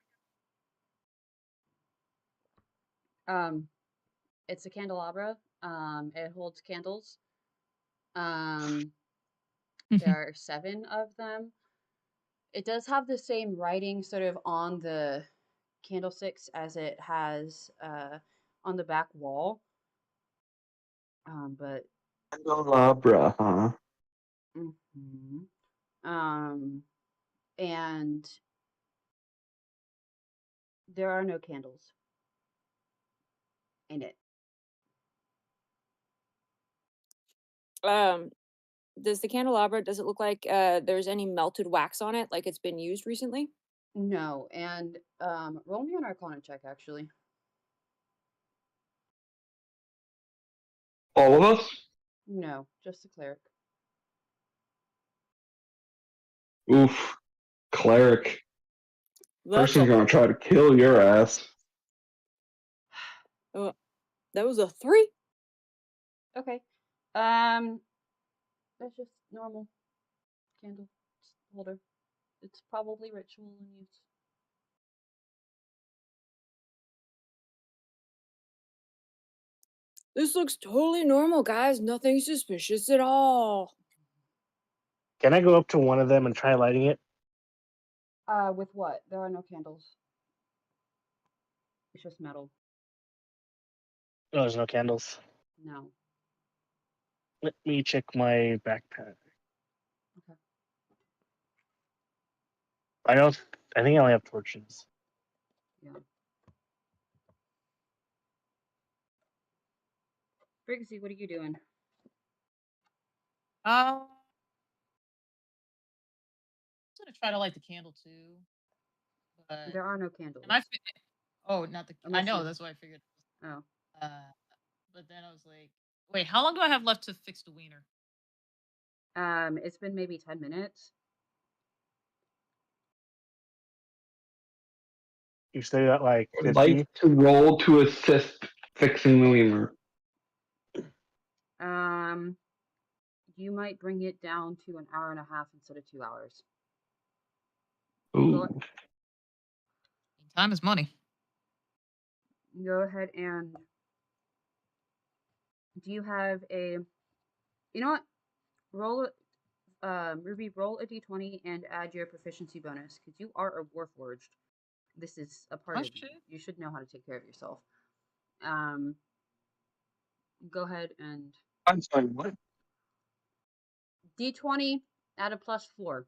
It's a candelabra. It holds candles. There are 7 of them. It does have the same writing sort of on the candlesticks as it has on the back wall. But Candelabra, huh? mhm. And there are no candles in it. Does the candelabra, does it look like there's any melted wax on it, like it's been used recently? No, and roll me an Arcana check, actually. All of us? No, just the cleric. Oof. Cleric. That's Person's gonna try to kill your ass. that was a 3. Okay. That's just normal candle holder. It's probably ritual in use. This looks totally normal, guys. Nothing suspicious at all. Can I go up to one of them and try lighting it? With what? There are no candles. It's just metal. No, there's no candles. No. Let me check my backpack. Okay. I think I only have torches. Yeah. Briggsy, what are you doing? I'm gonna try to light the candle too. But There are no candles. oh, not the. I Unless know you- that's what I figured. Oh. But then I was like, wait, how long do I have left to fix the wiener? It's been maybe 10 minutes. You say that like I'd 50? like to roll to assist fixing the lemur. You might bring it down to an hour and a half instead of 2 hours. Ooh. Time is money. Go ahead and Do you have a? You know what? Roll Ruby, roll a d20 and add your proficiency bonus because you are a warforged. This is a part Oh, of you. shit. You should know how to take care of yourself. Um, go ahead and I'm sorry, what? d20 add a +4.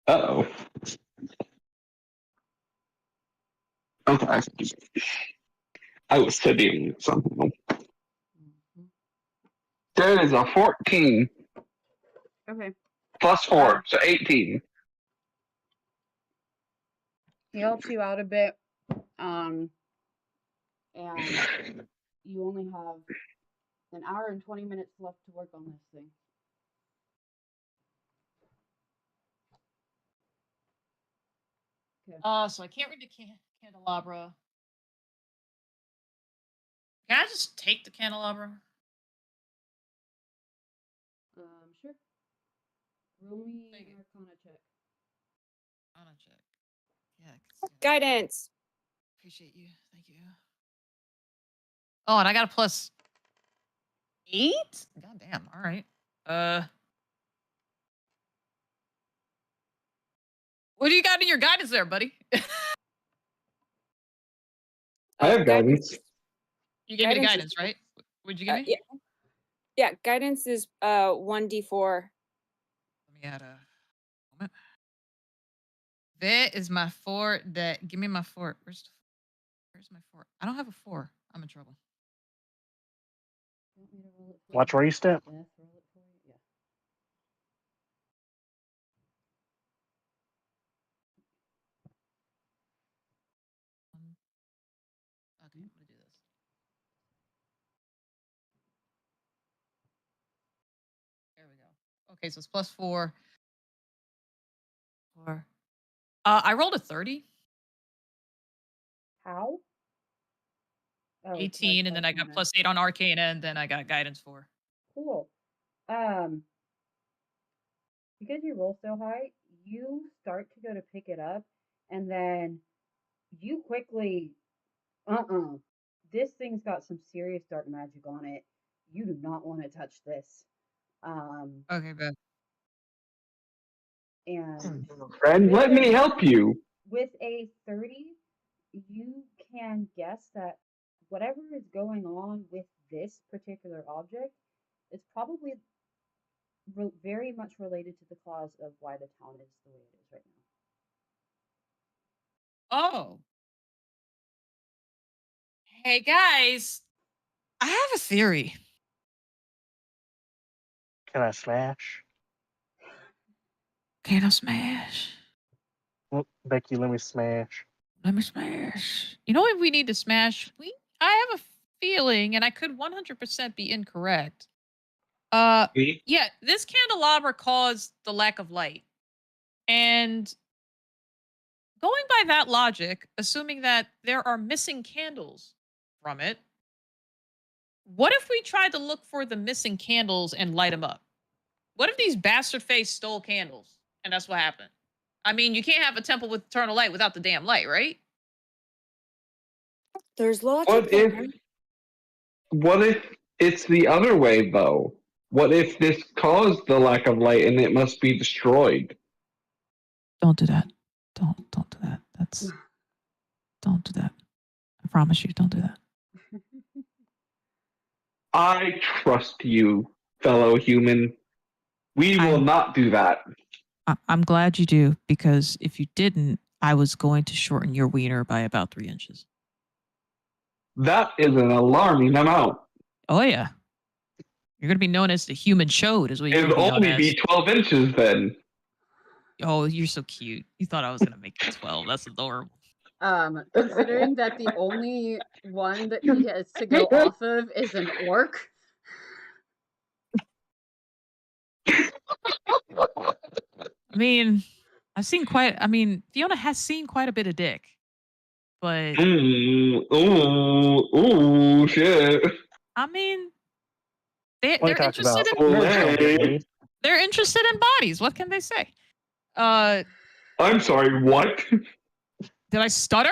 Uh-oh. Okay. I was studying somehow. Mm-hmm. There is a 14 Okay. plus 4, so 18. He helps you out a bit. And you only have an hour and 20 minutes left to work on this thing. Okay. So I can't read the candelabra. Can I just take the candelabra? Sure. Roll me Take an it. Arcana check. I'm gonna check. Yeah. 'Cause, Guidance. appreciate you. Thank you. Oh, and I got a +8? God damn. All right. What do you got in your guidance there, buddy? I have Guidance. guidance. You gave me the Guidance guidance, is, right? What'd you give me? yeah. Yeah, guidance is 1d4. Let me add a moment. That is my 4. Give me my 4. Where's my 4? I don't have a 4. I'm in trouble. You want me to roll it for Watch you? where you step. Beth, roll it for you? Yeah. Okay, I'm gonna do this. There we go. Okay, so it's +4. 4. I rolled a 30, How? Oh, like 18, and then I got Arcana. +8 on Arcana, and then I got guidance 4. Cool. Because you roll so high, you start to go to pick it up, and then you quickly, this thing's got some serious dark magic on it. You do not want to touch this. Okay, good. And Friend, with let me help you. with a 30, you can guess that whatever is going on with this particular object is probably very much related to the cause of why the town is the way it is right now. Oh. Hey, guys. I have a theory. Can I smash? Can I smash? Well, Becky, let me smash. Let me smash. You know what we need to smash? I have a feeling, and I could 100% be incorrect. Me? Yeah, this candelabra caused the lack of light. And going by that logic, assuming that there are missing candles from it, what if we tried to look for the missing candles and light them up? What if these bastard face stole candles and that's what happened? I mean, you can't have a temple with eternal light without the damn light, right? There's logic What there. if it's the other way though? What if this caused the lack of light and it must be destroyed? Don't do that. Don't do that. Don't do that. I promise you, don't do that. I trust you, fellow human. We will not do that. I'm glad you do, because if you didn't, I was going to shorten your wiener by about 3 inches. That is an alarming amount. Oh yeah. You're gonna be known as the human chode, is what you're It gonna would be known only as. be 12 inches then. Oh, you're so cute. You thought I was gonna make it 12. That's adorable. Considering that the only one that he has to go off of is an orc. I mean, Fiona has seen quite a bit of dick. But Ooh, shit. I mean, What they're you talking interested about? in Nerds don't get Olay. laid. they're interested in bodies. What can they say? I'm sorry, what? Did I stutter?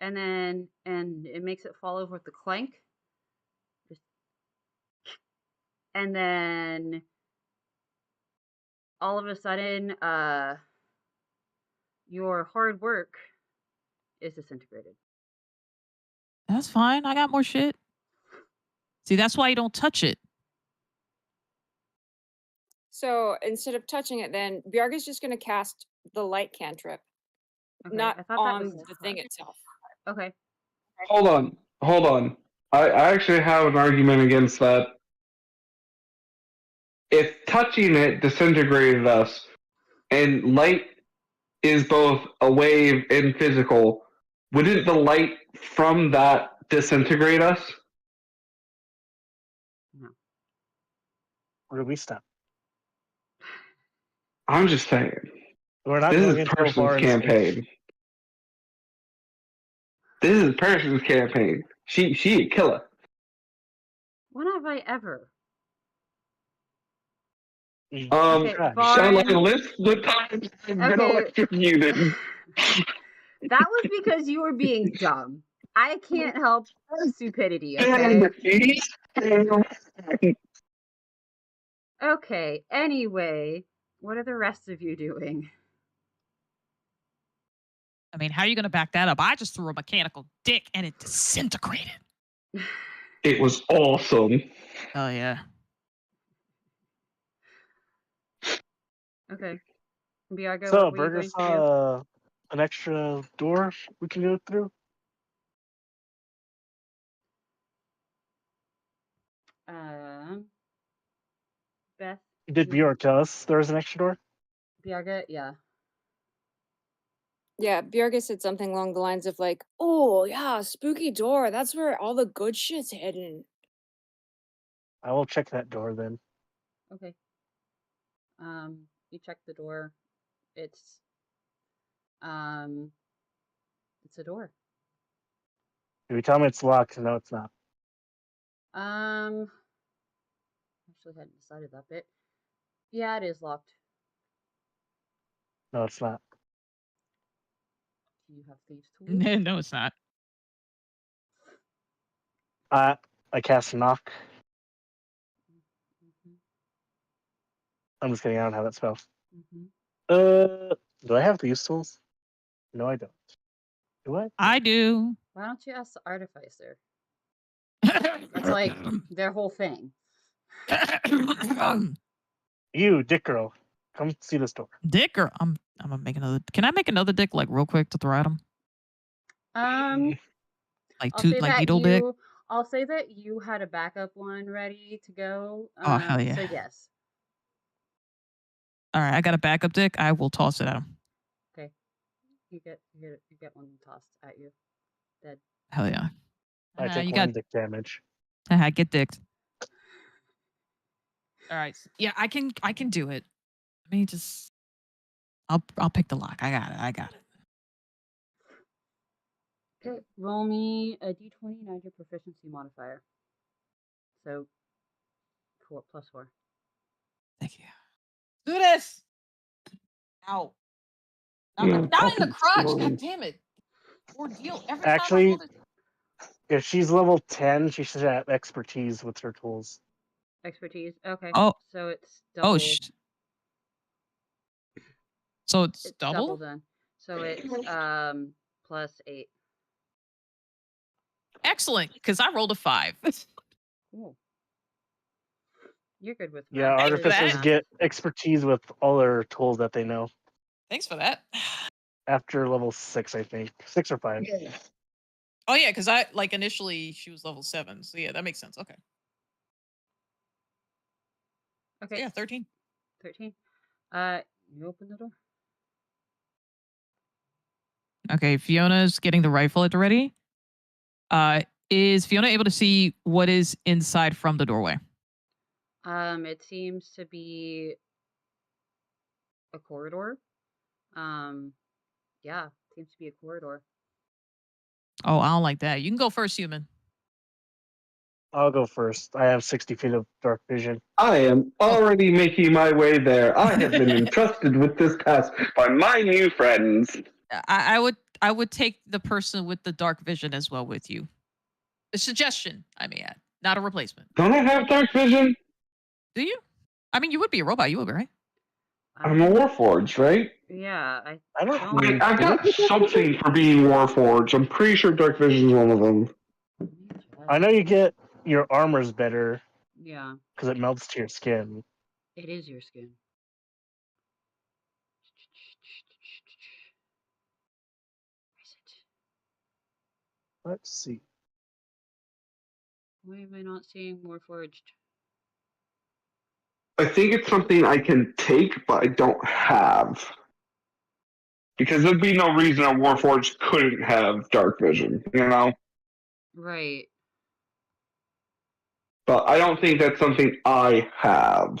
and it makes it fall over with the clank. And then all of a sudden, your hard work is disintegrated. That's fine. I got more shit. See, that's why you don't touch it. So instead of touching it, then Bjarga's just going to cast the light cantrip, Okay, not I thought that on was the thing itself. Okay. Hold on. I actually have an argument against that. If touching it disintegrated us, and light is both a wave and physical, wouldn't the light from that disintegrate us? Where do we stop? I'm just saying. We're not This going is into a bar person's in space. campaign. This is person's campaign. She a killer. When have I ever? Okay, Shall I Varen. list the times I've been Okay. electrocuted? That was because you were being dumb. I can't help stupidity, okay? Okay, anyway, what are the rest of you doing? I mean, how are you going to back that up? I just threw a mechanical dick and it disintegrated. It was awesome. Oh, yeah. Okay. Bjarga, so, what were you Burger going to saw an extra door we can go through. do? Beth? Did Bjork tell us there was an extra door? Bjarga, yeah. Yeah, Bjarga said something along the lines of like, "Oh yeah, spooky door. That's where all the good shit's hidden." I will check that door then. Okay. You check the door. It's a door. If you tell me it's locked, no, it's not. Actually hadn't decided that bit. Yeah, it is locked. No, it's not. Do you have thieves' tools? No, it's not. I cast knock. Mm-hmm. I'm just kidding. I don't have that spell. Mm-hmm. Do I have these tools? No, I don't. Do I? I do. Why don't you ask the artificer? That's like their whole thing. You, dick girl, come see this door. Dick, or I'm gonna make another. Can I make another dick like real quick to throw at him? Like I'll two, say like that needle dick. I'll say that you had a backup one ready to go. Oh, hell yeah. So yes. All right, I got a backup dick. I will toss it at him. Okay. You get one tossed at you. Dead. Hell yeah. I take you one got dick damage. get dicked. All right. Yeah, I can do it. Let me just. I'll pick the lock. I got it. Okay. Roll me a d20 and add your proficiency modifier. So 4 plus 4. Thank you. Do this. Ow. Not in the crotch. God damn it. Ordeal. Every Actually, time if she's level 10, she should have expertise with her tools. Expertise. Okay. Oh. So it's double. Oh, so it's double then. So it's plus 8. Excellent, because I rolled a 5. Cool. You're good with Yeah, math. artificers get expertise with all their tools that they know. Thanks for that. After level 6, I think. 6 or 5. Oh yeah, because I initially she was level 7, so yeah, that makes sense. Okay. Okay. So yeah, 13. 13. You open the door. Okay, Fiona's getting the rifle at the ready. Is Fiona able to see what is inside from the doorway? It seems to be a corridor. Yeah, seems to be a corridor. Oh, I don't like that. You can go first, human. I'll go first. I have 60 feet of dark vision. I am already making my way there. I have been entrusted with this task by my new friends. I I would take the person with the dark vision as well with you. A suggestion, I may add, not a replacement. Don't I have dark vision? Do you? I mean, you would be a robot. You would be, right? I'm a Warforged, right? Yeah, I I don't. don't. Wait, I've got something for being Warforged. I'm pretty sure dark vision is one of them. Let me I check. know you get your armor's better Yeah, because it melts to your skin. it is your skin. Where is it? Let's see. Why am I not seeing more forged? I think it's something I can take, but I don't have. Because there'd be no reason a Warforged couldn't have dark vision, you know? Right. But I don't think that's something I have.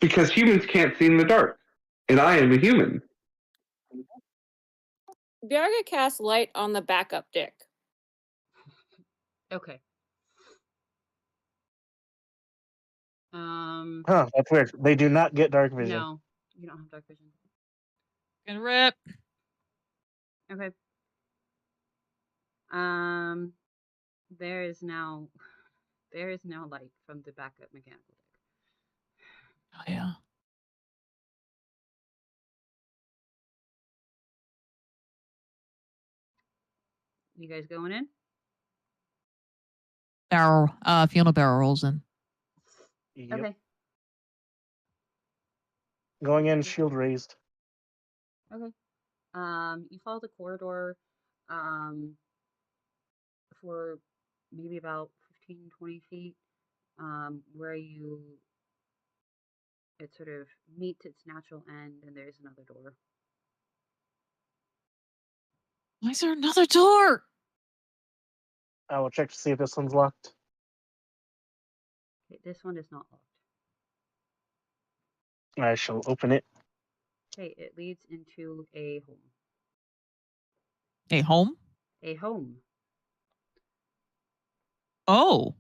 Because humans can't see in the dark. And I am a human. Bjarga casts light on the backup dick. Okay. Huh? That's weird. They do not get dark vision. No, you don't have dark vision. Gonna rip. Okay. There is now light from the backup mechanical deck. Oh yeah. You guys going in? Barrel. Fiona barrel rolls in. Yep. Okay. Going in, shield raised. Okay. You follow the corridor, for maybe about 15, 20 feet, where it sort of meets its natural end, and there's another door. Why is there another door? I will check to see if this one's locked. Okay, this one is not locked. I shall open it. Okay, it leads into a home. A home? A home. Oh.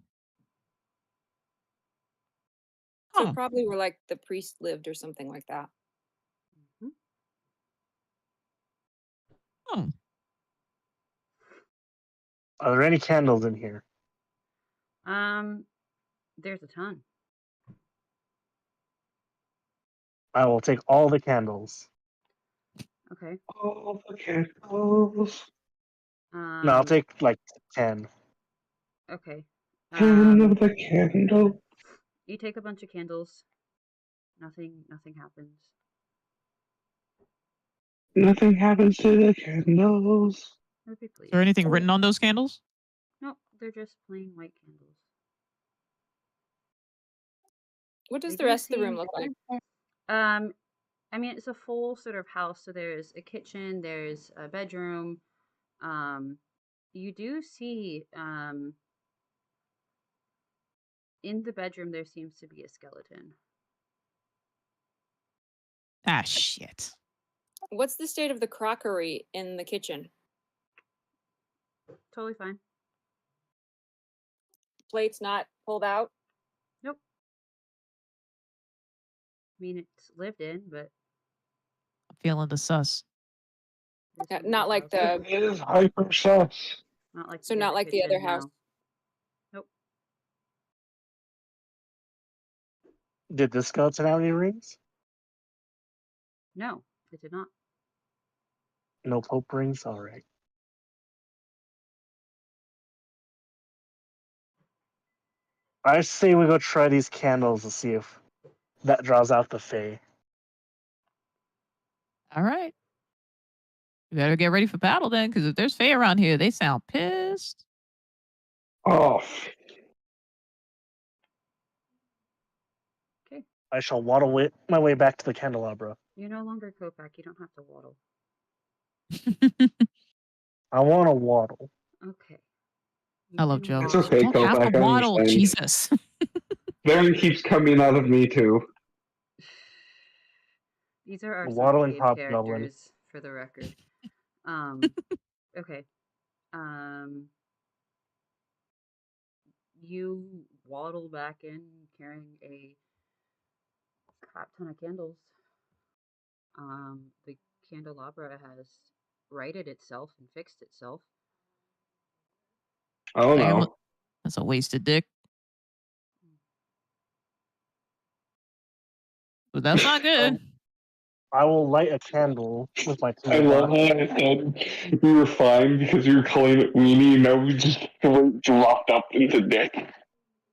So Huh. probably where like the priest lived or something like that. Hmm. Hmm. Are there any candles in here? There's a ton. I will take all the candles. Okay. Oh, the candles. No, I'll take like 10. Okay. Ten of the candle. You take a bunch of candles. Nothing happens. Nothing happens to the candles. Repeat, Is please. there anything written on those candles? Nope, they're just plain white candles. What does They the do rest of the room seem- look like? I mean, it's a full sort of house. So there's a kitchen, there's a bedroom. You do see, in the bedroom there seems to be a skeleton. Ah, shit. What's the state of the crockery in the kitchen? Totally fine. Plates not pulled out? Nope. I mean, it's lived in, but I'm feeling the sus. this Yeah, is not this like house. It is hyper sus. Not like So the not other like the other kitchen, house. no. Nope. Did the skeleton have any rings? No, it did not. No Pope rings? Alright. I say we go try these candles to see if that draws out the Fae. All right. You better get ready for battle then, because if there's Fae around here, they sound pissed. Oh, Okay. I shall waddle my way back to the candelabra. You're no longer Kopak. You don't have to waddle. I want to waddle. Okay. I love can it's jokes. walk. okay, Don't have to Kopak. I waddle. understand. Jesus. Varen keeps coming out of me too. These are our The sort of waddling cave hobgoblin. characters, for the record. Okay. You waddle back in carrying a crap ton of candles. The candelabra has righted itself and fixed itself. Oh Damn, no. that's a wasted dick. But that's not good. I will light a candle with my I tinderbox. love how I said we were fine because you were calling it weenie, and now we just dropped up into dick.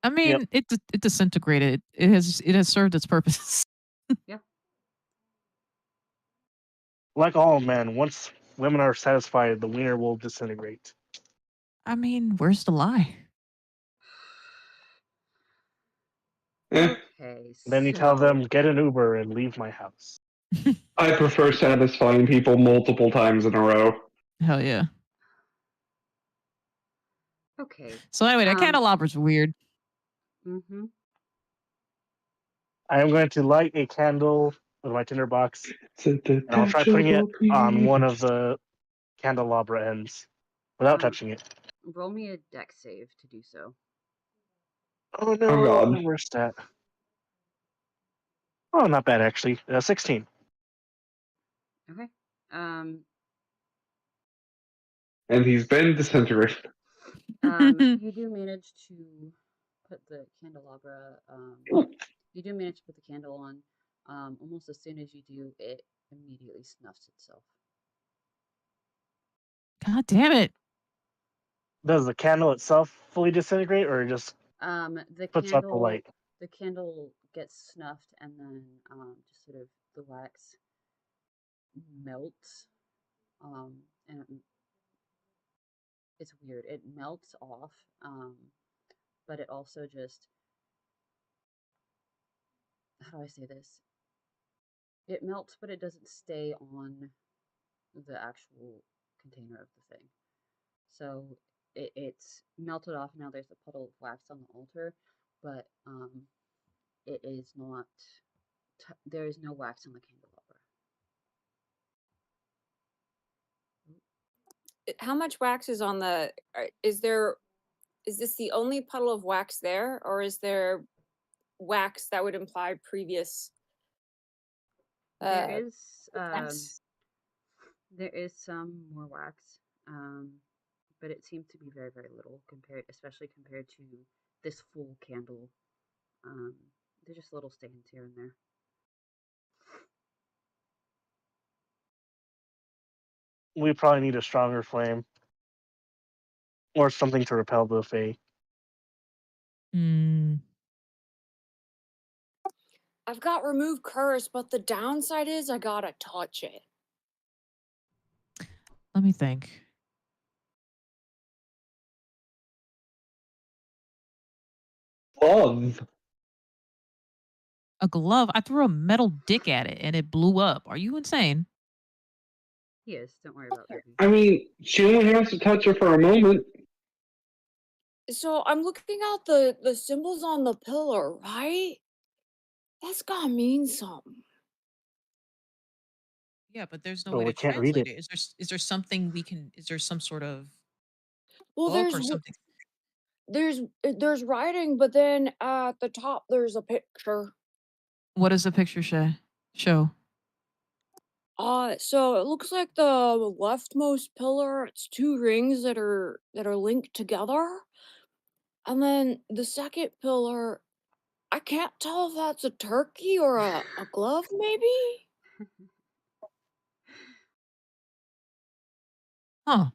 I mean, it disintegrated. It has served its purpose. Yeah. Like all men, once women are satisfied, the wiener will disintegrate. I mean, where's the lie? Eh, Okay, Then you tell so them, get an Uber and leave my house. I prefer satisfying people multiple times in a row. Hell yeah. okay. So anyway, that candelabra's weird. Mm-hmm. I am going to light a candle with my tinderbox, It's a and I'll try putting it detachable on one penis. of the candelabra ends without touching it. Roll me a deck save to do so. Oh Oh no, god. where's that? Oh, not bad actually. 16. Okay. Um, And he's been disintegrated. you do manage to put the candelabra. You do manage to put the candle on. Almost as soon as you do, it immediately snuffs itself. God damn it. Does the candle itself fully disintegrate, or it just The puts out the light? candle gets snuffed, and then just sort of the wax melts. And it's weird. It melts off, but it also just, how do I say this? It melts, but it doesn't stay on the actual container of the thing. So it's melted off. Now there's a puddle of wax on the altar, but it is not. There is no wax on the candelabra. How much wax is on the? Is this the only puddle of wax there, or is there wax that would imply previous? There is Attempts? there is some more wax, but it seemed to be very very little compared, especially compared to this full candle. Um, there's just little stains here and there. We probably need a stronger flame or something to repel the Fae. Hmm. I've got remove curse, but the downside is I gotta touch it. Let me think. Love. A glove. I threw a metal dick at it and it blew up. Are you insane? He is. Don't worry about baby. I mean, she only has to touch her for a moment. So I'm looking at the symbols on the pillar, right? That's gotta mean something. Yeah, but there's no So way we to can't read translate it. it. Is there something we can? Is there some sort of Well, book or something? there's writing, but then at the top there's a picture. What does the picture show? So it looks like the leftmost pillar. It's two rings that are linked together, and then the second pillar. I can't tell if that's a turkey or a glove, maybe. Huh?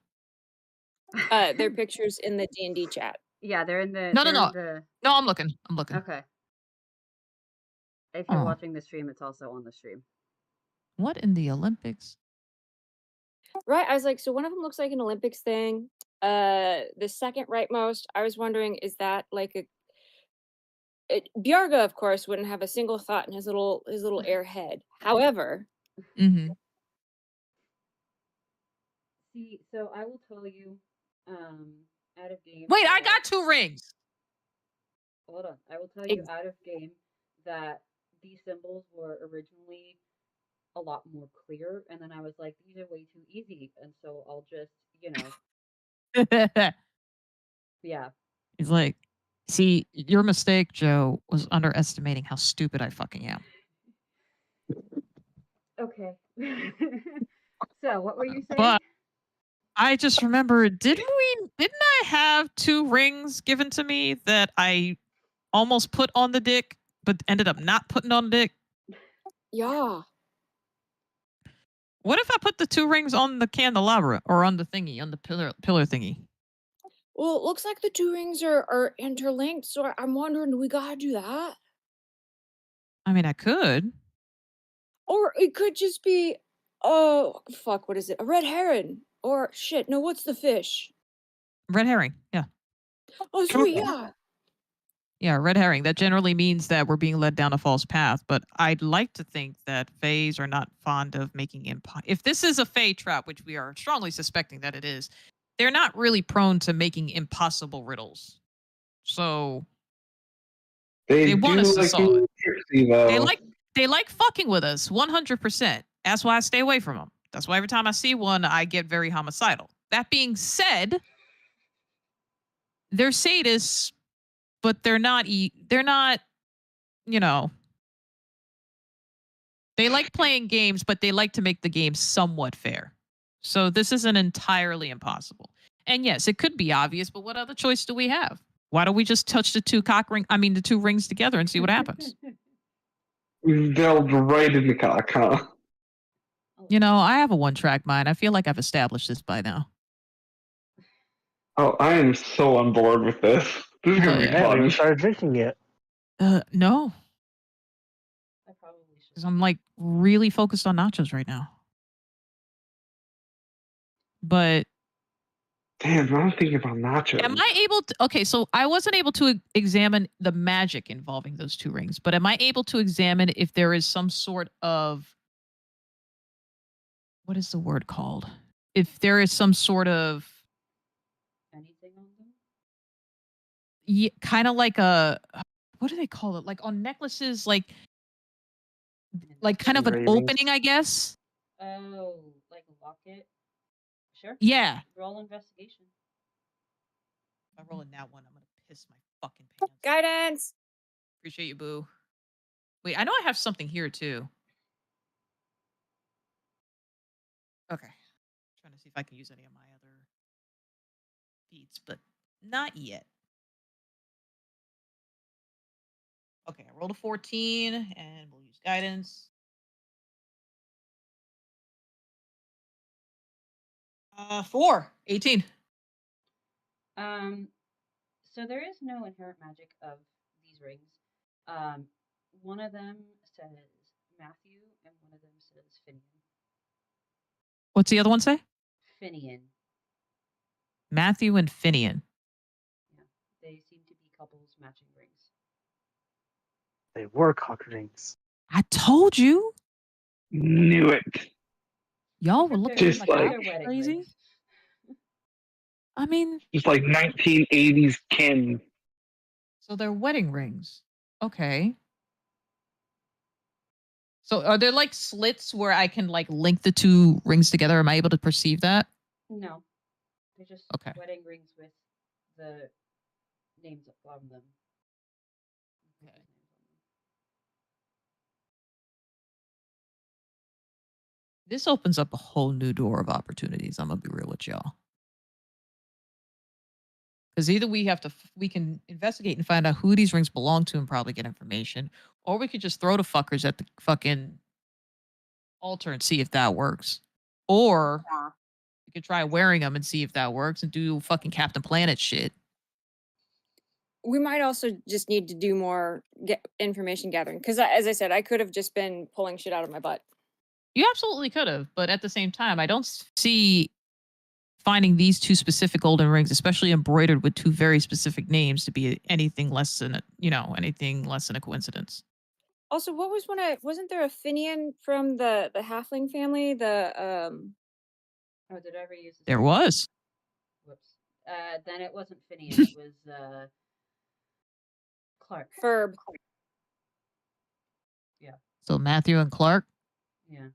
Their pictures in the D&D chat. Yeah, they're in the. No, no, They're in no. the. No, I'm looking. I'm looking. Okay. If you're Oh, watching the stream, it's also on the stream. what in the Olympics? Right, I was like, so one of them looks like an Olympics thing. The second rightmost, I was wondering, is that like Bjarga, of course, wouldn't have a single thought in his little air head. However, Mm-hmm. See, so I will tell you, out of game. Wait, I got 2 rings. Hold on. I will tell you out of game that these symbols were originally a lot more clear, and then I was like, these are way too easy, and so I'll just, yeah. He's like, see, your mistake, Joe, was underestimating how stupid I fucking am. Okay. So, what were you saying? But I just remember, didn't I have 2 rings given to me that I almost put on the dick, but ended up not putting on the dick? Yeah. What if I put the 2 rings on the candelabra or on the thingy, on the pillar thingy? Well, it looks like the 2 rings are interlinked, so I'm wondering, do we gotta do that? I mean, I could. Or it could just be, oh, fuck, what is it? A red heron. Or shit, no, what's the fish? Red herring. Yeah. Oh, sweet, yeah. Yeah, red herring. That generally means that we're being led down a false path, but I'd like to think that fays are not fond of making if this is a fey trap, which we are strongly suspecting that it is, they're not really prone to making impossible riddles. So they They want do us to like solve it. being tipsy They though. like fucking with us 100%. That's why I stay away from them. That's why every time I see one, I get very homicidal. That being said, they're sadists, but they're not you know, they like playing games, but they like to make the game somewhat fair. So this isn't entirely impossible. And yes, it could be obvious, but what other choice do we have? Why don't we just touch the 2 rings together and see what happens? We've delved right in the cock, huh? You know, I have a 1-track mind. I feel like I've established this by now. Oh, I am so on board with this. This is Hell gonna be yeah. I haven't even fun. started drinking yet. No, I probably should. because I'm like really focused on nachos right now. But Damn, I'm thinking about am nachos. I able to? Okay, so I wasn't able to examine the magic involving those 2 rings, but am I able to examine if there is some sort of, what is the word called? If there is some sort of, Anything on them? kind of like a, what do they call it? Like on necklaces, like kind of an Engravings. opening, I guess. Oh, like a locket? Sure. Yeah. Roll investigation. If I roll in that one, I'm gonna piss my fucking pants. Guidance. Appreciate you, boo. Wait, I know I have something here too. Okay. Trying to see if I can use any of my other feats, but not yet. Okay, I rolled a 14 and we'll use guidance. 4, 18. Um, so there is no inherent magic of these rings. Um, one of them says Matthew, and one of them says Finian. What's the other one say? Finian. Matthew and Finian. Yeah, they seem to be couples matching rings. They were cock rings. I told you. Knew it. Y'all were Except looking at me Just like except I like they're was wedding crazy. rings. I mean, just like 1980s Ken. so they're wedding rings. Okay. So are there like slits where I can like link the 2 rings together? Am I able to perceive that? No, they're just Okay. wedding rings with the names on them. Okay. This opens up a whole new door of opportunities. I'm gonna be real with y'all. Because either we can investigate and find out who these rings belong to and probably get information, or we could just throw the fuckers at the fucking altar and see if that works. Or we could try wearing them and see if that works and do fucking Captain Planet shit. We might also just need to do more information gathering because, as I said, I could have just been pulling shit out of my butt. You absolutely could have, but at the same time, I don't see finding these 2 specific golden rings, especially embroidered with 2 very specific names, to be anything less than anything less than a coincidence. Also, what was wasn't there a Finian from the halfling family? Oh, did I ever use this? There was. Whoops. Then it wasn't Finian. It was Clark. Ferb. Yeah. So Matthew and Clark. Yeah.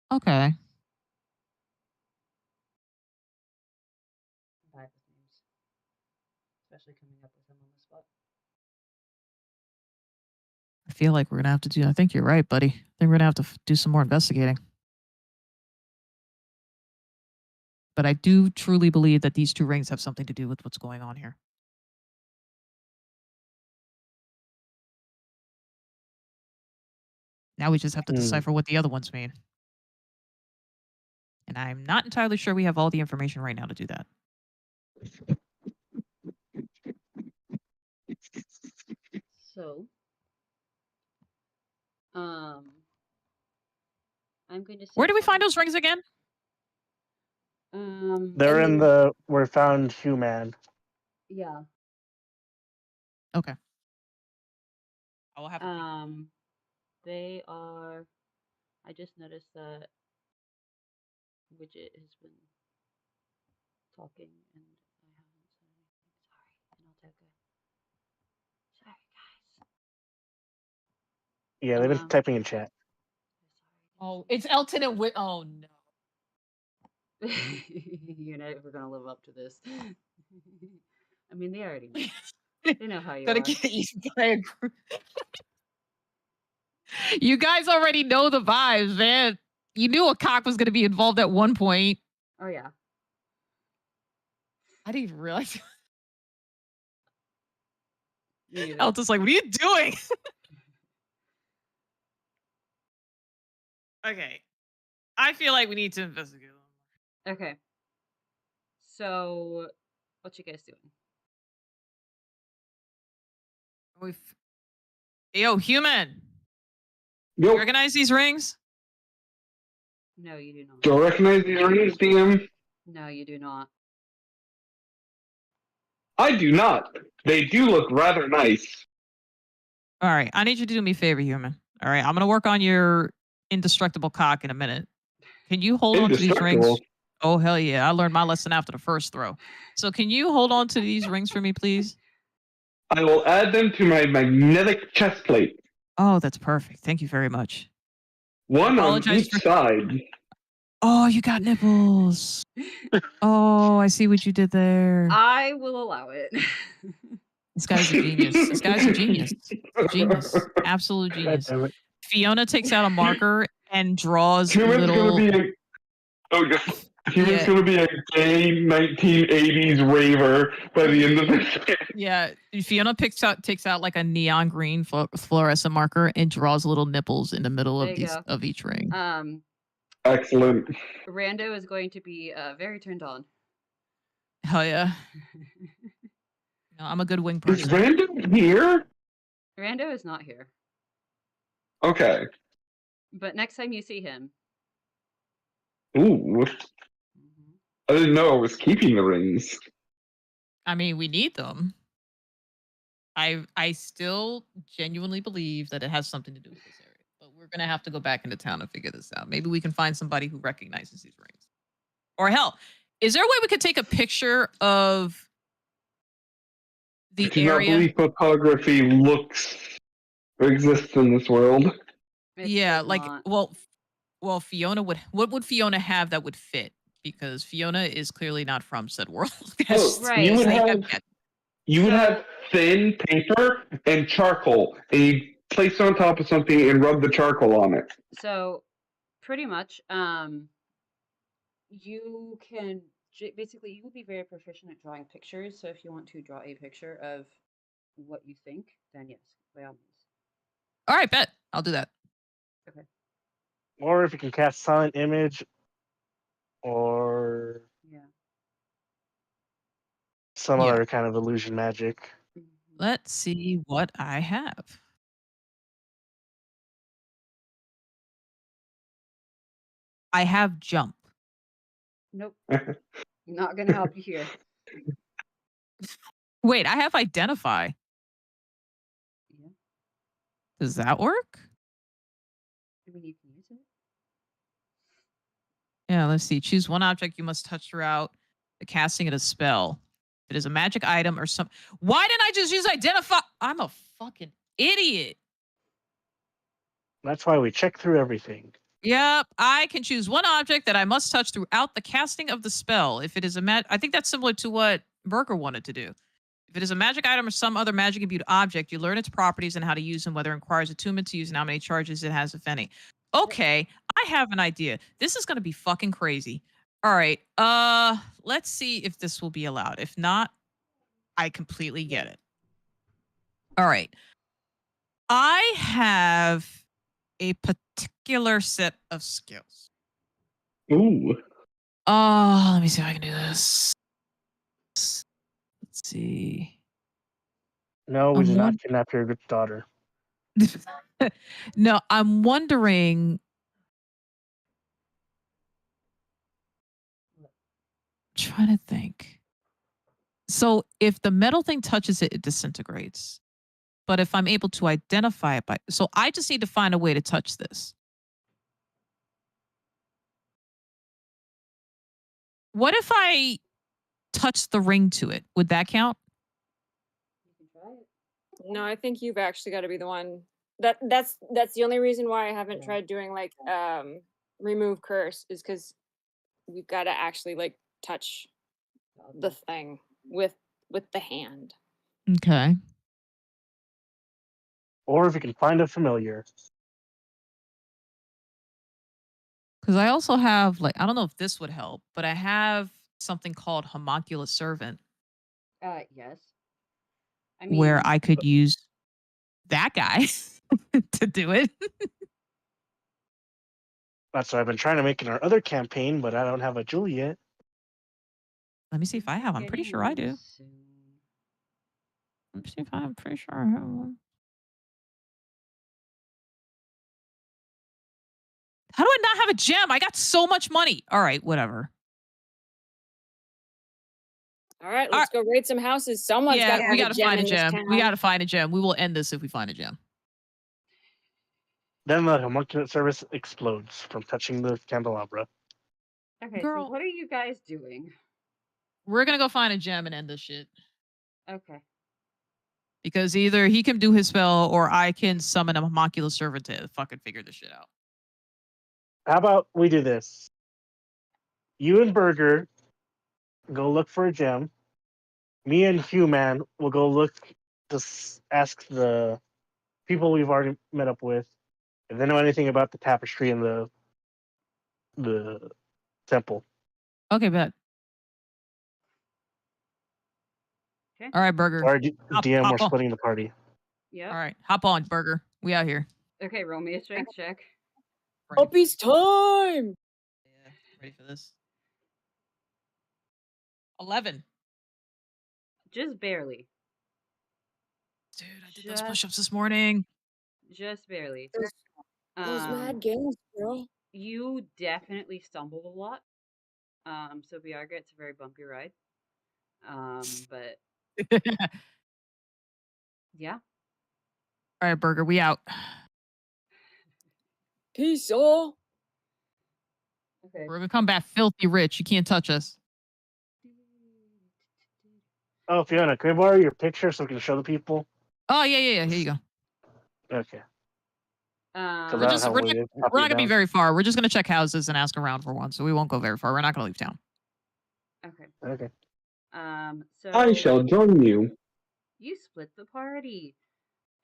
Okay. I'm bad with names, especially coming up with them on the spot. I feel like we're gonna have to do. I think you're right, buddy. I think we're gonna have to do some more investigating. But I do truly believe that these two rings have something to do with what's going on here. Now we just have to decipher what the other ones mean. And I'm not entirely sure we have all the information right now to do that. So, I'm going to say Where do we find those rings again? They're in mean, the where found human. yeah. Okay. I will have to think. They are. I just noticed that Widget has been talking and I haven't said anything. Sorry, and I'll take a. Sorry, guys. Yeah, they've been typing in chat. Oh, it's Elton and Whit. Oh no. You're never gonna live up to this. I mean, they already know. They know how you Gonna are. get eaten by a group. You guys already know the vibes, man. You knew a cock was gonna be involved at one point. Oh yeah. I didn't even realize. Me neither. Elton's like, what are you doing? Okay. I feel like we need to investigate them. Okay. So, what you guys doing? Yo, human. Yo, You recognize these rings? No, you do not. do you recognize these rings, DM? No, you do not. I do not. They do look rather nice. All right, I need you to do me a favor, human. All right, I'm gonna work on your indestructible cock in a minute. Can you hold on to these rings? Indestructible. Oh hell yeah! I learned my lesson after the first throw. So can you hold on to these rings for me, please? I will add them to my magnetic chest plate. Oh, that's perfect. Thank you very much. One on Apologize each for- side. Oh, you got nipples. Oh, I see what you did there. I will allow it. This guy's a genius. This guy's a genius. Genius. Absolute genius. damn it. Fiona takes out a marker and draws Human's little. gonna be Human's Yeah. gonna be a gay 1980s raver by the end of this. Yeah, Fiona takes out like a neon green fluorescent marker and draws little nipples in the middle There of you these go. of each ring. Excellent. Rando is going to be very turned on. Hell yeah! No, I'm a good wing Is person. Random here? Rando is not here, Okay. but next time you see him, Ooh. I didn't know I was keeping the rings. I mean, we need them. I still genuinely believe that it has something to do with this area, but we're gonna have to go back into town and figure this out. Maybe we can find somebody who recognizes these rings, or hell, is there a way we could take a picture of the I do not area? believe photography exists in this world. it Yeah, does like not. well, Fiona would. What would Fiona have that would fit? Because Fiona is clearly not from said world. Oh, Right. you would Like, have you would have thin paper and charcoal, and you place it on top of something and rub the charcoal on it. So, pretty much, you can basically you will be very proficient at drawing pictures. So, if you want to draw a picture of what you think, then yes, by all means. all right, bet I'll do that. Okay. Or if you can cast silent image, or Yeah. some Yeah. other kind of illusion magic. Let's see what I have. I have jump. Nope. Not gonna help you here. Wait, I have identify. Yeah. Does that work? I mean, you can use it. Yeah, let's see. Choose one object you must touch throughout the casting of a spell. If it is a magic item or some. Why didn't I just use identify? I'm a fucking idiot. That's why we check through everything. Yep, I can choose one object that I must touch throughout the casting of the spell. If it is a I think that's similar to what Burger wanted to do. If it is a magic item or some other magic imbued object, you learn its properties and how to use them, whether it requires attunement to use and how many charges it has, if any. Okay, I have an idea. This is gonna be fucking crazy. All right. Let's see if this will be allowed. If not, I completely get it. All right. I have a particular set of skills. Ooh. Let me see if I can do this. Let's see. No, we I'm did not won- kidnap your daughter. No, I'm wondering. Trying to think. So if the metal thing touches it, it disintegrates. But if I'm able to identify it by, so I just need to find a way to touch this. What if I touch the ring to it? Would that count? You can try it. No, I think you've actually got to be the one. That's the only reason why I haven't Yeah. tried doing like remove curse is because you've got to actually like touch the thing with the hand. Okay. Or if you can find a familiar. Because I also have, like, I don't know if this would help, but I have something called homunculus servant Yes. I where mean, I could use that guy to do it. That's what I've been trying to make in our other campaign, but I don't have a jewel yet. Let me see if I have. I'm pretty getting sure I one do. soon. Let me see if I'm pretty sure I have one. How do I not have a gem? I got so much money. All right, whatever. All right, let's go raid some houses. Someone's got to Yeah, we have got a to gem find a in this gem. town. We got to find a gem. We will end this if we find a gem. Then the homunculus service explodes from touching the candelabra. Okay, Girl. so what are you guys doing? We're going to go find a gem and end this shit. Okay. Because either he can do his spell or I can summon a homunculus servant to fucking figure this shit out. How about we do this? You and Burger go look for a gem. Me and Human will go look to ask the people we've already met up with if they know anything about the tapestry in the temple. Okay, bet. Okay. All right, Burger. Or DM, we're hop on. splitting the party. Yep. All right, hop on, Burger. We out here. Okay, roll me a strength check. Ready. Puppy's time. Yeah, ready for this. 11. Just barely. Dude, I did those push-ups this morning. Just barely. Those mad games, bro. You definitely stumbled a lot. So Viagra, it's a very bumpy ride. But yeah. All right, Burger, we out. Peace, all. Okay. We're gonna come back filthy rich. You can't touch us. Oh, Fiona, can we borrow your picture so we can show the people? Oh yeah. Here you go. Okay. We're I just don't we're have not, a way to we're copy not it gonna be down. very far. We're just gonna check houses and ask around for one, so we won't go very far. We're not gonna leave town. Okay. Okay. So I shall join you. you split the party,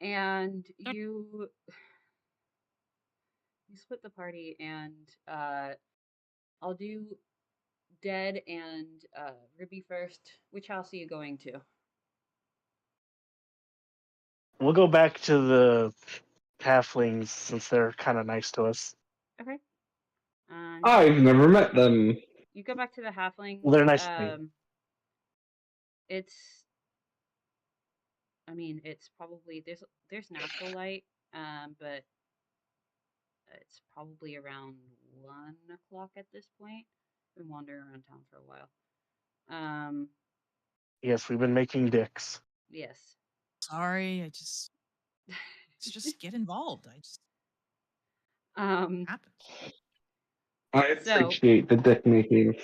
and you split the party, and I'll do Dead and Ruby first. Which house are you going to? We'll go back to the halflings since they're kind of nice to us. Okay. I've never met them. You go back to the halflings. Well, they're nice to me. It's. I mean, it's probably there's natural light, but it's probably around 1 o'clock at this point. Been wandering around town for a while. Yes, we've been making dicks. Yes. Sorry, let's just get involved. Um. Happens. I appreciate the dick making.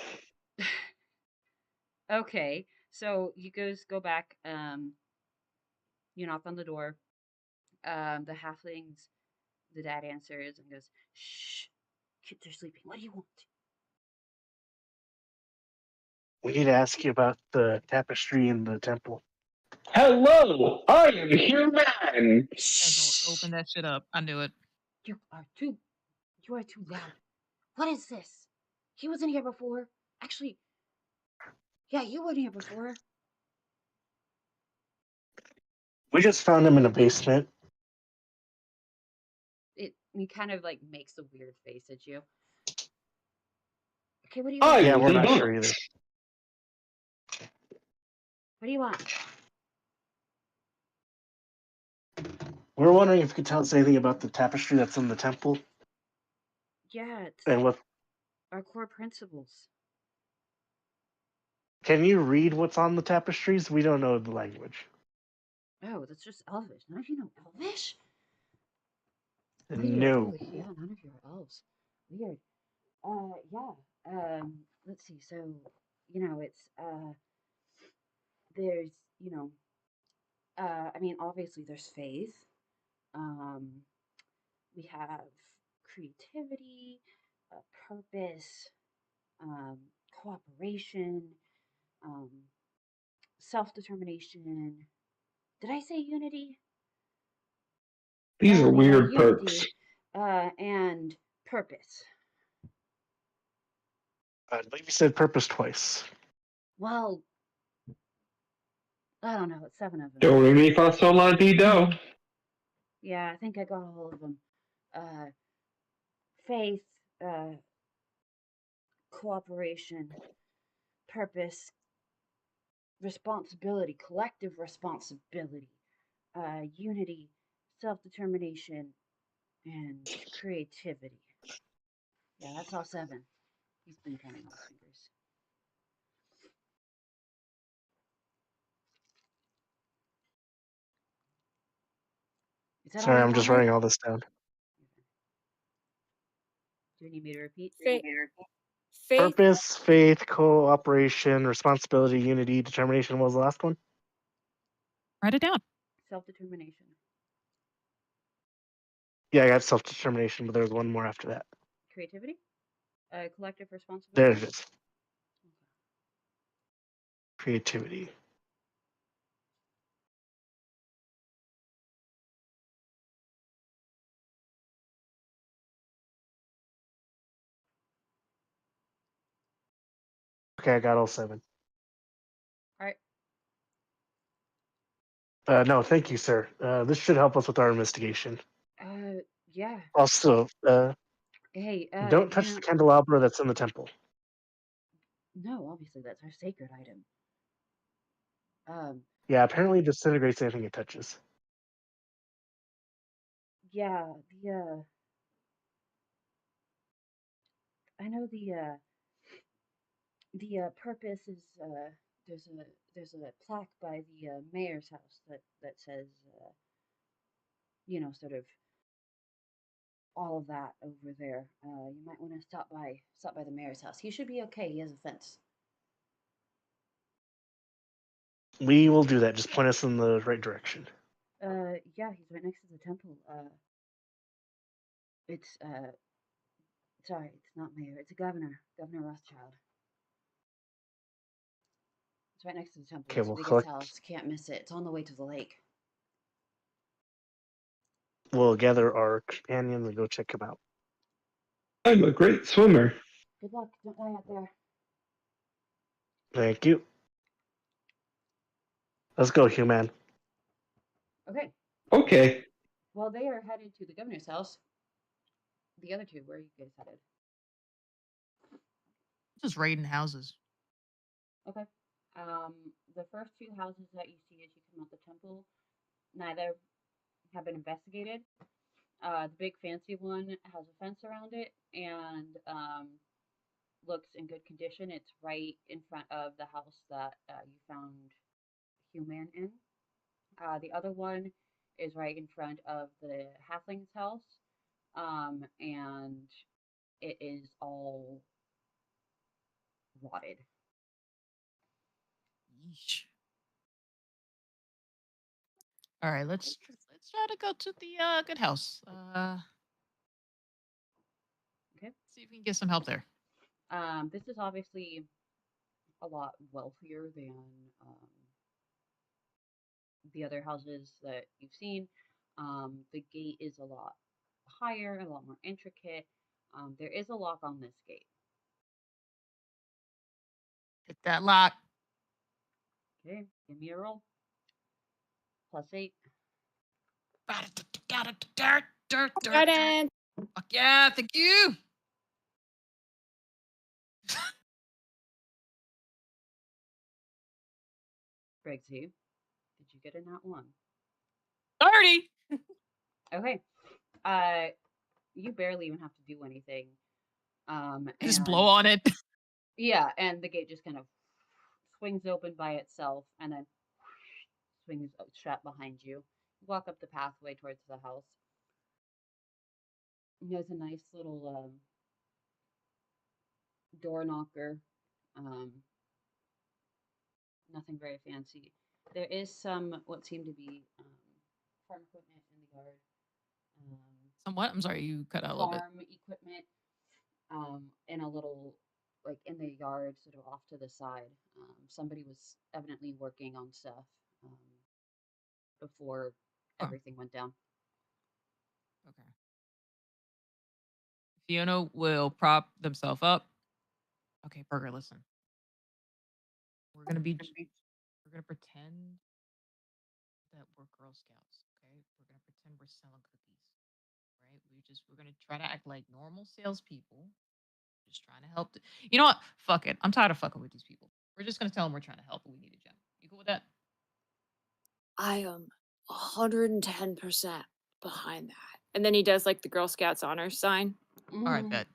Okay, so you guys go back. You knock on the door. The halflings, the dad answers and goes, "Shh, kids are sleeping. What do you want?" We need to ask you about the tapestry in the temple. Hello, I am human. Guys, I'll open that shit up. I knew it. You are too. You are too loud. What is this? He wasn't here before. Actually, yeah, you weren't here before. We just found him in a basement. He kind of like makes a weird face at you. Okay, what do you I want? Yeah, am we're the not sure either. boss. What do you want? We're wondering if you could tell us anything about the tapestry that's in the temple Yeah, it's and what. our core principles. Can you read what's on the tapestries? We don't know the language. Oh, that's just Elvish. None of you know Elvish? Weird. No. Oh, yeah, none of you are elves. Weird. Yeah. Let's see. So, it's there's, I mean, obviously there's faith. Um, we have creativity, purpose, um, cooperation, um, self-determination. Did I say unity? These are Yeah, weird perks. unity, and purpose. I believe you said purpose twice. Well, I don't know. It's 7 of them. Do re mi fa sol la ti do. Yeah, I think I got all of them. Uh, faith, uh, cooperation, purpose, responsibility, collective responsibility, unity, self determination, and creativity. Yeah, that's all 7. He's been counting on his fingers. Is that all Sorry, you I'm just wanted? writing all this down. Do you need me to repeat? Faith. Purpose, faith, cooperation, responsibility, unity, determination. What was the last one? Write it down. Self determination. Yeah, I got self determination, but there was one more after that. Creativity? Collective There responsibility? it is. Creativity. Okay, I got all 7. All right. No, thank you, sir. This should help us with our investigation. Yeah. Also, Hey, don't touch the candelabra that's in the temple. no, obviously that's our sacred item. Yeah, apparently it disintegrates anything it touches. Yeah, I know the purpose is there's a plaque by the mayor's house that says sort of all of that over there. You might want to stop by the mayor's house. He should be okay. He has a fence. We will do that. Just point us in the right direction. Yeah, he's right next to the temple. It's sorry, it's not mayor. It's a Governor Rothschild. It's right next to the temple. Okay, It's the we'll biggest collect. house. Can't miss it. It's on the way to the lake. We'll gather our companions and go check him out. I'm a great swimmer. Good luck. Don't die out there. Thank you. Let's go, human. Okay. Okay. Well, they are headed to the governor's house. The other two, where are you guys headed? Just raiding houses. Okay. The first 2 houses that you see as you come out the temple, neither have been investigated. The big fancy one has a fence around it and looks in good condition. It's right in front of the house that you found human in. The other one is right in front of the halfling's house, and it is all rotted. Yeesh. All right, let's try to go to the good house. Okay. See if we can get some help there. This is obviously a lot wealthier than the other houses that you've seen. The gate is a lot higher, a lot more intricate. There is a lock on this gate. Hit that lock. Okay, give me a roll. +8. Got it. Dirt. Guidance. Fuck yeah, thank you. Briggsy, did you get a nat 1? 30. Okay. You barely even have to do anything. Just blow And on it. yeah, and the gate just kind of swings open by itself and then swings shut behind you. You walk up the pathway towards the house. There's a nice little door knocker. Um, Nothing very fancy. There is some what seem to be farm equipment in the yard. Um, Somewhat. I'm sorry, you cut out a little bit. Farm equipment in a little like in the yard, sort of off to the side. Somebody was evidently working on stuff um, before Oh, everything went down. okay. Fiona will prop themselves up. Okay, Burger, listen. We're gonna pretend that we're Girl Scouts. Okay, we're gonna pretend we're selling cookies. Right? We're gonna try to act like normal salespeople. Just trying to help. You know what? Fuck it. I'm tired of fucking with these people. We're just gonna tell them we're trying to help, but we need a gem. You cool with that? I am 110% behind that. And then he does like the Girl Scouts honor sign. All right, Mm, bet.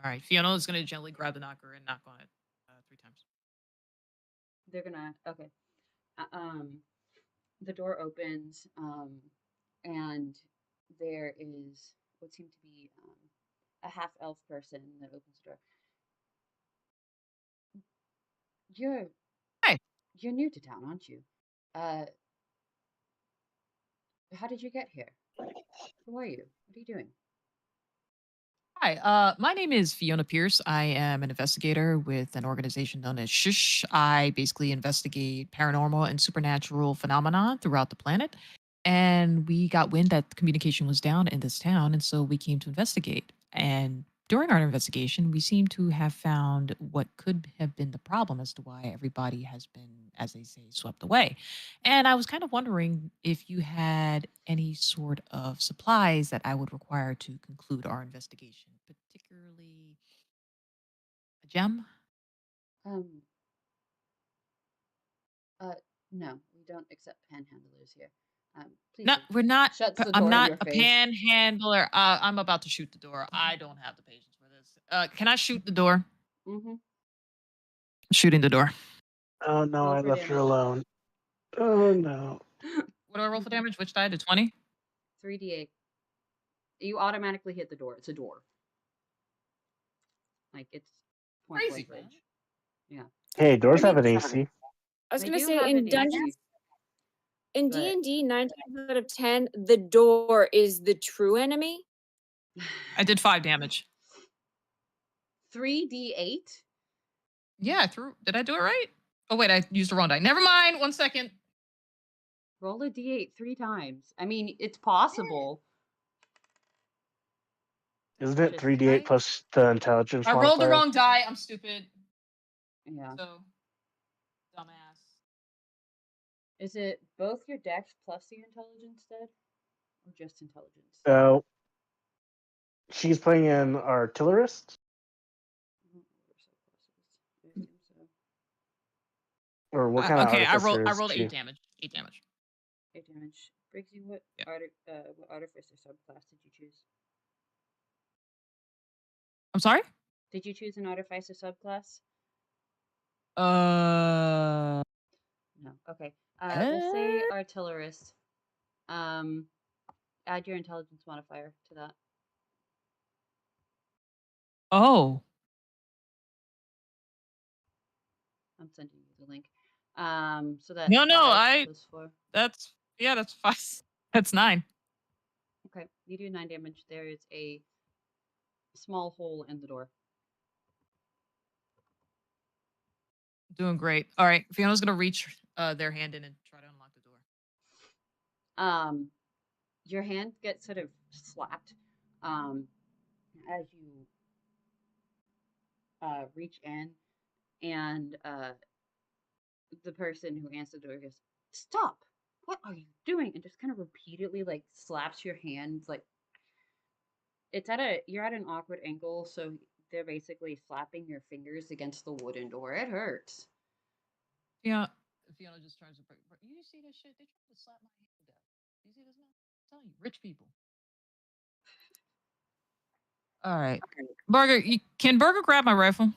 All right, Fiona is gonna gently grab the knocker and knock on it 3 times. they're gonna okay. Uh, Um, the door opens, and there is what seemed to be a half elf person that opens the door. You're Hi. you're new to town, aren't you? Uh, how did you get here? Who are you? What are you doing? Hi, my name is Fiona Pierce. I am an investigator with an organization known as Shush. I basically investigate paranormal and supernatural phenomena throughout the planet. And we got wind that the communication was down in this town, and so we came to investigate. And during our investigation, we seem to have found what could have been the problem as to why everybody has been, as they say, swept away. And I was kind of wondering if you had any sort of supplies that I would require to conclude our investigation, particularly a gem. Um, uh, no, we don't accept panhandlers here. Please No, leave. we're not. Shuts the I'm door in not your a face. panhandler. I'm about to shoot the door. I don't have the patience for this. Can I shoot the door? Mm-hmm. Shooting the door. Oh no, Roll I for left her damage. alone. Oh no. What do I roll for damage? Which die? The 20? 3d8. You automatically hit the door. It's a door. Like it's point Crazy, blank man. range. Yeah. Hey, doors I mean, have an AC. I was They gonna do say have in an Dungeons AC, in but D&D, 9 times out of 10, the door is the true enemy. I did 5 damage. 3d8? Yeah, I threw. Did I do it right? Oh wait, I used the wrong die. Never mind. 1 second. Roll a d8 3 times. I mean, it's possible. Isn't it Just 3d8 plus the intelligence I rolled the modifier? wrong die. I'm stupid. yeah. So dumbass. Is it both your dex plus the intelligence dead? Or just intelligence? So she's playing an artillerist, I don't know what her subclass is. I assume so. or what kind of Okay, artificer I is rolled she? 8 damage. 8 damage. 8 damage. Briggsy, Yeah. what artificer subclass did you choose? I'm sorry. Did you choose an artificer subclass? Uh. No. Okay. We'll say artillerist. Um, Add your intelligence modifier to that. Oh. I'm sending you the link. So that's No, 5 plus 4. That's 5. That's 9. Okay, you do 9 damage. There is a small hole in the door. Doing great. All right, Fiona's gonna reach their hand in and try Um, your hand gets sort of slapped as you reach in, and the person who answered the door goes, "Stop! What are you doing?" And just kind of repeatedly like slaps your hands. Like you're at an awkward angle, so they're basically slapping your fingers against the wooden door. It hurts. Yeah. Fiona just turns to break. You see this shit? They tried to slap my hand to death. You see this man? I'm telling you, rich people. All right. Burger, can Burger grab my rifle?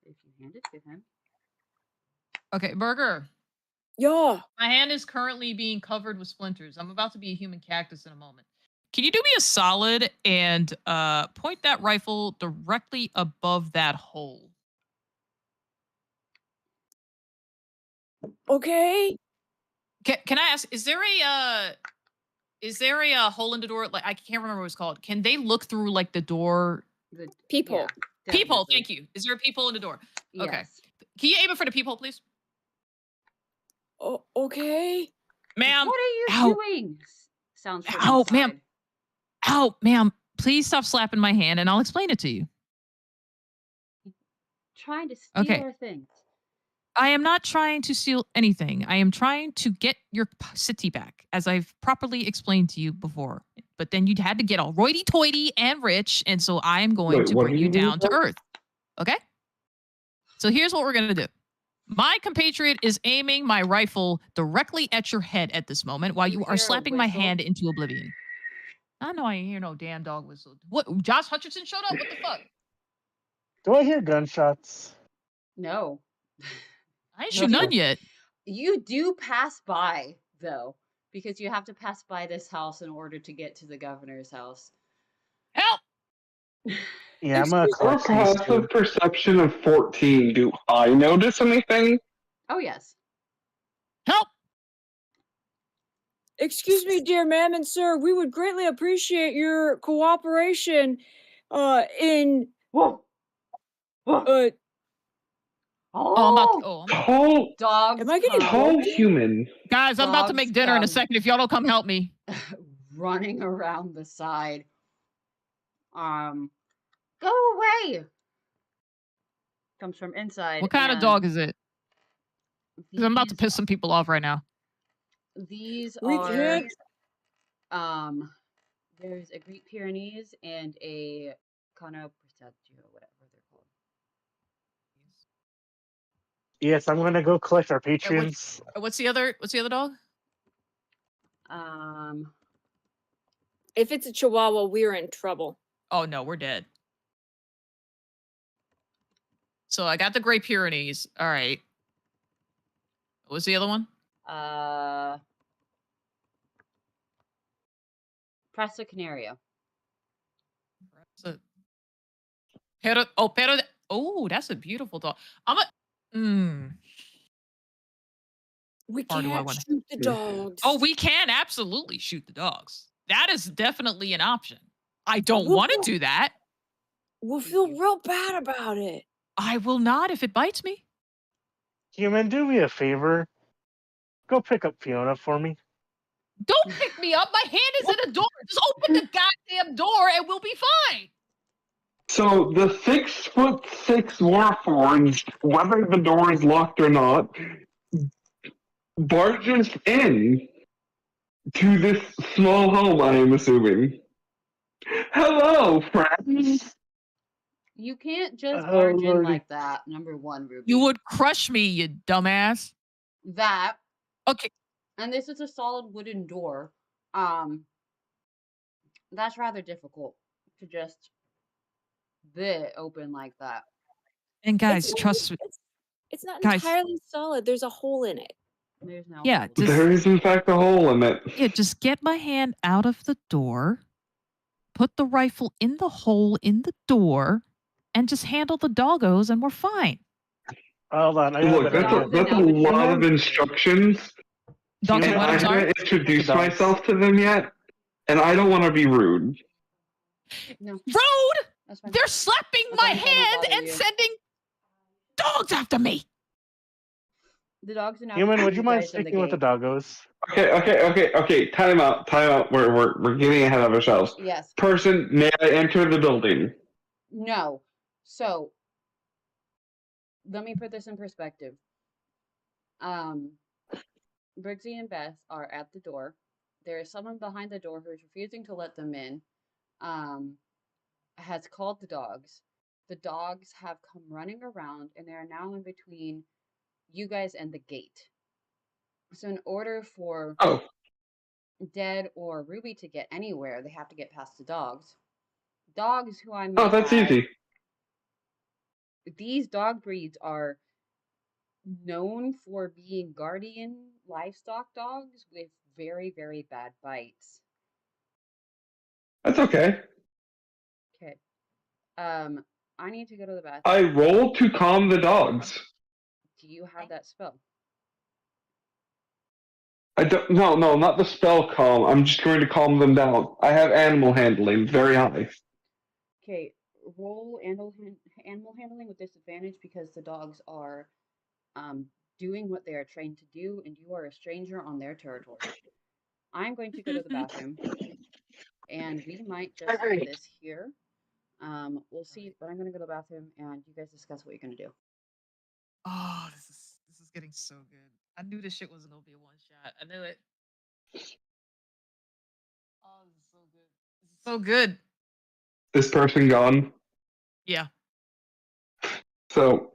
If you hand it to him. Okay, Burger. Yeah. My hand is currently being covered with splinters. I'm about to be a human cactus in a moment. Can you do me a solid and point that rifle directly above that hole? Okay. Can I ask? Is there a hole in the door? Like I can't remember what it's called. Can they look through like the door? The Peephole. yeah, Peephole. definitely. Thank you. Is there a peephole in the door? Okay. Yes. Can you aim it for the peephole, please? Oh, okay. Ma'am. What are you Ow. doing? Sounds from Ow, inside. ma'am. Ow, ma'am. Please stop slapping my hand and I'll explain it to you. Trying to steal Okay. our things. I am not trying to steal anything. I am trying to get your city back, as I've properly explained to you before. But then you had to get all roity-toity and rich, and so I am going Wait, to what bring do you you down mean? to earth. Okay? So here's what we're going to do. My compatriot is aiming my rifle directly at your head at this moment while you You are hear a slapping my whistle? hand into oblivion. I know I ain't hear no damn dog whistle. What? Josh Hutcherson showed up? What the fuck? Do I hear gunshots? No. I ain't No. shoot none yet. You do pass by, though, because you have to pass by this house in order to get to the governor's house. Help! Yeah, I'm gonna Excuse Or collect these perhaps a two. perception of 14. Do I notice anything? Oh, yes. Help! Excuse me, dear ma'am and sir. We would greatly appreciate your cooperation in Whoa! Whoa! uh Oh, I'm about to, Oh! Tall, Dogs am I getting come tall roped in? human. guys, I'm about to Dogs make dinner in a come. second. If y'all don't come help me. running around the side. Go away! Comes from inside. What kind of and dog is it? Because I'm about to these- piss some people off right now. These We are can't. there's a Great Pyrenees and a Cano Prestagio, whatever they're called. Yes, I'm gonna go collect our And patrons. what's the other dog? If it's a chihuahua, we're in trouble. Oh no, we're dead. So I got the Great Pyrenees. All right. What's the other one? Presa Canario. Oh, that's a beautiful dog. Mm. We Or do I can't wanna- shoot the dogs. Oh, we can absolutely shoot the dogs. That is definitely an option. I don't We'll want to feel- do that. We'll feel real bad about it. I will not if it bites me. Human, do me a favor. Go pick up Fiona for me. Don't pick me up. My hand is in a door. Just open the goddamn door and we'll be fine. So the 6'6" warforged, whether the door is locked or not, barges in to this small home, I am assuming. Hello, friends. You can't just Oh, barge in Lordy. like that, number one, Ruby. You would crush me, you dumbass. That, Okay. and this is a solid wooden door. That's rather difficult to just bit open like that. And guys, It's- trust me. It's not Guys. entirely solid. There's a hole in it. There's no Yeah, hole. just- There is, in fact, a hole in it. Yeah, just get my hand out of the door, put the rifle in the hole in the door, and just handle the doggos, and we're fine. Hold on, I got a Look, better idea. that's a lot of instructions. Donkey, And what? I I'm sorry. haven't introduced Dogs. myself to them yet, and I don't want to be rude. No, Rude! that's fine. They're slapping As my long as I don't hand bother and you. sending dogs after me. The dog's are now Human, between would you you mind guys and the sticking with the gate. doggos? Okay. Time out. We're getting ahead of ourselves. Yes. Person, may I enter the building? No. So let me put this in perspective. Briggsy and Beth are at the door. There is someone behind the door who is refusing to let them in. Has called the dogs. The dogs have come running around and they are now in between you guys and the gate. So in order for Oh, Dead or Ruby to get anywhere, they have to get past the dogs. Dogs who I oh, might that's add, easy. these dog breeds are known for being guardian livestock dogs with very, very bad bites. That's okay. Okay. I need to go to the bathroom. I roll to calm the dogs. Do you have that spell? I don't. No, not the spell calm. I'm just going to calm them down. I have animal handling very high. Okay, roll animal handling with disadvantage because the dogs are doing what they are trained to do, and you are a stranger on their territory. I'm going to go to the bathroom, and we might just end Alright. this here. We'll see, but I'm going to go to the bathroom, and you guys discuss what you're going to do. Oh, this is getting so good. I knew this shit wasn't gonna be a one shot. I knew it. Oh, this is so good. This is so good. This person gone. Yeah. So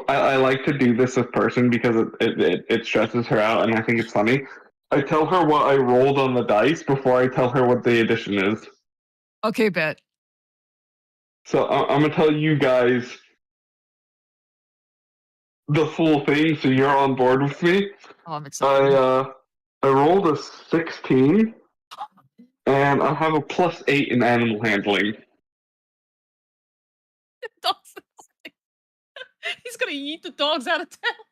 I like to do this with person because it stresses her out, and I think it's funny. I tell her what I rolled on the dice before I tell her what the addition is. Okay, bet. So I'm gonna tell you guys the full thing, so you're on board with me. Oh, I'm excited. I rolled a 16, and I have a +8 in animal handling. Dogs. He's gonna eat the dogs out of town.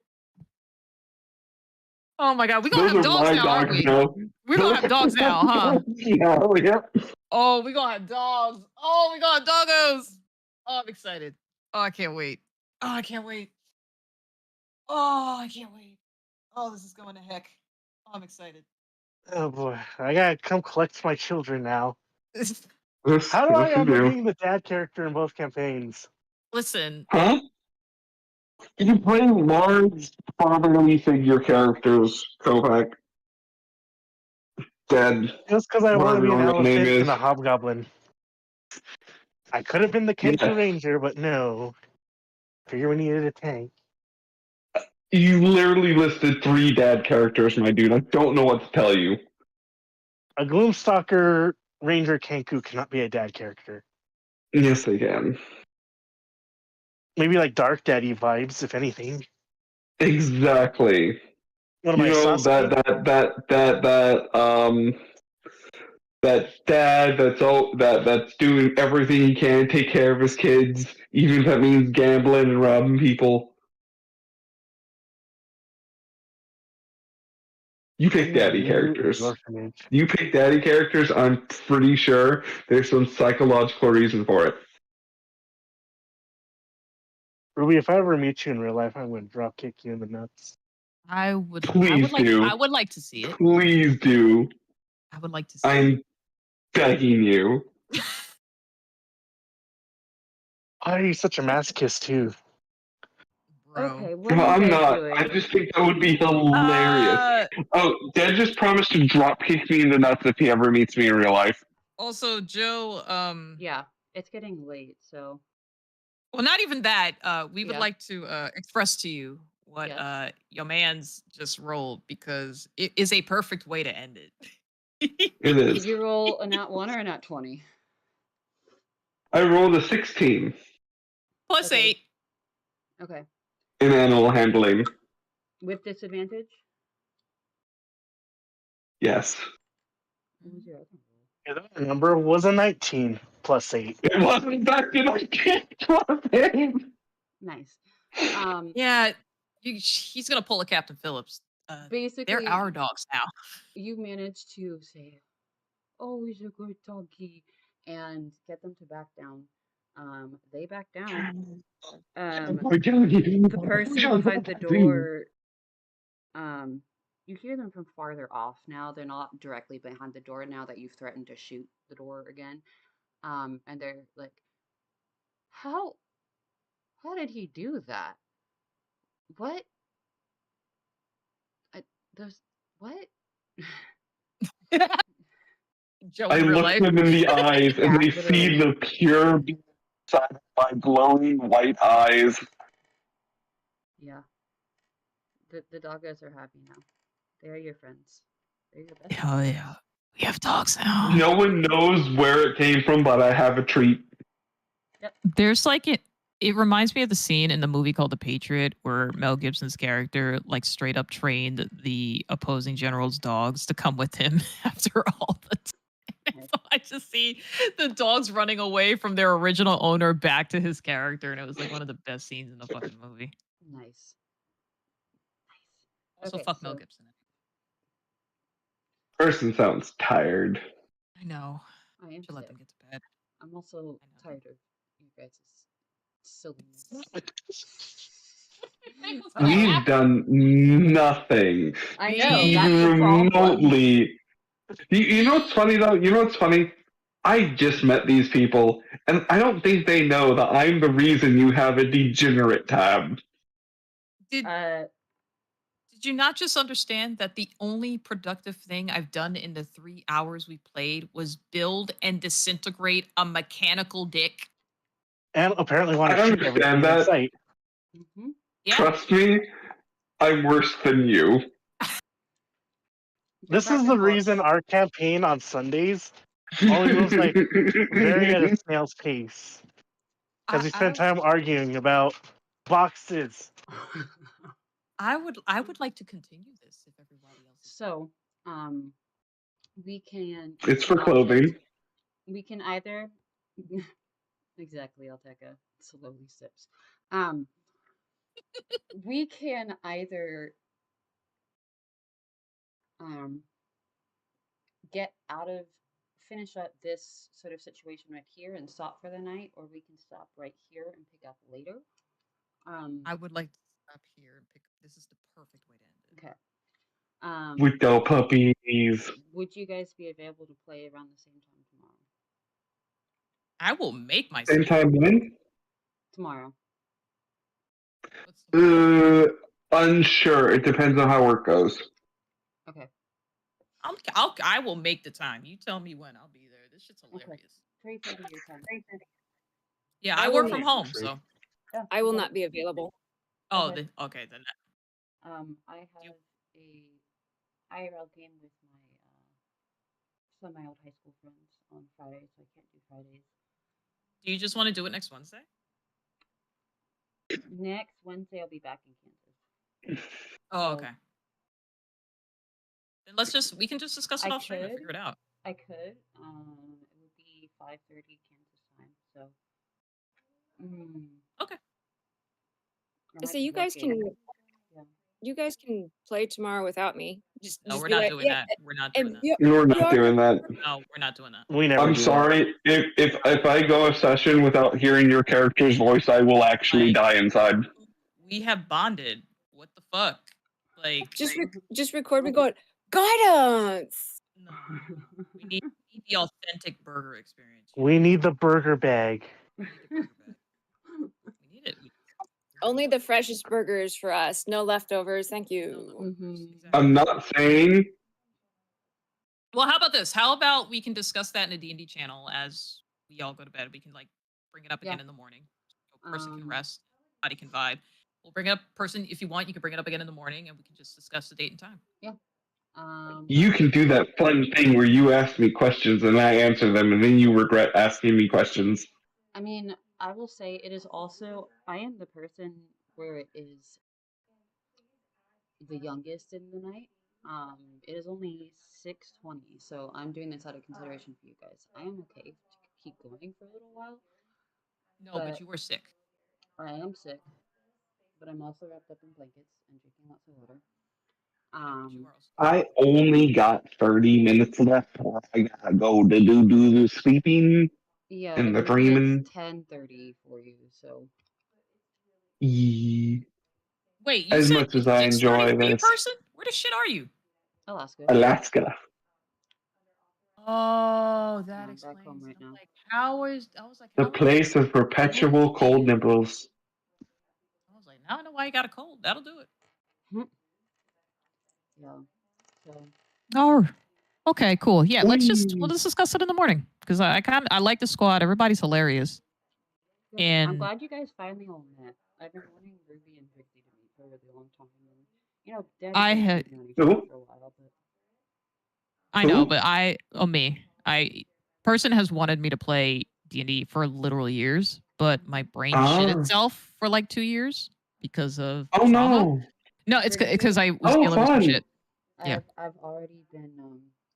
Oh my god, we gonna Those have are dogs my now, aren't dogs we? now. We're gonna have dogs now, huh? Yeah, yep. Oh, we gonna have dogs. Oh, we gonna have doggos. Oh, I'm excited. Oh, I can't wait. Oh, I can't wait. Oh, I can't wait. Oh, this is going to heck. Oh, I'm excited. Oh boy, I gotta come collect my children now. Yes, How do I yes, you end up do. being the dad character in both campaigns? Listen, Huh? You play large fatherly figure characters, Kovac. Dead. Just because I want to Whatever be an your real name elephant and is. a hobgoblin. I could have been the Kenku Yes. Ranger, but no. Figure we needed a tank. You literally listed 3 dad characters, my dude. I don't know what to tell you. A Gloomstalker Ranger Kenku cannot be a dad character. Yes, they can. Maybe like Dark Daddy vibes, if anything. Exactly. What am You I, know Sasuke? that dad that's doing everything he can to take care of his kids, even if that means gambling and robbing people. You pick Running a daddy looted characters. orphanage. You pick daddy characters, I'm pretty sure there's some psychological reason for it. Ruby, if I ever meet you in real life, I'm going to drop kick you in the nuts. Please do. I would like to see it. Please do. I would like to see it. I'm begging you. Why are you such a masochist, too? Bro. Okay, what No, are you I'm guys not. doing? I just think that would be hilarious. Oh, Dad just promised to drop kick me in the nuts if he ever meets me in real life. Also, Joe, Yeah, it's getting late, so well, not even that. We would Yeah. like to express to you what Yes. your man's just rolled because it is a perfect way to end it. It did is. you roll a nat 1 or a nat 20? I rolled a 16 Plus Okay. 8. Okay. in animal handling. With disadvantage? Yes. What was your other roll? Yeah, the other number was a 19 plus 8. It wasn't back in my campaign. Nice. Yeah, he's gonna pull a Captain Phillips. They're Basically, our dogs now. you managed to say, "Oh, he's a good doggy," and get them to back down. They back down. We're down here. The person behind the door, um, you hear them from farther off now. They're not directly behind the door now that you've threatened to shoot the door again. And they're like, how did he do that? What? I, there's what? Joe I in real look life. them in the eyes, and Yeah, they literally. see the pure side of my glowing white eyes. Yeah. The doggos are happy now. They are your friends. They're your best Hell friends. yeah. We have dogs now. No one knows where it came from, but I have a treat. There's like it reminds me of the scene in the movie called The Patriot where Mel Gibson's character like straight up trained the opposing general's dogs to come with him after all the time. Nice. So I just see the dogs running away from their original owner back to his character, and it was like one of the best scenes in the fucking movie. Nice. Also, Okay, fuck Mel so Gibson. Person sounds tired. I know. I am Should let sick. them get to bed. I'm also I know. tired of you guys' silliness. We've done nothing. I know, Me- that's the Even problem. remotely. You know what's funny though? You know what's funny? I just met these people, and I don't think they know that I'm the reason you have a degenerate tab. Did you not just understand that the only productive thing I've done in the 3 hours we played was build and disintegrate a mechanical dick? And apparently want I to shoot everything understand in that. sight. Mm-hmm. Yeah. Trust me, I'm worse than you. This is the reason our campaign on Sundays only moves like very at a snail's pace. Because we spend time arguing about boxes. I would like to continue this if everybody else is. So, we can. It's for clothing. We can either. Exactly, Alteca slowly sips. We can either get out of finish up this sort of situation right here and stop for the night, or we can stop right here and pick up later. I would like to stop here and pick up. This is the perfect way to end it. Okay. We go puppies. Would you guys be available to play around the same time tomorrow? I will make myself. Same time when? Tomorrow. Unsure. It depends on how work goes. Okay. I will make the time. You tell me when. I'll be there. This shit's hilarious. 3:30 your time. Yeah, I work from home, so. Yeah, I will not be available. Oh, Okay. okay then. I have a IRL game with some of my old high school friends on Friday, so I can't do Fridays. Do you just want to do it next Wednesday? Next Wednesday, I'll be back in Kansas. Oh, okay. Then we can just discuss it off stream and figure it out. I could. It would be 5:30 Kansas time, so. Okay. So you guys can. Yeah. You guys can play tomorrow without me. No, we're not doing that. We're not doing that. We're not doing that. No, we're not doing that. We never. I'm sorry. If I go a session without hearing your character's voice, I will actually die inside. We have bonded. What the fuck? Like just record me going guidance. No, we need the authentic burger experience. We need the burger bag. We need it. Only the freshest burgers for us. No leftovers. Thank you. Mm-hmm. I'm not saying. Well, how about this? How about we can discuss that in a D&D channel as we all go to bed. We can like bring it up again in the morning. So person can rest, body can vibe. We'll bring it up. Person, if you want, you can bring it up again in the morning, and we can just discuss the date and time. Yeah. You can do that fun thing where you ask me questions and I answer them, and then you regret asking me questions. I mean, I will say it is also, I am the person where it is the youngest in the night. It is only 6:20, so I'm doing this out of consideration for you guys. I am okay to keep going for a little while. No, but you were sick. I am sick, but I'm also wrapped up in blankets and drinking lots of water. I only got 30 minutes left before I gotta go to do the sleeping. Yeah, and but the remember it's dreaming. 10:30 for you, so E- Wait, you As said much as it's I 6:30 enjoy for you, this, person? Where the shit are you? Alaska. Alaska, Oh, that I'm back home explains it. right I'm now. like, how is I was like, the how is it place of middle perpetual of the cold day? nipples. I was like, now I know why you got a cold. That'll do it. Yeah. So Oh, okay, cool. Yeah, Whee! let's discuss it in the morning because I like the squad. Everybody's hilarious, yeah, I'm and glad you guys finally all met. I've been wanting Ruby and Trixie to meet for a really long time, and Deb and I Trixie had have known each other Who? for a while, but I know, Who? but me, I person has wanted me to play D&D for literal years, but my brain shit Ah. itself for like 2 years because of Oh trauma. no. No, it's because Trixie, I was Oh dealing with some fun. shit. Yeah, I've already been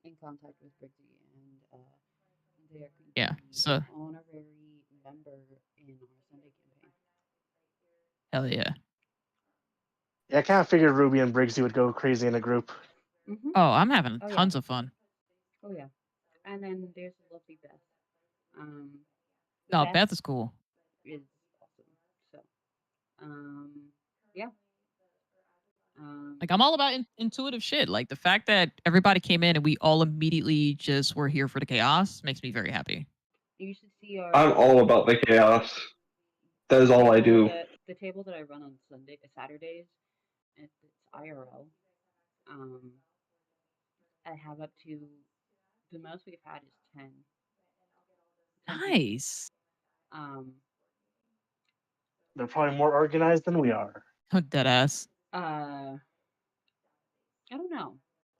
in contact with Trixie, and they are going to yeah. be an So honorary member in our Sunday campaign. hell yeah. Yeah, I kind of figured Ruby and Briggsy would go crazy in a group. Mm-hmm. Oh, I'm having Oh yeah. tons of fun. Oh yeah. And then there's the lovely Beth. Um, No, Beth Beth is cool. is awesome. So, um, yeah. Like I'm all about intuitive shit. Like the fact that everybody came in and we all immediately just were here for the chaos makes me very happy. You should see I'm our all about the chaos. That is all I do. the table that I run on Saturdays. It's IRL. Um, I have up to the most we've had is 10 people. Nice. Um, They're probably more organized than we are. Dead ass. I don't know.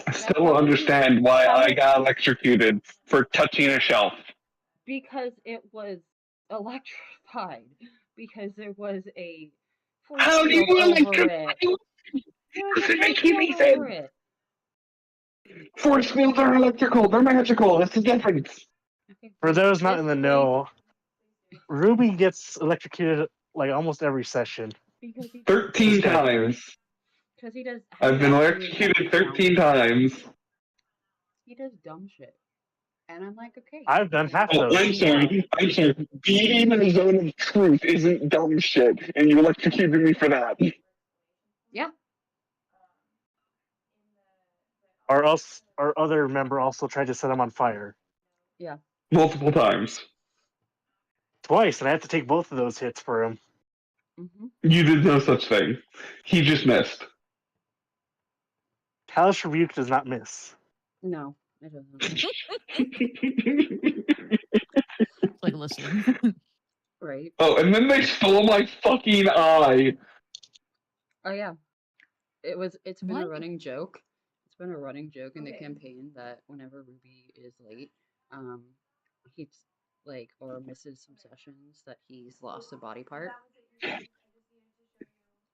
I That still don't understand why I got electrocuted for touching a shelf. because it was electrified because there was a force How do you field over electrify? it. There was a Doesn't force make field any over sense. it. Force fields are electrical. They're magical. That's the difference. Okay, For well, those not this in the place know, Ruby gets electrocuted like almost every session. because he does 13 His character. times. because he does I've heavy been activities at electrocuted the town 13 hall. times. He does dumb shit, and I'm like, okay, I've done half Oh, those. I'm sorry. I'm sorry. Being in a zone of truth isn't dumb shit, and you electrocuted me for that. yeah, Our other member also tried to set him on fire yeah. Multiple times. twice, and I had to take both of those hits for him. Mm-hmm. You did no such thing. He just missed. Hellish Rebuke does not miss. No, it doesn't. It's like listening. Right? Oh, and then they stole my fucking eye. Oh yeah. It's been a What? running joke. It's been a running joke in the campaign that whenever Ruby is late, um, he's like or misses some sessions that he's lost a body part.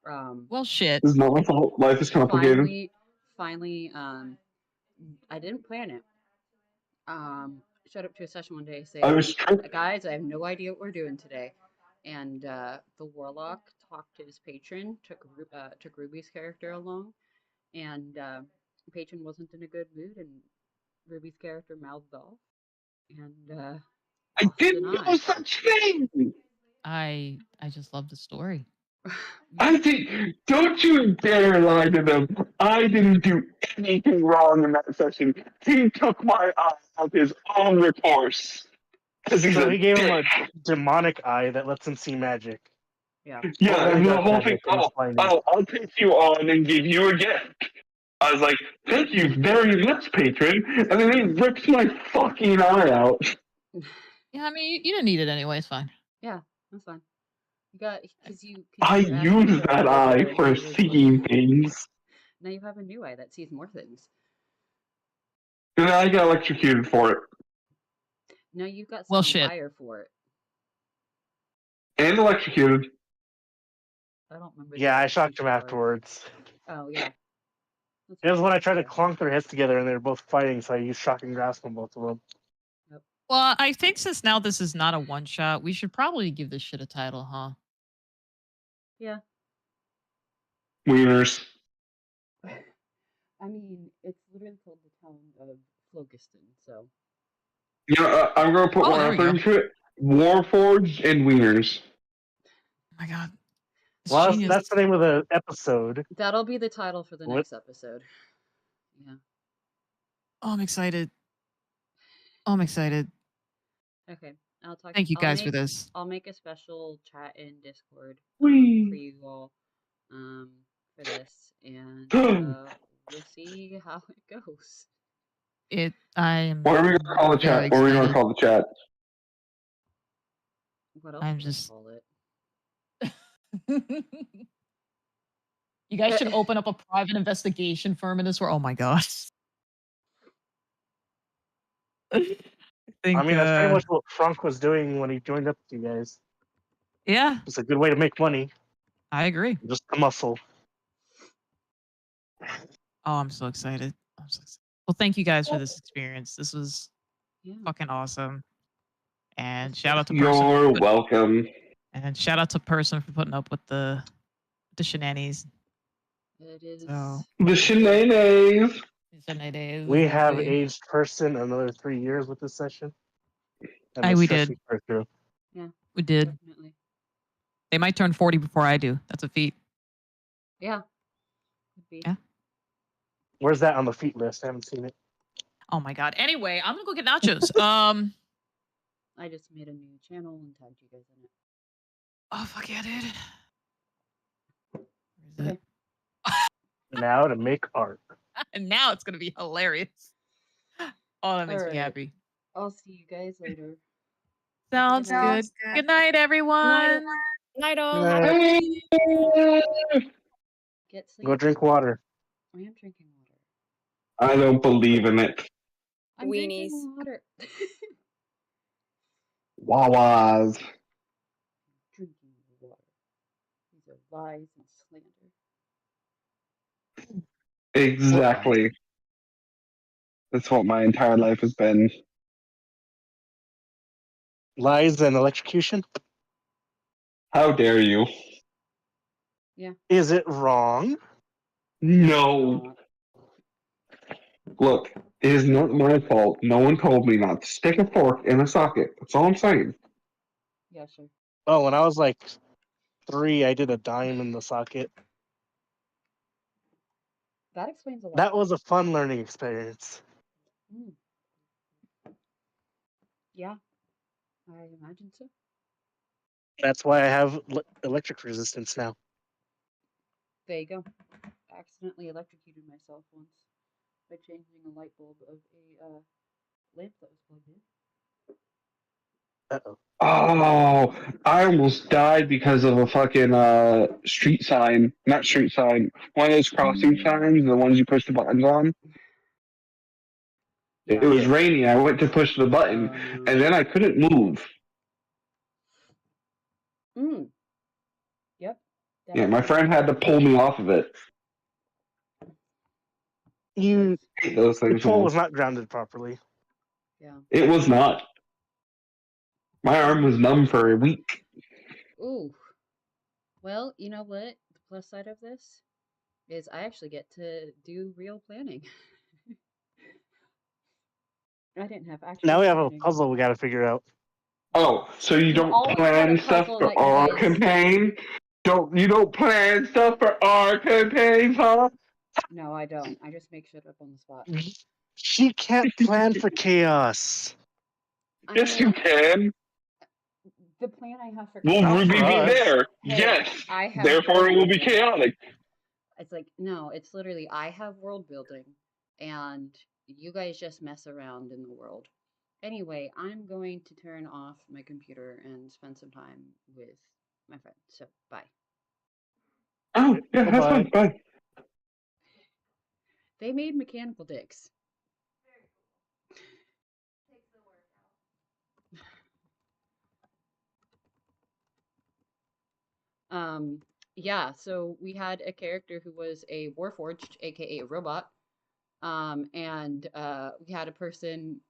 Um, Well, shit. This is not my fault. Life is complicated. finally, I didn't plan it. Showed up to a session one day I saying, was tricked. guys, I have no idea what we're doing today. And the warlock talked to his patron, took Ruby's character along, and the patron wasn't in a good mood, and Ruby's character mouthed off and I lost an didn't do eye. such thing. I just love the story. I did. Don't you dare lie to them. I didn't do anything wrong in that session. He took my eye of his own recourse because he's So a he gave him dick. a demonic eye that lets him see magic. Yeah. Well, Yeah, very and the dark whole thing. magic in his findings. I'll take you on and give you a gift. I was like, thank you very much, patron. And then he rips my fucking eye out. Yeah, I mean, you didn't need it anyway. It's fine. Yeah, that's fine. You got because I you asked him use for that it over, eye and for he was like, seeing things. now you have a new eye that sees more things. And I got electrocuted for it. Now you've got Well, set on shit. fire for it. And electrocuted. I don't remember. Yeah, the I shocked him execution part. afterwards. Oh yeah. It was when I tried to Yeah. clunk their heads together and they were both fighting, so I used shock and grasp on both of them. Well, I think since now this is not a one shot, we should probably give this shit a title, huh? Yeah. Wieners. I mean, it's literally called the Town of Phlogiston, so You know, I'm going to put Oh, more there we effort go. into it. Warforged and Wieners. Oh my god. It's Well, genius. that's the name of the episode. That'll be the title for the What? next episode. Yeah. Oh, I'm excited. Oh, I'm excited. Okay. I'll talk. Thank you guys for this. I'll make a special chat in Discord Whee! for you all for this, and we'll see how it goes. I'm What are we gonna call the very chat? What are we gonna excited. call the chat? What else I'm should I just- call it? You guys should open up a private investigation firm in this world. Oh my gosh. I think, I mean, that's pretty much what Frank was doing when he joined up with you guys. yeah, It's a good way to make money. I agree. Just a muscle. Oh, I'm so excited. I'm so excited. Well, thank you guys for this experience. This was Yeah. fucking awesome. And shout out to You're welcome. And shout out to Person for putting up with the shenanigans. It is. So The shenanigans. We have exactly. aged Person another 3 years with this session. And Aye, the we stress did. we through. Yeah. We did. Definitely. They might turn 40 before I do. That's a feat. Yeah. Could be. Yeah. Where's that on the feet list? I haven't seen it. Oh my god. Anyway, I'm gonna go get nachos. I just made a new channel and tagged you guys in it. Oh fuck yeah, dude. Where is Okay. it? Now to make art. And now it's gonna be hilarious. Oh, that makes me Alright. happy. I'll see you guys later. Sounds good. Good night, everyone. Night all. Yeah. Get sleep. Go drink water. I am drinking water. I don't believe in it. I'm Weenies. drinking water. Wawas. Drinking water. These are lies and slander. Exactly. That's what my entire life has been. Lies and electrocution. How dare you? Is it wrong? No. Look, it is not my fault. No one told me not to stick a fork in a socket. That's all I'm saying. Yeah, sure. Oh, when I was like 3, I did a dime in the socket. That explains a lot. That was a fun learning experience. Mm. Yeah, I imagine so. That's why I have electric resistance now. There you go. I accidentally electrocuted myself once by changing a light bulb of a lamp that was plugged in. Uh-oh. Oh, I almost died because of a fucking street sign. Not street sign. One of those crossing signs, the ones you push the buttons on. Yeah. It was raining. I went to push the button, and then I couldn't move. Mm. Yep. Yeah, my friend had to pull me off of it. You, I hate those the things. pole Man. was not grounded properly. Yeah. It was not. My arm was numb for a week. Ooh. Well, you know what? The plus side of this is I actually get to do real planning. I didn't have actual Now we have a planning. puzzle we got to figure out. Oh, so you don't always got a plan stuff puzzle for that our goes- campaign? You don't plan stuff for our campaign, huh? No, I don't. I just make shit up on the spot. She can't plan for chaos. Yes, you can. The plan I have for We'll Not be for us. there. Hey, Yes. I have Therefore, it will be world building. chaotic. It's like, no, it's literally I have world building and you guys just mess around in the world. Anyway, I'm going to turn off my computer and spend some time with my friend. So, bye. Oh, yeah, that's Bye-bye. fine. Bye. They made mechanical dicks. Yeah, so we had a character who was a warforged, aka a robot. And we had a person